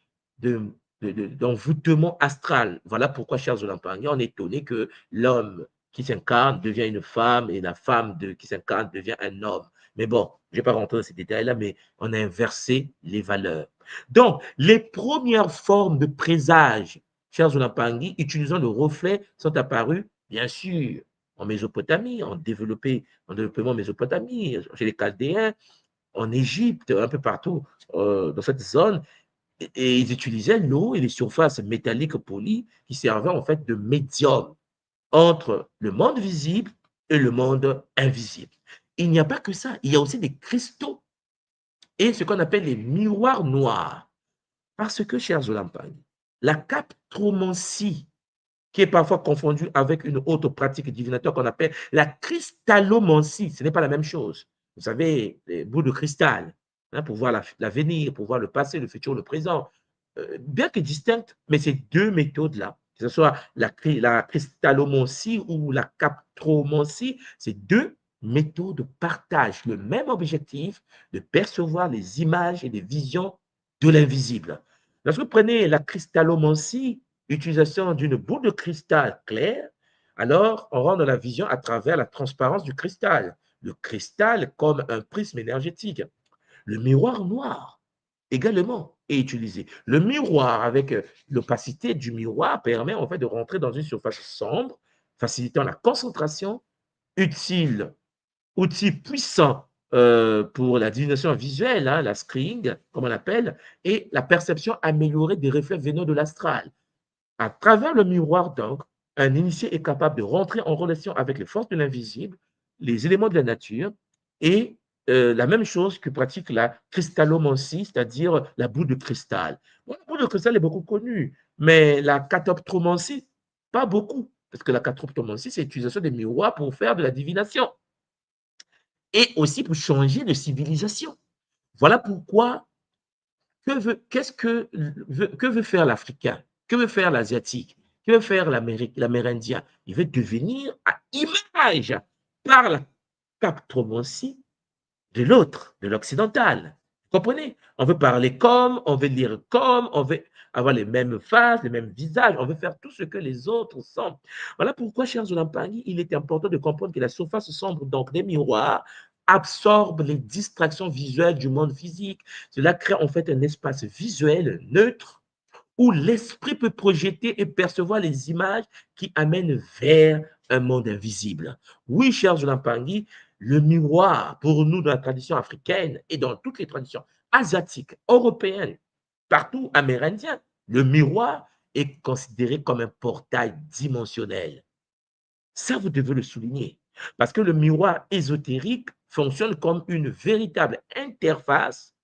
d'envoûtement astral. Voilà pourquoi, chers Olampangais, on est étonné que l'homme qui s'incarne devient une femme et la femme qui s'incarne devient un homme. Mais bon, je ne vais pas rentrer dans ces détails-là, mais on a inversé les valeurs. Donc, les premières formes de présage, chers Olampangais, utilisant le reflet, sont apparues, bien sûr, en Mésopotamie, en développement Mésopotamie, chez les Chaldéens, en Égypte, un peu partout dans cette zone, et ils utilisaient l'eau et les surfaces métalliques polies qui servaient en fait de médium entre le monde visible et le monde invisible. Il n'y a pas que ça, il y a aussi des cristaux et ce qu'on appelle les miroirs noirs. Parce que, chers Olampangais, la captromancie, qui est parfois confondue avec une autre pratique divinatoire qu'on appelle la cristallomancie, ce n'est pas la même chose. Vous savez, les bouts de cristal, hein, pour voir l'avenir, pour voir le passé, le futur, le présent. Bien que distinctes, mais ces deux méthodes-là, que ce soit la cristallomancie ou la captromancie, ces deux méthodes partagent le même objectif de percevoir les images et les visions de l'invisible. Lorsque vous prenez la cristallomancie, utilisation d'une boule de cristal clair, alors on rend la vision à travers la transparence du cristal. Le cristal comme un prisme énergétique. Le miroir noir également est utilisé. Le miroir, avec l'opacité du miroir, permet en fait de rentrer dans une surface sombre, facilitant la concentration, outil puissant pour la divination visuelle, hein, la scrying, comme on l'appelle, et la perception améliorée des reflets venant de l'astral. À travers le miroir, donc, un initié est capable de rentrer en relation avec les forces de l'invisible, les éléments de la nature, et la même chose que pratique la cristallomancie, c'est-à-dire la boule de cristal. Bon, la boule de cristal est beaucoup connue, mais la catoptromancie, pas beaucoup, parce que la catoptromancie, c'est l'utilisation des miroirs pour faire de la divination, et aussi pour changer de civilisation. Voilà pourquoi, que veut faire l'Africain? Que veut faire l'Asiatique? Que veut faire l'Amérindien? Il veut devenir à image par la captromancie de l'autre, de l'occidental. Vous comprenez? On veut parler comme, on veut lire comme, on veut avoir les mêmes faces, les mêmes visages, on veut faire tout ce que les autres sont. Voilà pourquoi, chers Olampangais, il est important de comprendre que la surface sombre, donc des miroirs, absorbe les distractions visuelles du monde physique. Cela crée en fait un espace visuel neutre où l'esprit peut projeter et percevoir les images qui amènent vers un monde invisible. Oui, chers Olampangais, le miroir, pour nous, dans la tradition africaine et dans toutes les traditions asiatiques, européennes, partout amérindiennes, le miroir est considéré comme un portail dimensionnel. Ça, vous devez le souligner. Parce que le miroir ésotérique fonctionne comme une véritable interface,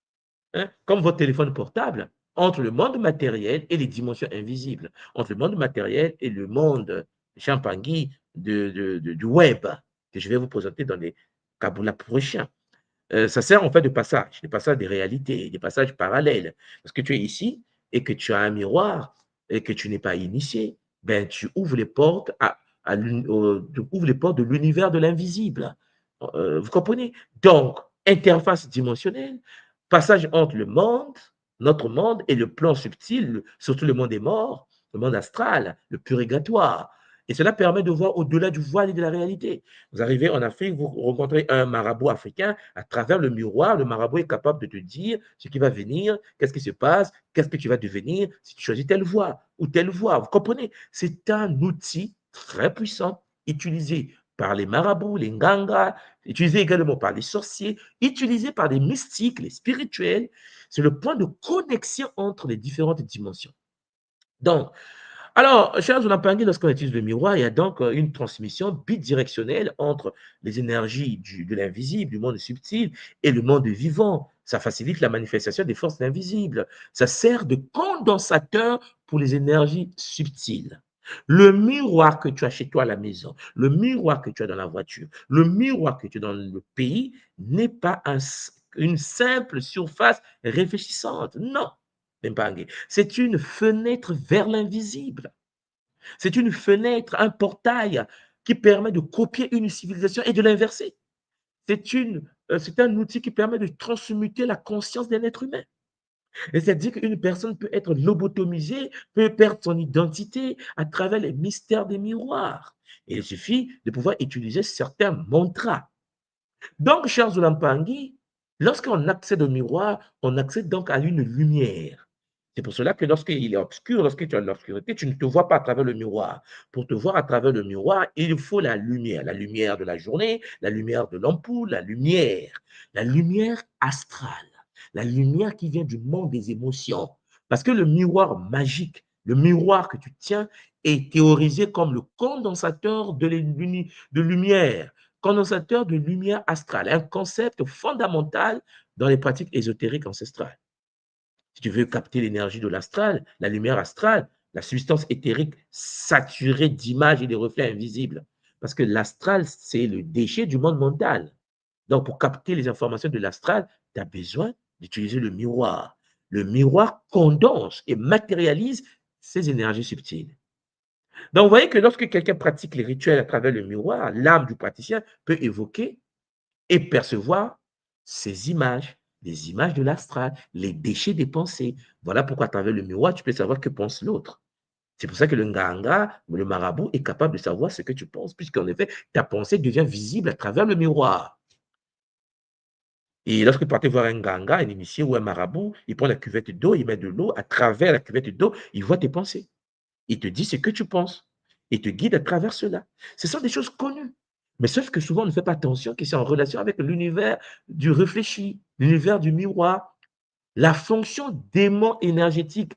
hein, comme votre téléphone portable, entre le monde matériel et les dimensions invisibles, entre le monde matériel et le monde Champangui du web, que je vais vous présenter dans les Kaboula prochains. Ça sert en fait de passage, des passages des réalités, des passages parallèles. Parce que tu es ici et que tu as un miroir et que tu n'es pas initié, ben, tu ouvres les portes tu ouvres les portes de l'univers de l'invisible. Vous comprenez? Donc, interface dimensionnelle, passage entre le monde, notre monde et le plan subtil, surtout le monde des morts, le monde astral, le purgatoire. Et cela permet de voir au-delà du voile et de la réalité. Vous arrivez en Afrique, vous rencontrez un marabout africain, à travers le miroir, le marabout est capable de te dire ce qui va venir, qu'est-ce qui se passe, qu'est-ce que tu vas devenir si tu choisis telle voie ou telle voie. Vous comprenez? C'est un outil très puissant utilisé par les marabouts, les ngangas, utilisé également par les sorciers, utilisé par les mystiques, les spirituels. C'est le point de connexion entre les différentes dimensions. Donc, alors, chers Olampangi, lorsqu'on utilise le miroir, il y a donc une transmission bidirectionnelle entre les énergies de l'invisible, du monde subtil, et le monde vivant. Ça facilite la manifestation des forces invisibles. Ça sert de condensateur pour les énergies subtiles. Le miroir que tu as chez toi à la maison, le miroir que tu as dans la voiture, le miroir que tu as dans le pays n'est pas une simple surface réfléchissante. Non. C'est une fenêtre vers l'invisible. C'est une fenêtre, un portail qui permet de copier une civilisation et de l'inverser. C'est un outil qui permet de transmuter la conscience d'un être humain. C'est-à-dire qu'une personne peut être lobotomisée, peut perdre son identité à travers les mystères des miroirs. Et il suffit de pouvoir utiliser certains mantras. Donc, chers Olampangi, lorsqu'on accède au miroir, on accède donc à une lumière. C'est pour cela que lorsqu'il est obscur, lorsque tu es dans l'obscurité, tu ne te vois pas à travers le miroir. Pour te voir à travers le miroir, il faut la lumière de la journée, la lumière de l'ampoule, la lumière astrale, la lumière qui vient du monde des émotions. Parce que le miroir magique, le miroir que tu tiens, est théorisé comme le condensateur de lumière, condensateur de lumière astrale, un concept fondamental dans les pratiques ésotériques ancestrales. Si tu veux capter l'énergie de l'astral, la lumière astrale, la substance éthérique saturée d'images et de reflets invisibles. Parce que l'astral, c'est le déchet du monde mental. Donc, pour capter les informations de l'astral, tu as besoin d'utiliser le miroir. Le miroir condense et matérialise ces énergies subtiles. Donc, vous voyez que lorsque quelqu'un pratique les rituels à travers le miroir, l'âme du praticien peut évoquer et percevoir ces images, les images de l'astral, les déchets des pensées. Voilà pourquoi à travers le miroir, tu peux savoir que pense l'autre. C'est pour ça que le nganga, le marabout, est capable de savoir ce que tu penses, puisqu'en effet, ta pensée devient visible à travers le miroir. Et lorsque tu partais voir un nganga, un initié ou un marabout, il prend la cuvette d'eau, il met de l'eau, à travers la cuvette d'eau, il voit tes pensées. Il te dit ce que tu penses. Il te guide à travers cela. Ce sont des choses connues. Mais sauf que souvent, on ne fait pas attention que c'est en relation avec l'univers du réfléchi, l'univers du miroir, la fonction d'aimant énergétique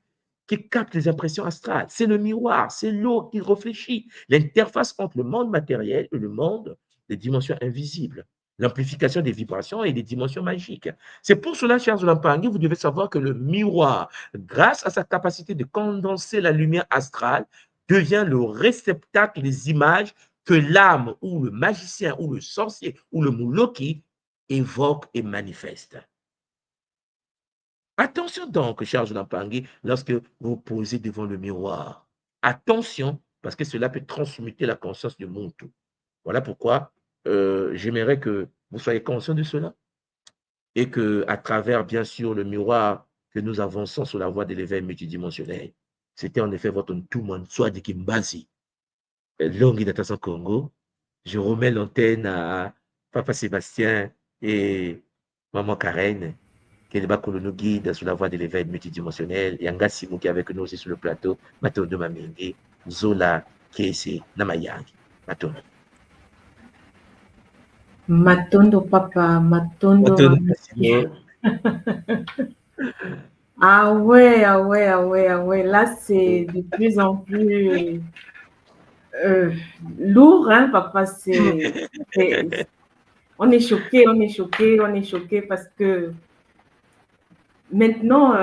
qui capte les impressions astrales. C'est le miroir, c'est l'eau qui réfléchit. L'interface entre le monde matériel et le monde des dimensions invisibles. L'amplification des vibrations et des dimensions magiques. C'est pour cela, chers Olampangi, vous devez savoir que le miroir, grâce à sa capacité de condenser la lumière astrale, devient le réceptacle des images que l'âme ou le magicien ou le sorcier ou le mouloki évoque et manifeste. Attention donc, chers Olampangi, lorsque vous vous posez devant le miroir. Attention, parce que cela peut transmuter la conscience du monde. Voilà pourquoi j'aimerais que vous soyez conscients de cela et que, à travers, bien sûr, le miroir que nous avançons sur la voie de l'éveil multidimensionnel, c'était en effet votre Ntuman Swadi Kimbazi, Longi Natasan Congo. Je remets l'antenne à Papa Sébastien et Maman Karen, qui est nous guide sur la voie de l'éveil multidimensionnel. Yanga Simou qui est avec nous aussi sur le plateau. Matondo Mamenge, Zola, Kese, Namayangi. Matondo. Matondo papa, Matondo. Ah ouais, ah ouais, ah ouais, ah ouais. Là, c'est de plus en plus lourd, hein, papa. On est choqué, on est choqué, on est choqué parce que maintenant,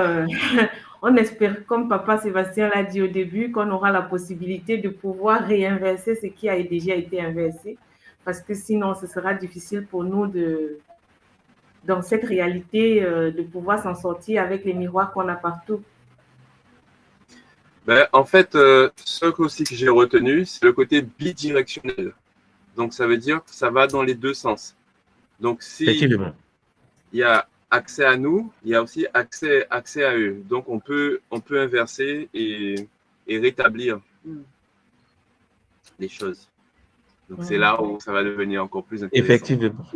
on espère, comme papa Sébastien l'a dit au début, qu'on aura la possibilité de pouvoir réinverser ce qui a déjà été inversé. Parce que sinon, ce sera difficile pour nous dans cette réalité de pouvoir s'en sortir avec les miroirs qu'on a partout? En fait, ce aussi que j'ai retenu, c'est le côté bidirectionnel. Donc, ça veut dire que ça va dans les deux sens. Donc, si Effectivement. il y a accès à nous, il y a aussi accès à eux. Donc, on peut inverser et rétablir les choses. Donc, c'est là où ça va devenir encore plus intéressant. Effectivement.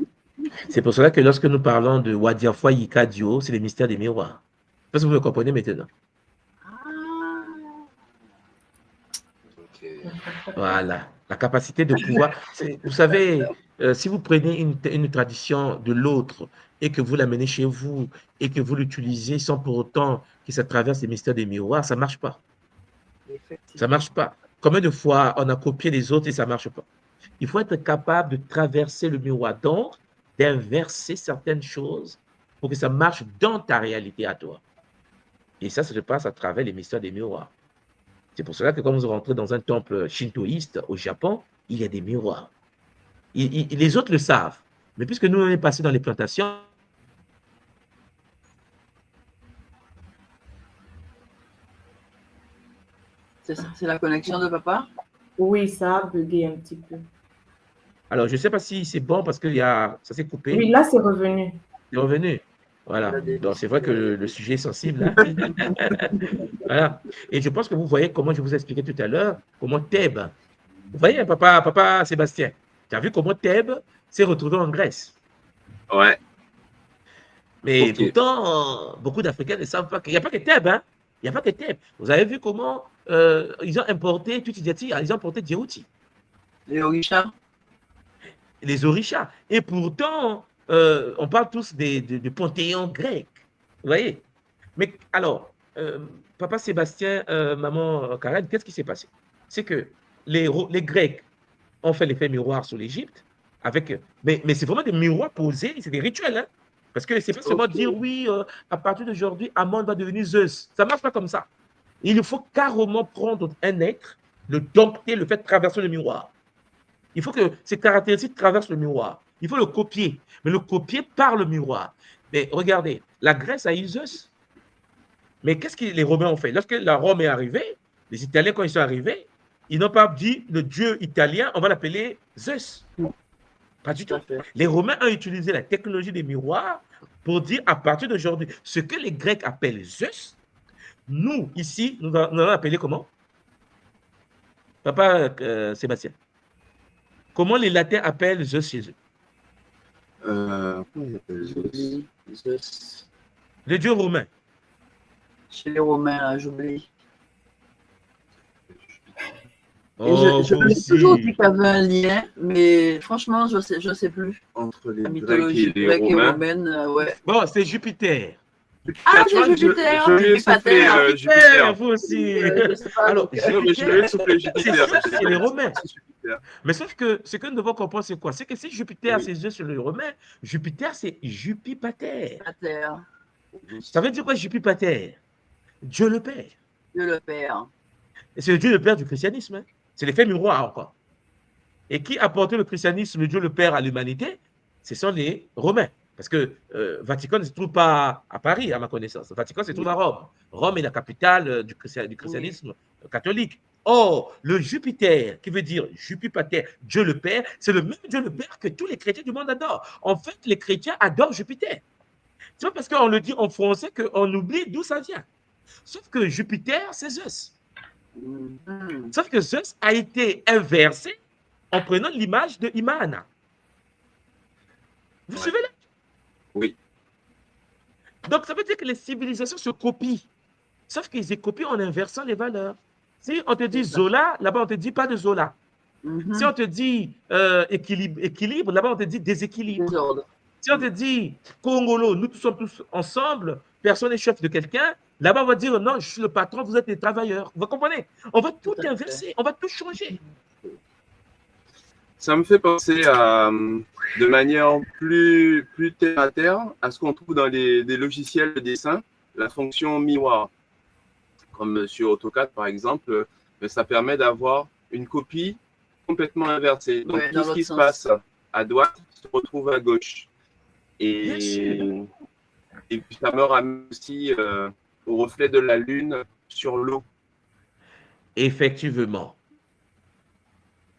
C'est pour cela que lorsque nous parlons de Wadiafwa Yikadio, c'est le mystère des miroirs. Je pense que vous me comprenez maintenant. Voilà, la capacité de pouvoir. Vous savez, si vous prenez une tradition de l'autre et que vous l'amenez chez vous et que vous l'utilisez sans pour autant que ça traverse les mystères des miroirs, ça ne marche pas. Ça ne marche pas. Combien de fois on a copié les autres et ça ne marche pas? Il faut être capable de traverser le miroir, donc d'inverser certaines choses pour que ça marche dans ta réalité à toi. Et ça se passe à travers les mystères des miroirs. C'est pour cela que quand vous rentrez dans un temple shintoïste au Japon, il y a des miroirs. Les autres le savent. Mais puisque nous, on est passé dans les plantations, C'est la connexion de papa? Oui, ça a bugué un petit peu. alors je ne sais pas si c'est bon parce que ça s'est coupé. Oui, là, c'est revenu. C'est revenu. Voilà. Donc, c'est vrai que le sujet est sensible. Hein? Voilà. Et je pense que vous voyez comment je vous ai expliqué tout à l'heure, comment Thèbes, vous voyez, papa Sébastien, tu as vu comment Thèbes s'est retrouvé en Grèce. Ouais. Mais pourtant, beaucoup d'Africains ne savent pas qu'il n'y a pas que Thèbes. Hein? Il n'y a pas que Thèbes. Vous avez vu comment ils ont importé ils ont importé Djibouti. Les Orishas? Les Orishas. Et pourtant, on parle tous du panthéon grec. Vous voyez? Mais alors, papa Sébastien, maman Karen, qu'est-ce qui s'est passé? C'est que les Grecs ont fait l'effet miroir sur l'Égypte, mais c'est vraiment des miroirs posés, c'est des rituels. Hein? Parce que c'est pas seulement dire oui, à partir d'aujourd'hui, Amon va devenir Zeus. Ça ne marche pas comme ça. Il faut carrément prendre un être, le dompter, le faire traverser le miroir. Il faut que ces caractéristiques traversent le miroir. Il faut le copier, mais le copier par le miroir. Mais regardez, la Grèce a eu Zeus. Mais qu'est-ce que les Romains ont fait? Lorsque la Rome est arrivée, les Italiens, quand ils sont arrivés, ils n'ont pas dit le dieu italien, on va l'appeler Zeus. Pas du tout. Les Romains ont utilisé la technologie des miroirs pour dire à partir d'aujourd'hui, ce que les Grecs appellent Zeus, nous, ici, nous allons l'appeler comment? Papa Sébastien. Comment les Latins appellent Zeus chez eux? Zeus. Le dieu romain. Chez les Romains, là, j'oublie. Oh, Je me suis toujours dit qu'il y avait un lien, mais franchement, je sais plus. Entre les La Grecs mythologie et les grecque et Romains. romaine, ouais. Bon, c'est Jupiter. Ah, Tu vois, c'est Jupiter! je lui ai soufflé Jupiter. Jupiter. Vous aussi. Je sais pas, Alors, donc, Non, mais je lui ai soufflé Jupiter. c'est les Romains. C'est Jupiter. Mais sauf que ce que nous devons comprendre, c'est quoi? C'est que si Jupiter a Oui. ses yeux sur les Romains, Jupiter, c'est Jupipater. la terre, Ça veut dire quoi, Jupipater? Dieu le Père. Dieu le Père. Et c'est le Dieu le Père du christianisme. Hein. C'est l'effet miroir encore. Et qui a apporté le christianisme, le Dieu le Père à l'humanité? Ce sont les Romains. Parce que Vatican ne se trouve pas à Paris, à ma connaissance. Le Vatican se trouve à Rome. Rome est la capitale du christianisme catholique. Or, le Jupiter, qui veut dire Jupipater, Dieu le Père, c'est le même Dieu le Père que tous les chrétiens du monde adorent. En fait, les chrétiens adorent Jupiter. C'est pas parce qu'on le dit en français qu'on oublie d'où ça vient. Sauf que Jupiter, c'est Zeus. Sauf que Zeus a été inversé en prenant l'image de Imana. Vous suivez là? Oui. Donc, ça veut dire que les civilisations se copient. Sauf qu'ils se copient en inversant les valeurs. Si on te dit Zola, là-bas, on ne te dit pas de Zola. Si on te dit équilibre, là-bas, on te dit déséquilibre. Désordre. Si on te dit Congolo, nous tous sommes tous ensemble, personne n'est chef de quelqu'un, là-bas, on va dire non, je suis le patron, vous êtes les travailleurs. Vous comprenez? On va tout inverser, on va tout changer. Ça me fait penser de manière plus terre à terre à ce qu'on trouve dans des logiciels de dessin, la fonction miroir. Comme sur AutoCAD, par exemple, ça permet d'avoir une copie complètement inversée. Donc, Ouais, tout ce qui se passe à droite se retrouve à gauche. Bien sûr. Et puis ça me ramène aussi au reflet de la lune sur l'eau. Effectivement.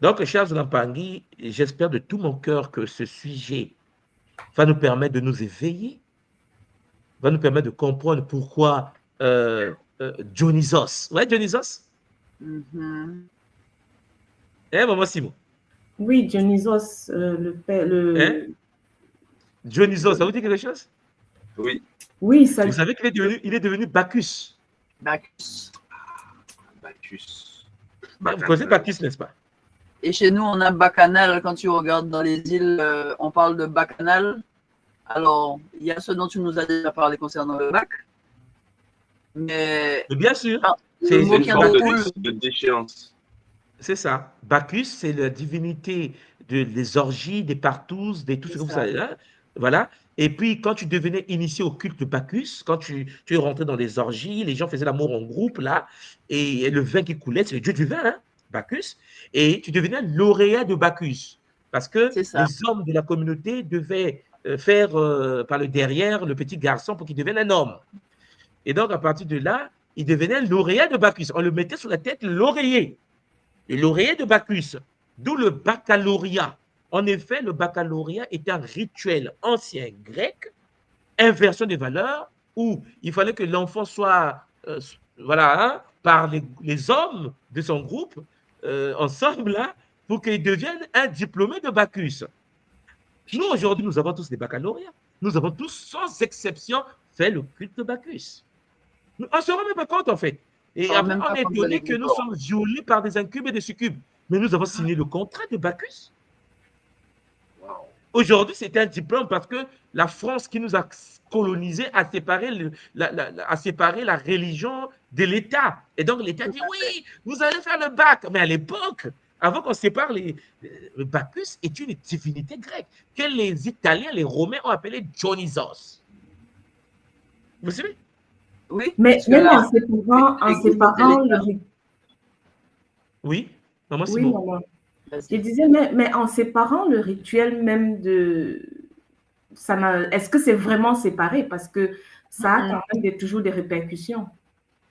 Donc, chers Lampangui, j'espère de tout mon cœur que ce sujet va nous permettre de nous éveiller, va nous permettre de comprendre pourquoi Dionysos. Ouais, Dionysos? Mhm. Maman Simon? Oui, Dionysos, le père, Hein? Dionysos, ça vous dit quelque chose? Oui. Oui, ça. Vous savez qu'il est devenu Bacchus. Bacchus. Bacchus. Vous connaissez Bacchus, n'est-ce pas? Et chez nous, on a Bacchanal. Quand tu regardes dans les îles, on parle de Bacchanal. Alors, il y a ce dont tu nous as déjà parlé concernant le bac. Mais bien sûr. Le mot qui en découle. De déchéance. C'est ça. Bacchus, c'est la divinité des orgies, des partous, de tout ce que vous savez là. Voilà. Et puis, quand tu devenais initié au culte de Bacchus, quand tu es rentré dans des orgies, les gens faisaient l'amour en groupe, là, et le vin qui coulait, c'est le dieu du vin, hein, Bacchus, et tu devenais lauréat de Bacchus, parce que les hommes de la communauté devaient faire par le derrière le petit garçon pour qu'il devienne un homme. Et donc, à partir de là, il devenait lauréat de Bacchus. On le mettait sur la tête l'oreiller. Le lauréat de Bacchus, d'où le baccalauréat. En effet, le baccalauréat était un rituel ancien grec, inversion des valeurs, où il fallait que l'enfant soit, voilà, hein, par les hommes de son groupe, ensemble, là, pour qu'il devienne un diplômé de Bacchus. Nous, aujourd'hui, nous avons tous des baccalauréats. Nous avons tous, sans exception, fait le culte de Bacchus. On ne se rend même pas compte, en fait. Et après, on est étonné que nous sommes violés par des incubes et des succubes. Mais nous avons signé le contrat de Bacchus. Aujourd'hui, c'était un diplôme parce que la France qui nous a colonisés a séparé, la religion de l'État. Et donc, l'État dit, oui, vous allez faire le bac. Mais à l'époque, avant qu'on sépare, le Bacchus est une divinité grecque que les Italiens, les Romains ont appelé Dionysos. Vous savez? Oui. Mais même en séparant le... Oui, maman Oui, Simon. maman. Je disais, mais en séparant le rituel même de... Est-ce que c'est vraiment séparé? Parce que ça a quand même toujours des répercussions.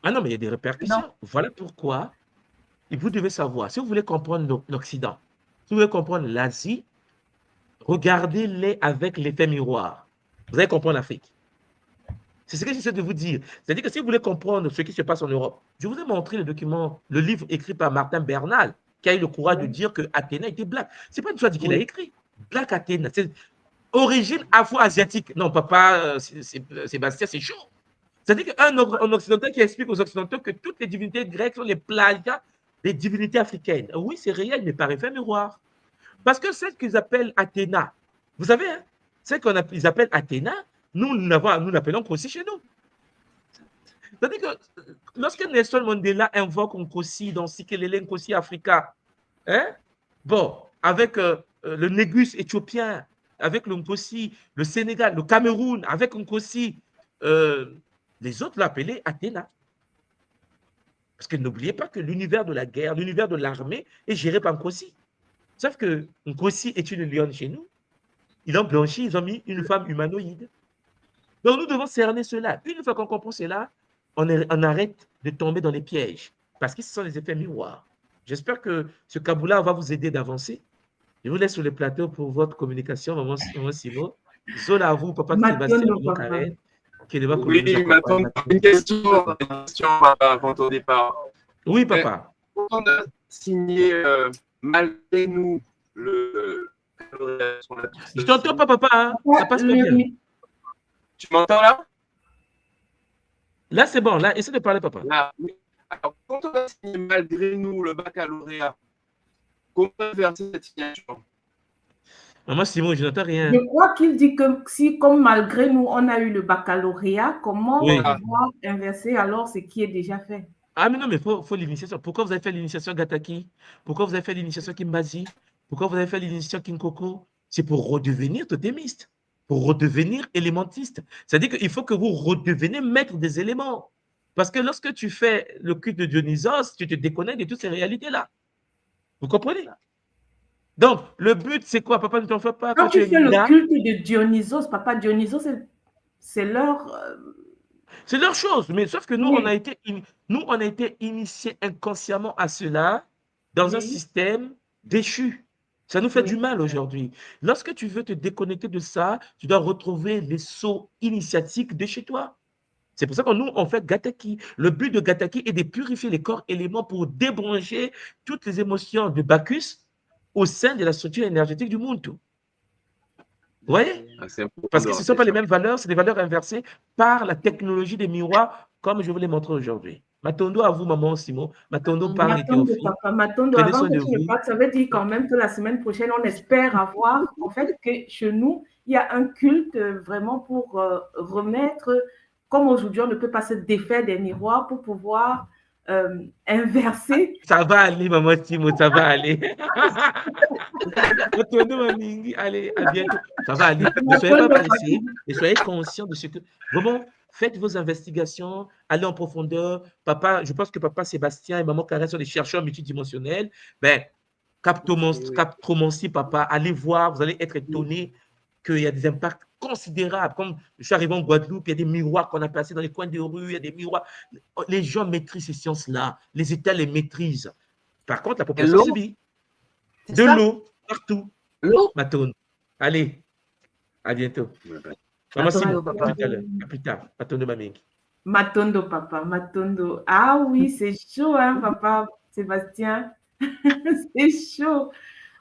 Ah non, mais il y a des répercussions. Non. Voilà pourquoi vous devez savoir, si vous voulez comprendre l'Occident, si vous voulez comprendre l'Asie, regardez-les avec l'effet miroir. Vous allez comprendre l'Afrique. C'est ce que j'essaie de vous dire. C'est-à-dire que si vous voulez comprendre ce qui se passe en Europe, je vous ai montré le document, le livre écrit par Martin Bernal, qui a eu le courage de dire que Athéna était black. Ce n'est pas une chose qu'il a écrit. Black Athéna, c'est origine afro-asiatique. Non, papa, Sébastien, c'est chaud. C'est-à-dire qu'un occidental qui explique aux occidentaux que toutes les divinités grecques sont les plagiats des divinités africaines. Oui, c'est réel, mais par effet miroir. Parce que celle qu'ils appellent Athéna, vous savez, hein, celle qu'ils appellent Athéna, nous l'appelons Nkosi chez nous. C'est-à-dire que lorsque Nelson Mandela invoque Nkosi dans Sikelele Nkosi Africa, hein, bon, avec le Négus éthiopien, avec le Nkosi, le Sénégal, le Cameroun, avec Nkosi, les autres l'appelaient Athéna. Parce que n'oubliez pas que l'univers de la guerre, l'univers de l'armée est géré par Nkosi. Sauf que Nkosi est une lionne chez nous. Ils ont blanchi, ils ont mis une femme humanoïde. Donc nous devons cerner cela. Une fois qu'on comprend cela, on arrête de tomber dans les pièges. Parce que ce sont les effets miroirs. J'espère que ce Kaboula va vous aider d'avancer. Je vous laisse sur le plateau pour votre communication, maman Simon. Zola à vous, papa Sébastien, maman Karen. Oui, maintenant, une question avant ton départ. Oui, papa. On a signé, malgré nous, le... Je t'entends pas, papa. Hein? Ça passe pas bien. Tu m'entends là? Là, c'est bon. Là, essaie de parler, papa. Là, oui. Alors, quand on a signé malgré nous le baccalauréat, comment on a versé cette signature? Maman Simon, je n'entends rien. Je crois qu'il dit que si, comme malgré nous, on a eu le baccalauréat, comment pouvoir inverser alors ce qui est déjà fait? Ah, mais non, mais il faut l'initiation. Pourquoi vous avez fait l'initiation Gataki? Pourquoi vous avez fait l'initiation Kimbazi? Pourquoi vous avez fait l'initiation Kinkoko? C'est pour redevenir totémiste, pour redevenir élémentiste. C'est-à-dire qu'il faut que vous redeveniez maître des éléments. Parce que lorsque tu fais le culte de Dionysos, tu te déconnectes de toutes ces réalités-là. Vous comprenez? Donc, le but, c'est quoi? Papa, ne t'en fais pas Quand quand tu tu es fais le là. culte de Dionysos, papa, Dionysos, c'est leur... C'est leur chose, mais sauf que nous, on a oui, été, nous, on a été initiés inconsciemment à cela dans un oui, système déchu. Ça nous fait du oui. mal aujourd'hui. Lorsque tu veux te déconnecter de ça, tu dois retrouver les sauts initiatiques de chez toi. C'est pour ça que nous, on fait Gataki. Le but de Gataki est de purifier les corps éléments pour débrancher toutes les émotions de Bacchus au sein de la structure énergétique du monde. Vous voyez? C'est important Parce de que ce ne sont rappeler pas les ça. mêmes valeurs, c'est des valeurs inversées par la technologie des miroirs, comme je vous l'ai montré aujourd'hui. Matondo à vous, maman Simon. Matondo parle et Matondo, Théophile. papa, Matondo, Prenez avant soin que de tu ne vous. partes, ça veut dire quand même que la semaine prochaine, on espère avoir, en fait, que chez nous, il y a un culte vraiment pour remettre, comme aujourd'hui, on ne peut pas se défaire des miroirs pour pouvoir inverser. Ça va aller, maman Simon, ça va aller. Matondo, Mamingi, allez, à bientôt. Ça va aller. Ne soyez pas Matondo, pressés, mais soyez conscients de ce que. Vraiment, faites vos investigations, allez en profondeur. Papa, je pense que papa Sébastien et maman Karen sont des chercheurs multidimensionnels. Ben, Captromancy, papa, allez voir, vous allez être étonnés qu'il y a des impacts considérables. Comme je suis arrivé en Guadeloupe, il y a des miroirs qu'on a placés dans les coins de rue, il y a des miroirs. Les gens maîtrisent ces sciences-là. Les États les maîtrisent. Par contre, la Et population l'eau, subit. c'est De ça? l'eau, partout. L'eau? Matone. Allez, à bientôt. Ouais, ouais. Maman Matondo, Simon, papa. à tout à l'heure. À plus tard. Matondo Maming. Matondo, papa, Matondo. Ah oui, c'est chaud, hein, papa Sébastien. C'est chaud.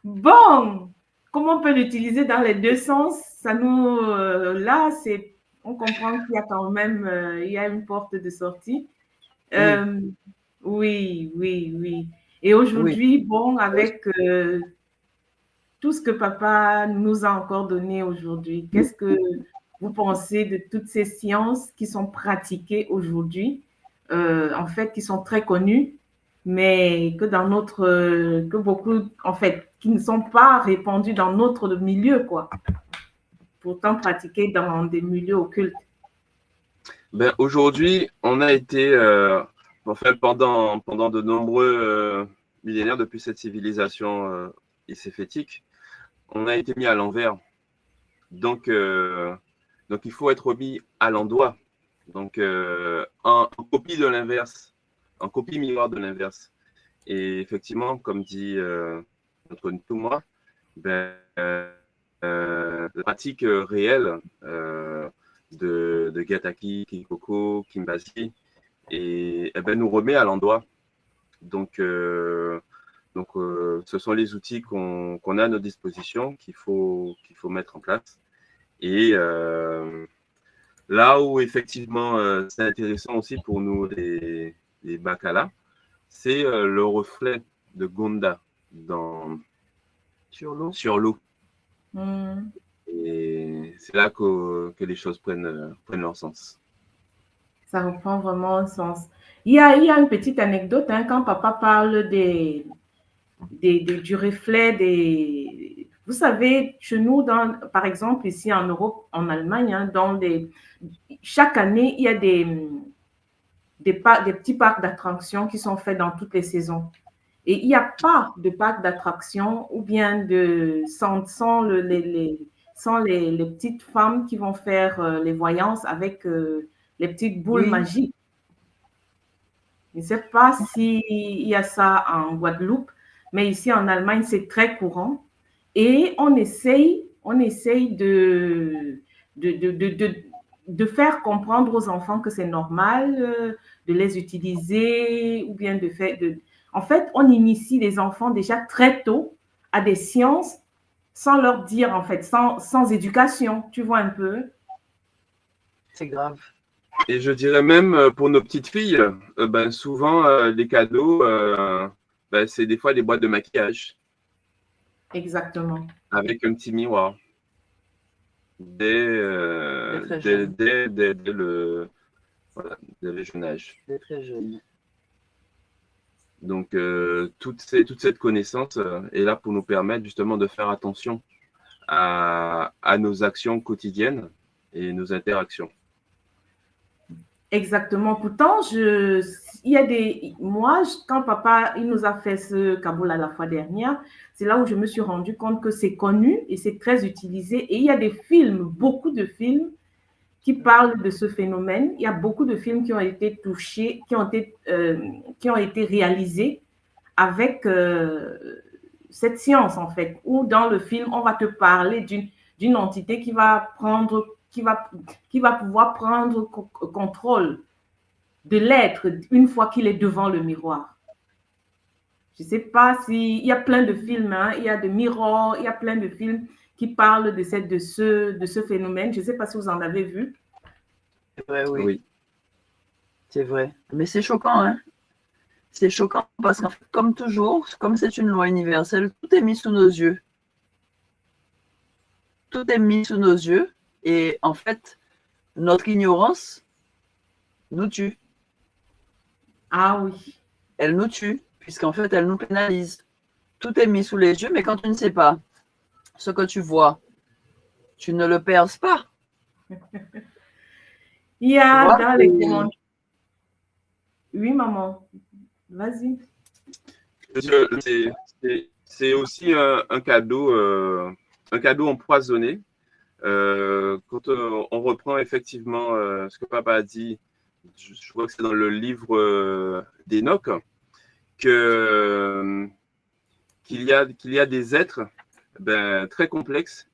Bon, comment on peut l'utiliser dans les deux sens? Ça nous, là, c'est, on comprend qu'il y a quand même, il y a une porte de sortie. Euh, oui, oui, oui. Et Oui. aujourd'hui, bon, avec tout ce que papa nous a encore donné aujourd'hui, qu'est-ce que vous pensez de toutes ces sciences qui sont pratiquées aujourd'hui, en fait, qui sont très connues, mais que dans notre, que beaucoup, en fait, qui ne sont pas répandues dans notre milieu, quoi, pourtant pratiquées dans des milieux occultes. Ben, aujourd'hui, on a été, enfin, pendant de nombreux millénaires depuis cette civilisation iséphétique, on a été mis à l'envers. Donc, il faut être mis à l'endroit. Donc, en copie de l'inverse, en copie miroir de l'inverse. Et effectivement, comme dit notre Ntouma, ben, la pratique réelle de Gataki, Kikoko, Kimbasi, et ben, nous remet à l'endroit. Donc, ce sont les outils qu'on a à notre disposition qu'il faut mettre en place. Et là où effectivement c'est intéressant aussi pour nous les Bakala, c'est le reflet de Gonda Sur l'eau. sur l'eau. Mm. Et c'est là que les choses prennent leur sens. Ça reprend vraiment un sens. Il y a une petite anecdote, hein, quand papa parle du reflet des... Vous savez, chez nous, par exemple, ici en Europe, en Allemagne, hein, chaque année, il y a des petits parcs d'attractions qui sont faits dans toutes les saisons. Et il n'y a pas de parc d'attractions ou bien sans les petites femmes qui vont faire les voyances avec les petites boules magiques. Je ne sais pas s'il y a ça en Guadeloupe, mais ici en Allemagne, c'est très courant. Et on essaye de faire comprendre aux enfants que c'est normal de les utiliser ou bien En fait, on initie les enfants déjà très tôt à des sciences sans leur dire, en fait, sans éducation, tu vois un peu. C'est grave. Et je dirais même pour nos petites filles, ben, souvent les cadeaux, ben, c'est des fois des boîtes de maquillage. Exactement. Avec un petit miroir. Dès le jeune âge. C'est très jeune. Donc, toute cette connaissance est là pour nous permettre justement de faire attention à nos actions quotidiennes et nos interactions. Exactement. Pourtant, quand papa il nous a fait ce Kaboul la fois dernière, c'est là où je me suis rendu compte que c'est connu et c'est très utilisé. Et il y a des films, beaucoup de films qui parlent de ce phénomène. Il y a beaucoup de films qui ont été touchés, qui ont été réalisés avec cette science, en fait, où dans le film, on va te parler d'une entité qui va pouvoir prendre contrôle de l'être une fois qu'il est devant le miroir. Je ne sais pas il y a plein de films, hein, il y a de Mirror, il y a plein de films qui parlent de ce phénomène. Je ne sais pas si vous en avez vu. C'est vrai, oui. Oui. C'est vrai. Mais c'est choquant, hein. C'est choquant parce qu'en fait, comme toujours, comme c'est une loi universelle, tout est mis sous nos yeux. Tout est mis sous nos yeux et en fait, notre ignorance nous tue. Ah oui. Elle nous tue, puisqu'en fait, elle nous pénalise. Tout est mis sous les yeux, mais quand tu ne sais pas ce que tu vois, tu ne le perces pas. Il y a dans les commentaires. Oui, maman. Vas-y. C'est aussi un cadeau empoisonné. Quand on reprend effectivement ce que papa a dit, je crois que c'est dans le livre d'Enoch, qu'il y a des êtres très complexes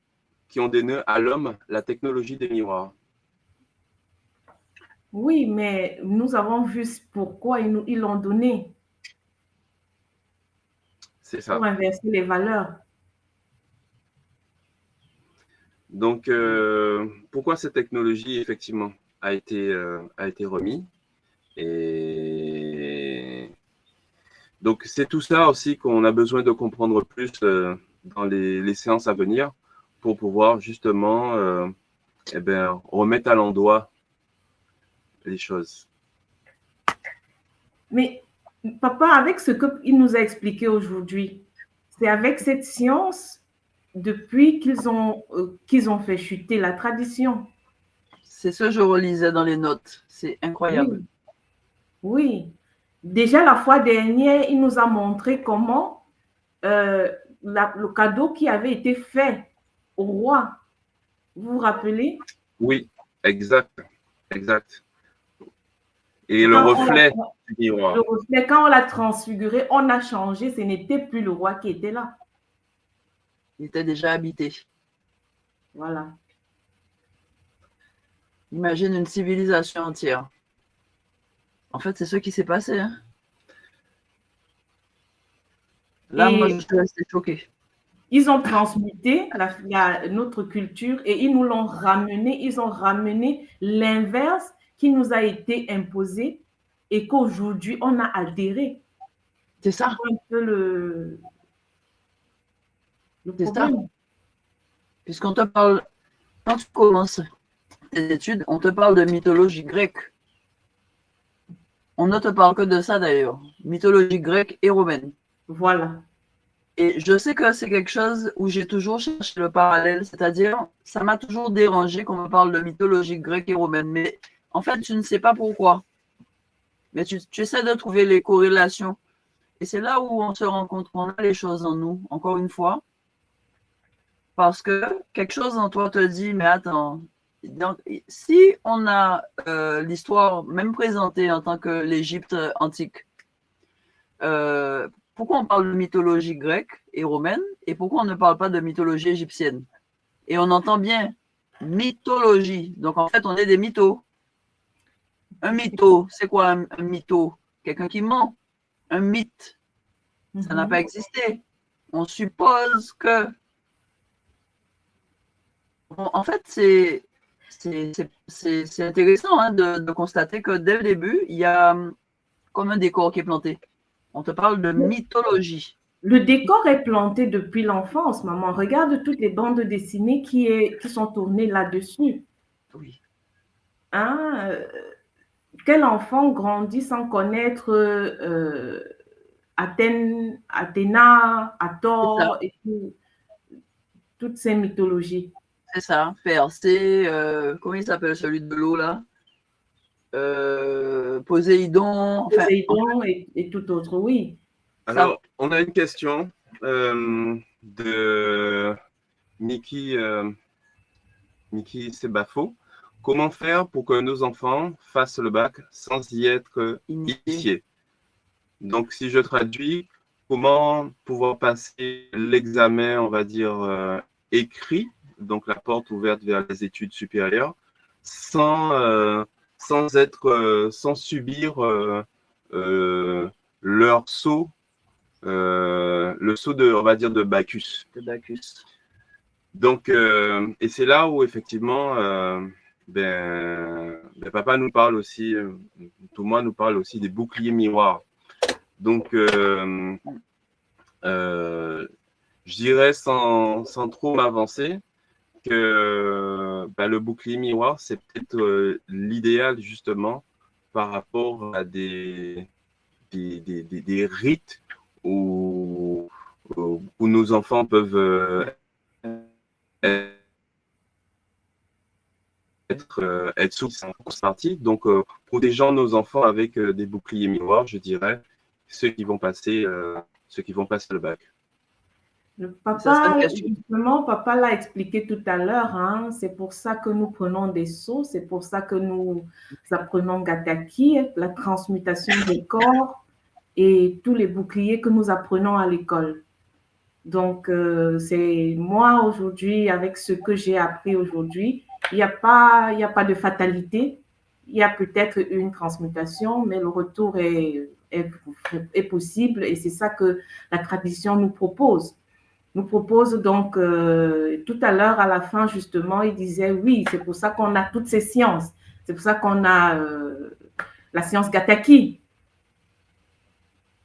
qui ont donné à l'homme la technologie des miroirs. Oui, mais nous avons vu pourquoi ils l'ont donné. C'est ça. Pour inverser les valeurs. Donc, pourquoi cette technologie, effectivement, a été remise? Et donc, c'est tout ça aussi qu'on a besoin de comprendre plus dans les séances à venir pour pouvoir justement remettre à l'endroit les choses. Mais papa, avec ce qu'il nous a expliqué aujourd'hui, c'est avec cette science depuis qu'ils ont fait chuter la tradition. C'est ce que je relisais dans les notes. C'est incroyable. Oui. Oui. Déjà, la fois dernière, il nous a montré comment le cadeau qui avait été fait au roi, vous vous rappelez? Oui, exact. Et le reflet du miroir. Le reflet, quand on l'a transfiguré, on a changé, ce n'était plus le roi qui était là. Il était déjà habité. Voilà. Imagine une civilisation entière. En fait, c'est ce qui s'est passé. Hein. Là, moi, je suis restée choquée. Ils ont transmuté notre culture et ils nous l'ont ramené. Ils ont ramené l'inverse qui nous a été imposé et qu'aujourd'hui, on a adhéré. C'est ça. C'est un peu le problème. Ça. Puisqu'on te parle, quand tu commences tes études, on te parle de mythologie grecque. On ne te parle que de ça d'ailleurs. Mythologie grecque et romaine. Voilà. Et je sais que c'est quelque chose où j'ai toujours cherché le parallèle, c'est-à-dire, ça m'a toujours dérangé qu'on me parle de mythologie grecque et romaine, mais en fait, tu ne sais pas pourquoi. Mais tu essaies de trouver les corrélations. Et c'est là où on se rend compte qu'on a les choses en nous, encore une fois, parce que quelque chose en toi te dit, mais attends, donc, si on a l'histoire même présentée en tant que l'Égypte antique, pourquoi on parle de mythologie grecque et romaine et pourquoi on ne parle pas de mythologie égyptienne? Et on entend bien mythologie. Donc en fait, on est des mythos. Un mytho, c'est quoi un mytho? Quelqu'un qui ment. Un mythe, ça n'a pas existé. On suppose que... En fait, c'est intéressant hein, de constater que dès le début, il y a comme un décor qui est planté. On te parle de mythologie. Le décor est planté depuis l'enfance, maman. Regarde toutes les bandes dessinées qui sont tournées là-dessus. Oui. Hein? Quel enfant grandit sans connaître Athéna, Hathor et toutes ces mythologies? C'est ça. Persée, comment il s'appelle celui de l'eau là? Poséidon, enfin, Poséidon et tout autre, oui. Alors, on a une question de Mickey Sebafo. Comment faire pour que nos enfants fassent le bac sans y être initiés? Donc, si je traduis, comment pouvoir passer l'examen, on va dire, écrit, donc la porte ouverte vers les études supérieures, sans subir leur saut, le saut de, on va dire, de Bacchus. Donc, et c'est là où effectivement, papa nous parle aussi, Thomas nous parle aussi des boucliers miroirs. Donc, je dirais sans trop m'avancer que le bouclier miroir, c'est peut-être l'idéal justement par rapport à des rites où nos enfants peuvent être sous cette partie. Donc, protégeant nos enfants avec des boucliers miroirs, je dirais, ceux qui vont passer le bac. Le papa, justement, papa l'a expliqué tout à l'heure, hein, c'est pour ça que nous prenons des sauts, c'est pour ça que nous apprenons Gataki, la transmutation des corps et tous les boucliers que nous apprenons à l'école. Donc, c'est moi aujourd'hui, avec ce que j'ai appris aujourd'hui, il n'y a pas de fatalité. Il y a peut-être une transmutation, mais le retour est possible et c'est ça que la tradition nous propose. Nous propose donc, tout à l'heure, à la fin, justement, il disait, oui, c'est pour ça qu'on a toutes ces sciences. C'est pour ça qu'on a la science Gataki.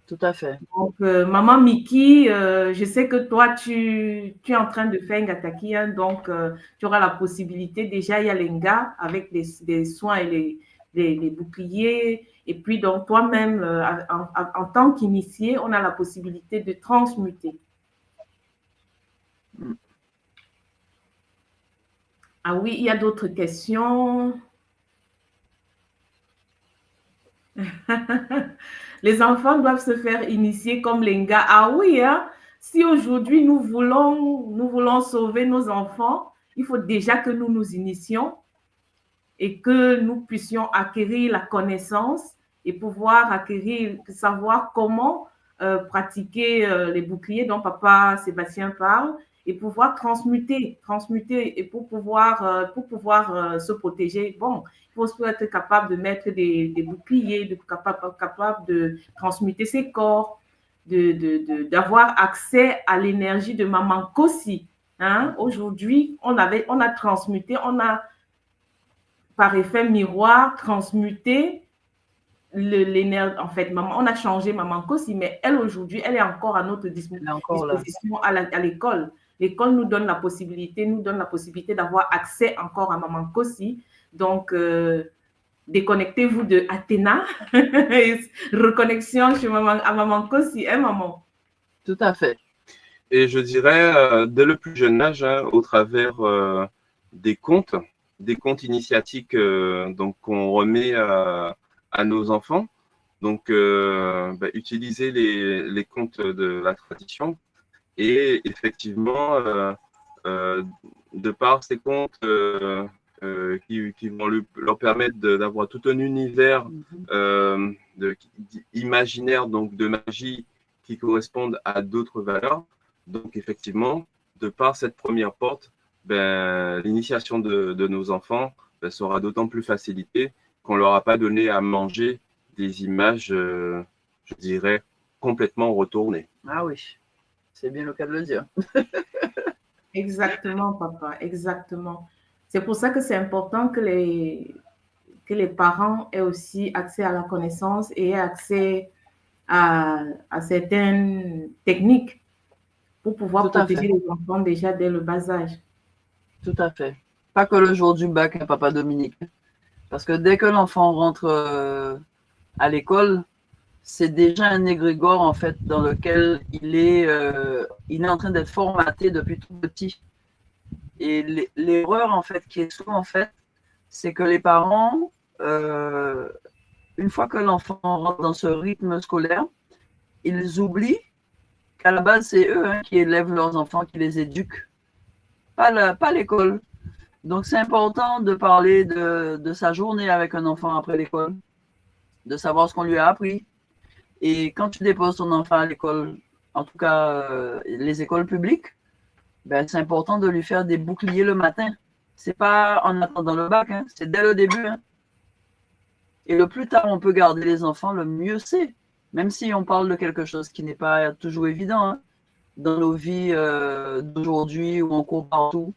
Tout à fait. Donc, maman Mickey, je sais que toi, tu es en train de faire un Gataki, hein, donc tu auras la possibilité. Déjà, il y a l'Enga avec des soins et les boucliers. Et puis, donc, toi-même, en tant qu'initié, on a la possibilité de transmuter. Ah oui, il y a d'autres questions. Les enfants doivent se faire initier comme l'Enga. Ah oui, hein? Si aujourd'hui nous voulons sauver nos enfants, il faut déjà que nous nous initions et que nous puissions acquérir la connaissance et pouvoir savoir comment pratiquer les boucliers dont papa Sébastien parle et pouvoir transmuter et pour pouvoir se protéger. Bon, il faut être capable de mettre des boucliers, capable de transmuter ses corps, d'avoir accès à l'énergie de maman Kossi. Hein? Aujourd'hui, on a transmuté, on a par effet miroir transmuté l'énergie. En fait, maman, on a changé maman Kossi, mais elle aujourd'hui, elle est encore à notre disposition à l'école. L'école nous donne la possibilité d'avoir accès encore à maman Kossi. Donc, déconnectez-vous de Athéna, reconnexion à maman Kossi, hein, maman? Tout à fait. Et je dirais, dès le plus jeune âge, hein, au travers des contes initiatiques donc qu'on remet à nos enfants. Donc, utiliser les contes de la tradition. Et effectivement, de par ces contes qui vont leur permettre d'avoir tout un univers imaginaire, donc de magie, qui correspondent à d'autres valeurs. Donc, effectivement, de par cette première porte, l'initiation de nos enfants sera d'autant plus facilitée qu'on ne leur a pas donné à manger des images, je dirais, complètement retournées. Ah oui, c'est bien le cas de le dire. Exactement, papa, exactement. C'est pour ça que c'est important que les parents aient aussi accès à la connaissance et aient accès à certaines techniques pour pouvoir protéger les enfants déjà dès le bas âge. Tout à fait. Pas que le jour du bac, hein, papa Dominique. Parce que dès que l'enfant rentre à l'école, c'est déjà un égrégore en fait dans lequel il est en train d'être formaté depuis tout petit. Et l'erreur en fait qui est souvent faite, c'est que les parents une fois que l'enfant rentre dans ce rythme scolaire, ils oublient qu'à la base, c'est eux qui élèvent leurs enfants, qui les éduquent, pas l'école. Donc, c'est important de parler de sa journée avec un enfant après l'école, de savoir ce qu'on lui a appris. Et quand tu déposes ton enfant à l'école, en tout cas les écoles publiques, ben, c'est important de lui faire des boucliers le matin. C'est pas en attendant le bac, c'est dès le début. Et le plus tard on peut garder les enfants, le mieux c'est. Même si on parle de quelque chose qui n'est pas toujours évident dans nos vies d'aujourd'hui où on court partout.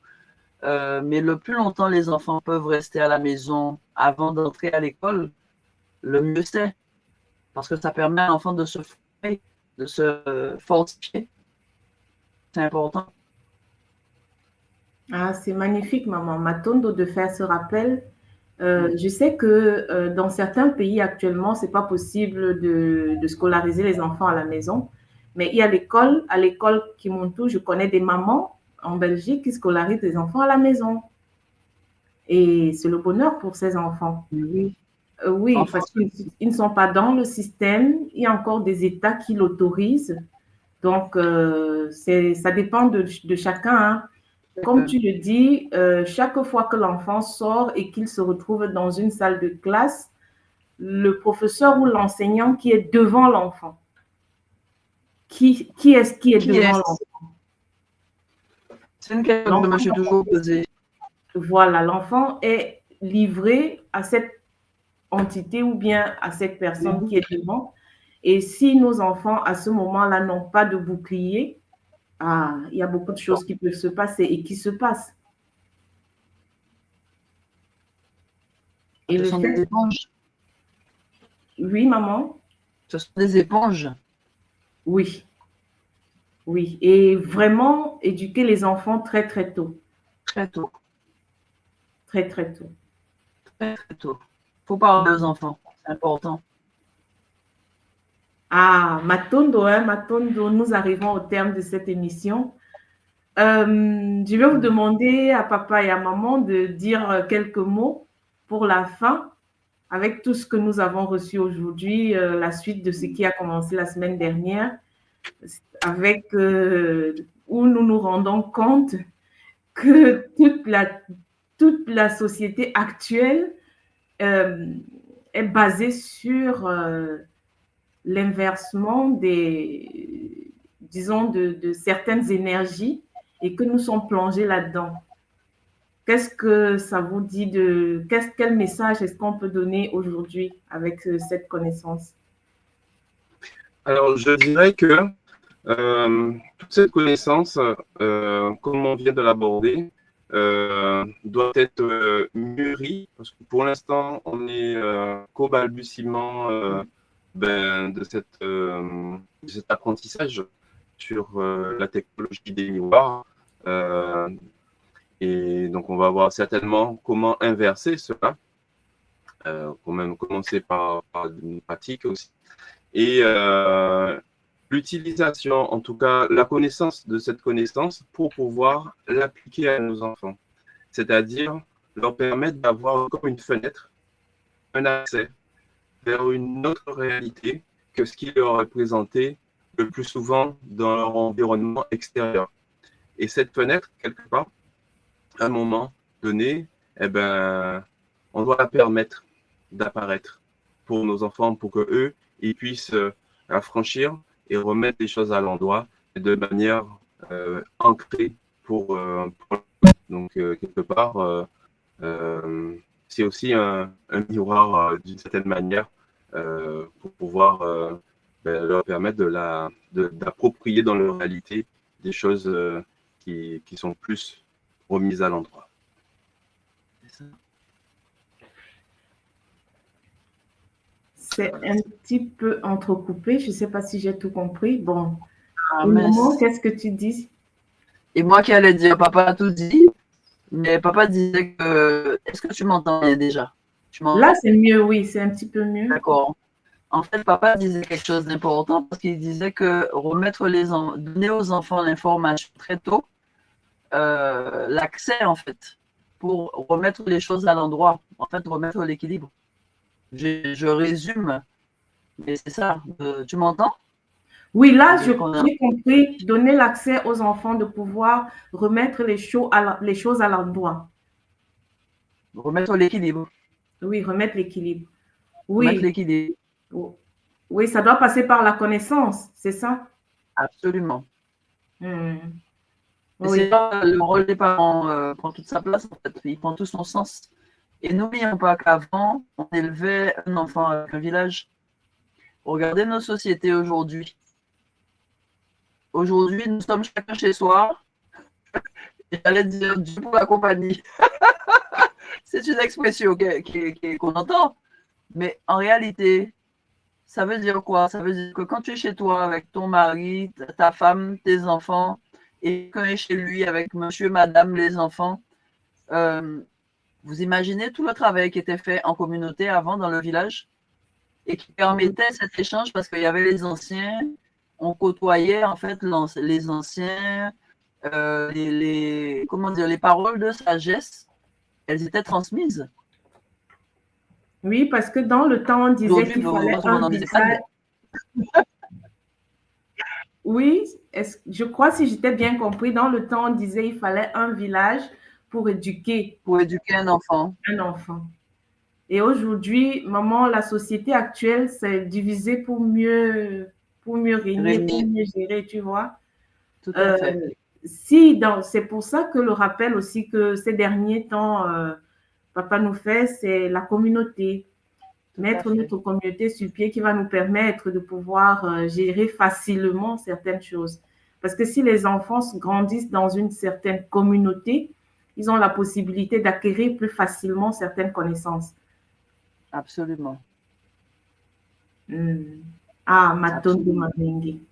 Mais le plus longtemps les enfants peuvent rester à la maison avant d'entrer à l'école, le mieux c'est. Parce que ça permet à l'enfant de se former, de se fortifier. C'est important. Ah, c'est magnifique, maman Matondo, de faire ce rappel. Je sais que dans certains pays actuellement, c'est pas possible de scolariser les enfants à la maison, mais il y a à l'école Kimuntu, je connais des mamans en Belgique qui scolarisent des enfants à la maison. Et c'est le bonheur pour ces enfants. Oui. Oui, Enfin, parce qu'ils ne sont pas dans le système. Il y a encore des États qui l'autorisent. Donc, ça dépend de chacun. Comme tu le dis, chaque fois que l'enfant sort et qu'il se retrouve dans une salle de classe, le professeur ou l'enseignant qui est devant l'enfant. Qui est-ce qui est devant l'enfant? C'est une question que je me suis toujours posée. Voilà, l'enfant est livré à cette entité ou bien à cette personne qui est devant. Et si nos enfants, à ce moment-là, n'ont pas de bouclier, il y a beaucoup de choses qui peuvent se passer et qui se passent. Et Ce sont des éponges. Oui, maman? Ce sont des éponges. Oui. Oui. Et vraiment éduquer les enfants très, très tôt. Très tôt. Très, très tôt. Très, très tôt. Il faut parler aux enfants. C'est important. Ah, Matondo, nous arrivons au terme de cette émission. Je vais vous demander à papa et à maman de dire quelques mots pour la fin, avec tout ce que nous avons reçu aujourd'hui, la suite de ce qui a commencé la semaine dernière, avec où nous nous rendons compte que toute la société actuelle est basée sur l'inversement disons, de certaines énergies et que nous sommes plongés là-dedans. Qu'est-ce que ça vous dit quel message est-ce qu'on peut donner aujourd'hui avec cette connaissance? Alors, je dirais que toute cette connaissance, comme on vient de l'aborder, doit être mûrie, parce que pour l'instant, on n'est qu'au balbutiement de cet apprentissage sur la technologie des miroirs. Et donc, on va voir certainement comment inverser cela, quand même commencer par une pratique aussi. Et l'utilisation, en tout cas la connaissance de cette connaissance pour pouvoir l'appliquer à nos enfants. C'est-à-dire leur permettre d'avoir comme une fenêtre, un accès vers une autre réalité que ce qui leur est présenté le plus souvent dans leur environnement extérieur. Et cette fenêtre, quelque part, à un moment donné, eh ben, on doit la permettre d'apparaître pour nos enfants, pour qu'eux, ils puissent la franchir et remettre les choses à l'endroit de manière ancrée pour donc quelque part c'est aussi un miroir d'une certaine manière pour pouvoir leur permettre d'approprier dans leur réalité des choses qui sont plus remises à l'endroit. C'est un petit peu entrecoupé. Je ne sais pas si j'ai tout compris. Bon, maman, qu'est-ce que tu dis? Et moi qui allais dire, papa a tout dit, mais papa disait que... Est-ce que tu m'entendais déjà? Là, c'est mieux, oui, c'est un petit peu mieux. D'accord. En fait, papa disait quelque chose d'important parce qu'il disait que donner aux enfants l'information très tôt, l'accès en fait, pour remettre les choses à l'endroit, en fait, remettre l'équilibre. Je résume, mais c'est ça. Tu m'entends? Oui, là, j'ai Donc, compris, donner l'accès aux enfants de pouvoir remettre les choses à l'endroit. remettre l'équilibre. Oui, remettre l'équilibre. Remettre Oui, l'équilibre. oui, ça doit passer par la connaissance, c'est ça? Absolument. Hmm. Et Oui, c'est là le rôle des parents prend toute sa place, en fait. Il prend tout son sens. Et n'oublions pas qu'avant, on élevait un enfant avec un village. Regardez nos sociétés aujourd'hui. Aujourd'hui, nous sommes chacun chez soi. J'allais dire Dieu pour la compagnie. C'est une expression qu'on entend. Mais en réalité, ça veut dire quoi? Ça veut dire que quand tu es chez toi avec ton mari, ta femme, tes enfants, et quand tu es chez lui avec monsieur, madame, les enfants, vous imaginez tout le travail qui était fait en communauté avant dans le village et qui permettait cet échange parce qu'il y avait les anciens, on côtoyait en fait les anciens, comment dire, les paroles de sagesse, elles étaient transmises. oui, parce que dans le temps, on disait qu'il fallait un visage. Oui, je crois, si j'étais bien compris, dans le temps, on disait qu'il fallait un village pour éduquer un enfant. Un enfant. Et aujourd'hui, maman, la société actuelle, c'est divisé pour mieux régner, pour mieux gérer, tu vois. Tout à fait. C'est pour ça que le rappel aussi que ces derniers temps, papa nous fait, c'est la communauté. Mettre notre communauté sur pied qui va nous permettre de pouvoir gérer facilement certaines choses. Parce que si les enfants grandissent dans une certaine communauté, ils ont la possibilité d'acquérir plus facilement certaines connaissances. Absolument. Ah, Matondo Mabengi.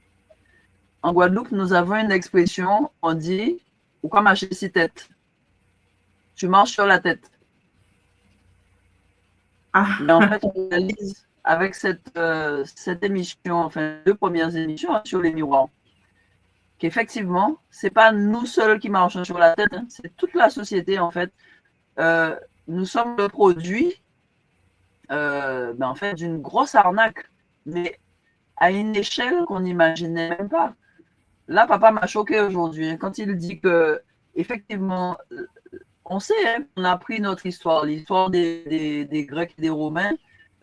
En Guadeloupe, nous avons une expression, on dit « ou quoi marcher si tête ». Tu marches sur la tête. Ah. Mais en fait, on réalise avec cette émission, enfin, 2 premières émissions sur les miroirs, qu'effectivement, ce n'est pas nous seuls qui marchons sur la tête, hein, c'est toute la société, en fait. Nous sommes le produit en fait, d'une grosse arnaque, mais à une échelle qu'on n'imaginait même pas. Là, papa m'a choqué aujourd'hui hein, quand il dit que, effectivement, on sait hein, qu'on a appris notre histoire, l'histoire des Grecs et des Romains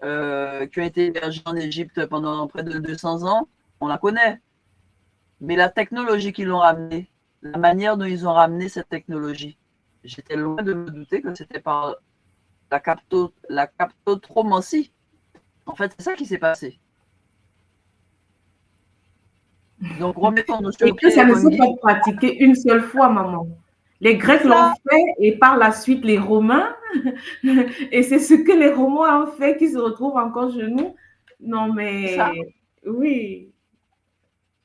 qui ont été hébergés en Égypte pendant près de 200 ans, on la connaît. Mais la technologie qu'ils ont ramenée, la manière dont ils ont ramené cette technologie, j'étais loin de me douter que c'était par la captotromancie. En fait, c'est ça qui s'est passé. Donc, remettons-nous sur pied. Et que ça ne s'est pas pratiqué une seule fois, maman. Les Grecs l'ont fait et par la suite les Romains. Et c'est ce que les Romains ont fait qui se retrouvent encore chez nous. Non, mais oui.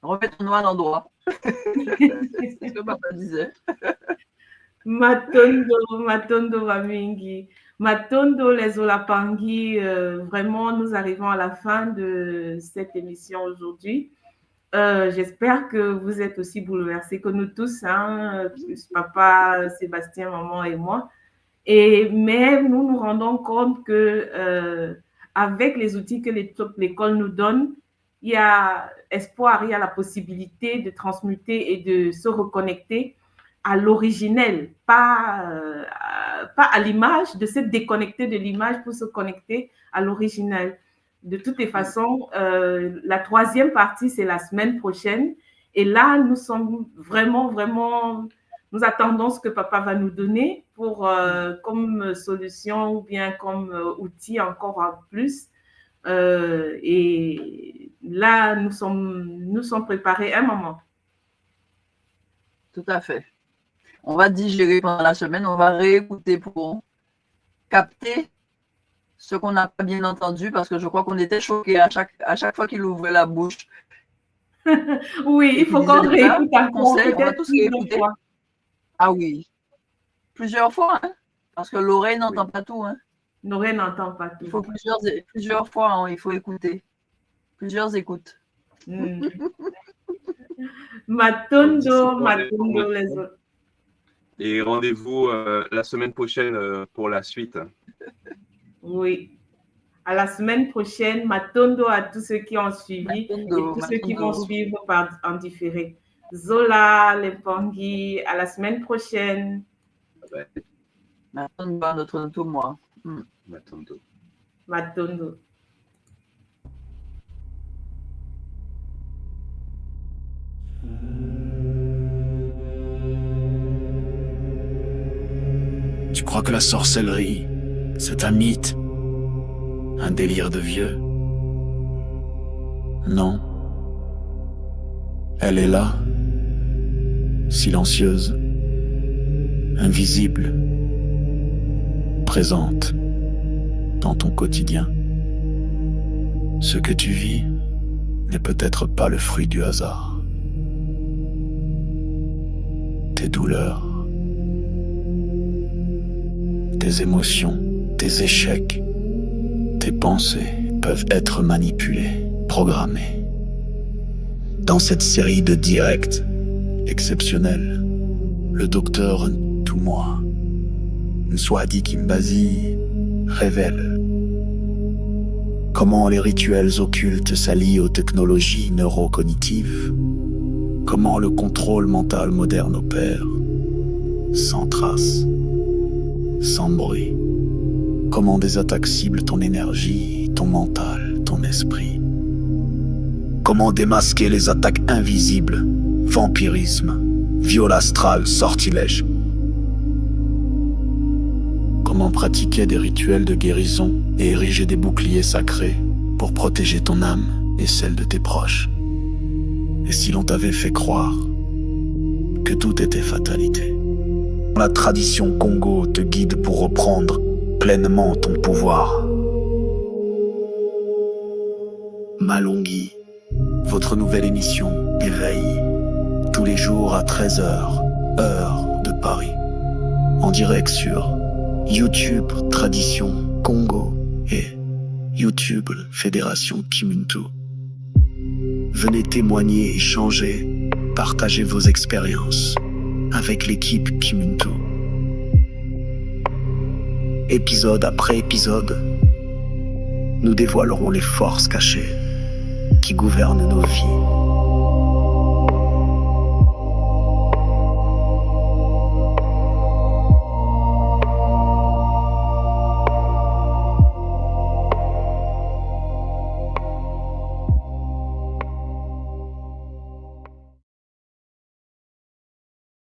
Remettons-nous à l'endroit. C'est ce que papa disait. Matondo Wamingi. Matondo les Olapangi. Vraiment, nous arrivons à la fin de cette émission aujourd'hui. J'espère que vous êtes aussi bouleversés que nous tous, hein, papa, Sébastien, maman et moi. Mais nous nous rendons compte que avec les outils que l'école nous donne, il y a espoir, il y a la possibilité de transmuter et de se reconnecter à l'originel, pas à l'image, de se déconnecter de l'image pour se connecter à l'originel. De toutes les façons, la 3e partie, c'est la semaine prochaine. Et là, nous sommes vraiment, nous attendons ce que papa va nous donner pour, comme solution ou bien comme outil encore en plus. Et là, nous sommes préparés un moment. Tout à fait. On va digérer pendant la semaine, on va réécouter pour capter ce qu'on n'a pas bien entendu parce que je crois qu'on était choqués à chaque fois qu'il ouvrait la bouche. Oui, il faut qu'on réécoute encore. On va tous réécouter. Ah oui, plusieurs fois, hein, parce que l'oreille n'entend pas tout. Hein. L'oreille n'entend pas tout. Il faut plusieurs fois, hein, il faut écouter. Plusieurs écoutes. Matondo, les autres. Et rendez-vous la semaine prochaine pour la suite. Oui. À la semaine prochaine. Matondo à tous ceux qui ont suivi Matondo, et tous ceux qui Matondo. vont suivre en différé. Zola, Lempangi, à la semaine prochaine. Ouais, Matondo, notre tout moi. Matondo. Matondo. Tu crois que la sorcellerie, c'est un mythe, un délire de vieux? Non. Elle est là, silencieuse, invisible, présente dans ton quotidien. Ce que tu vis n'est peut-être pas le fruit du hasard. Tes douleurs, tes émotions, tes échecs, tes pensées peuvent être manipulées, programmées. Dans cette série de directs exceptionnels, le docteur Ntumwa Nswadi Kimbazi révèle comment les rituels occultes s'allient aux technologies neurocognitives, comment le contrôle mental moderne opère, sans trace, sans bruit, comment des attaques ciblent ton énergie, ton mental, ton esprit, comment démasquer les attaques invisibles, vampirisme, viol astral, sortilège, comment pratiquer des rituels de guérison et ériger des boucliers sacrés pour protéger ton âme et celle de tes proches. Et si l'on t'avait fait croire que tout était fatalité? La tradition Congo te guide pour reprendre pleinement ton pouvoir. Malonghi, votre nouvelle émission Éveil, tous les jours à 13h, heure de Paris, en direct sur YouTube Tradition Congo et YouTube Fédération Kimuntu. Venez témoigner, échanger, partager vos expériences avec l'équipe Kimuntu. Épisode après épisode, nous dévoilerons les forces cachées qui gouvernent nos vies.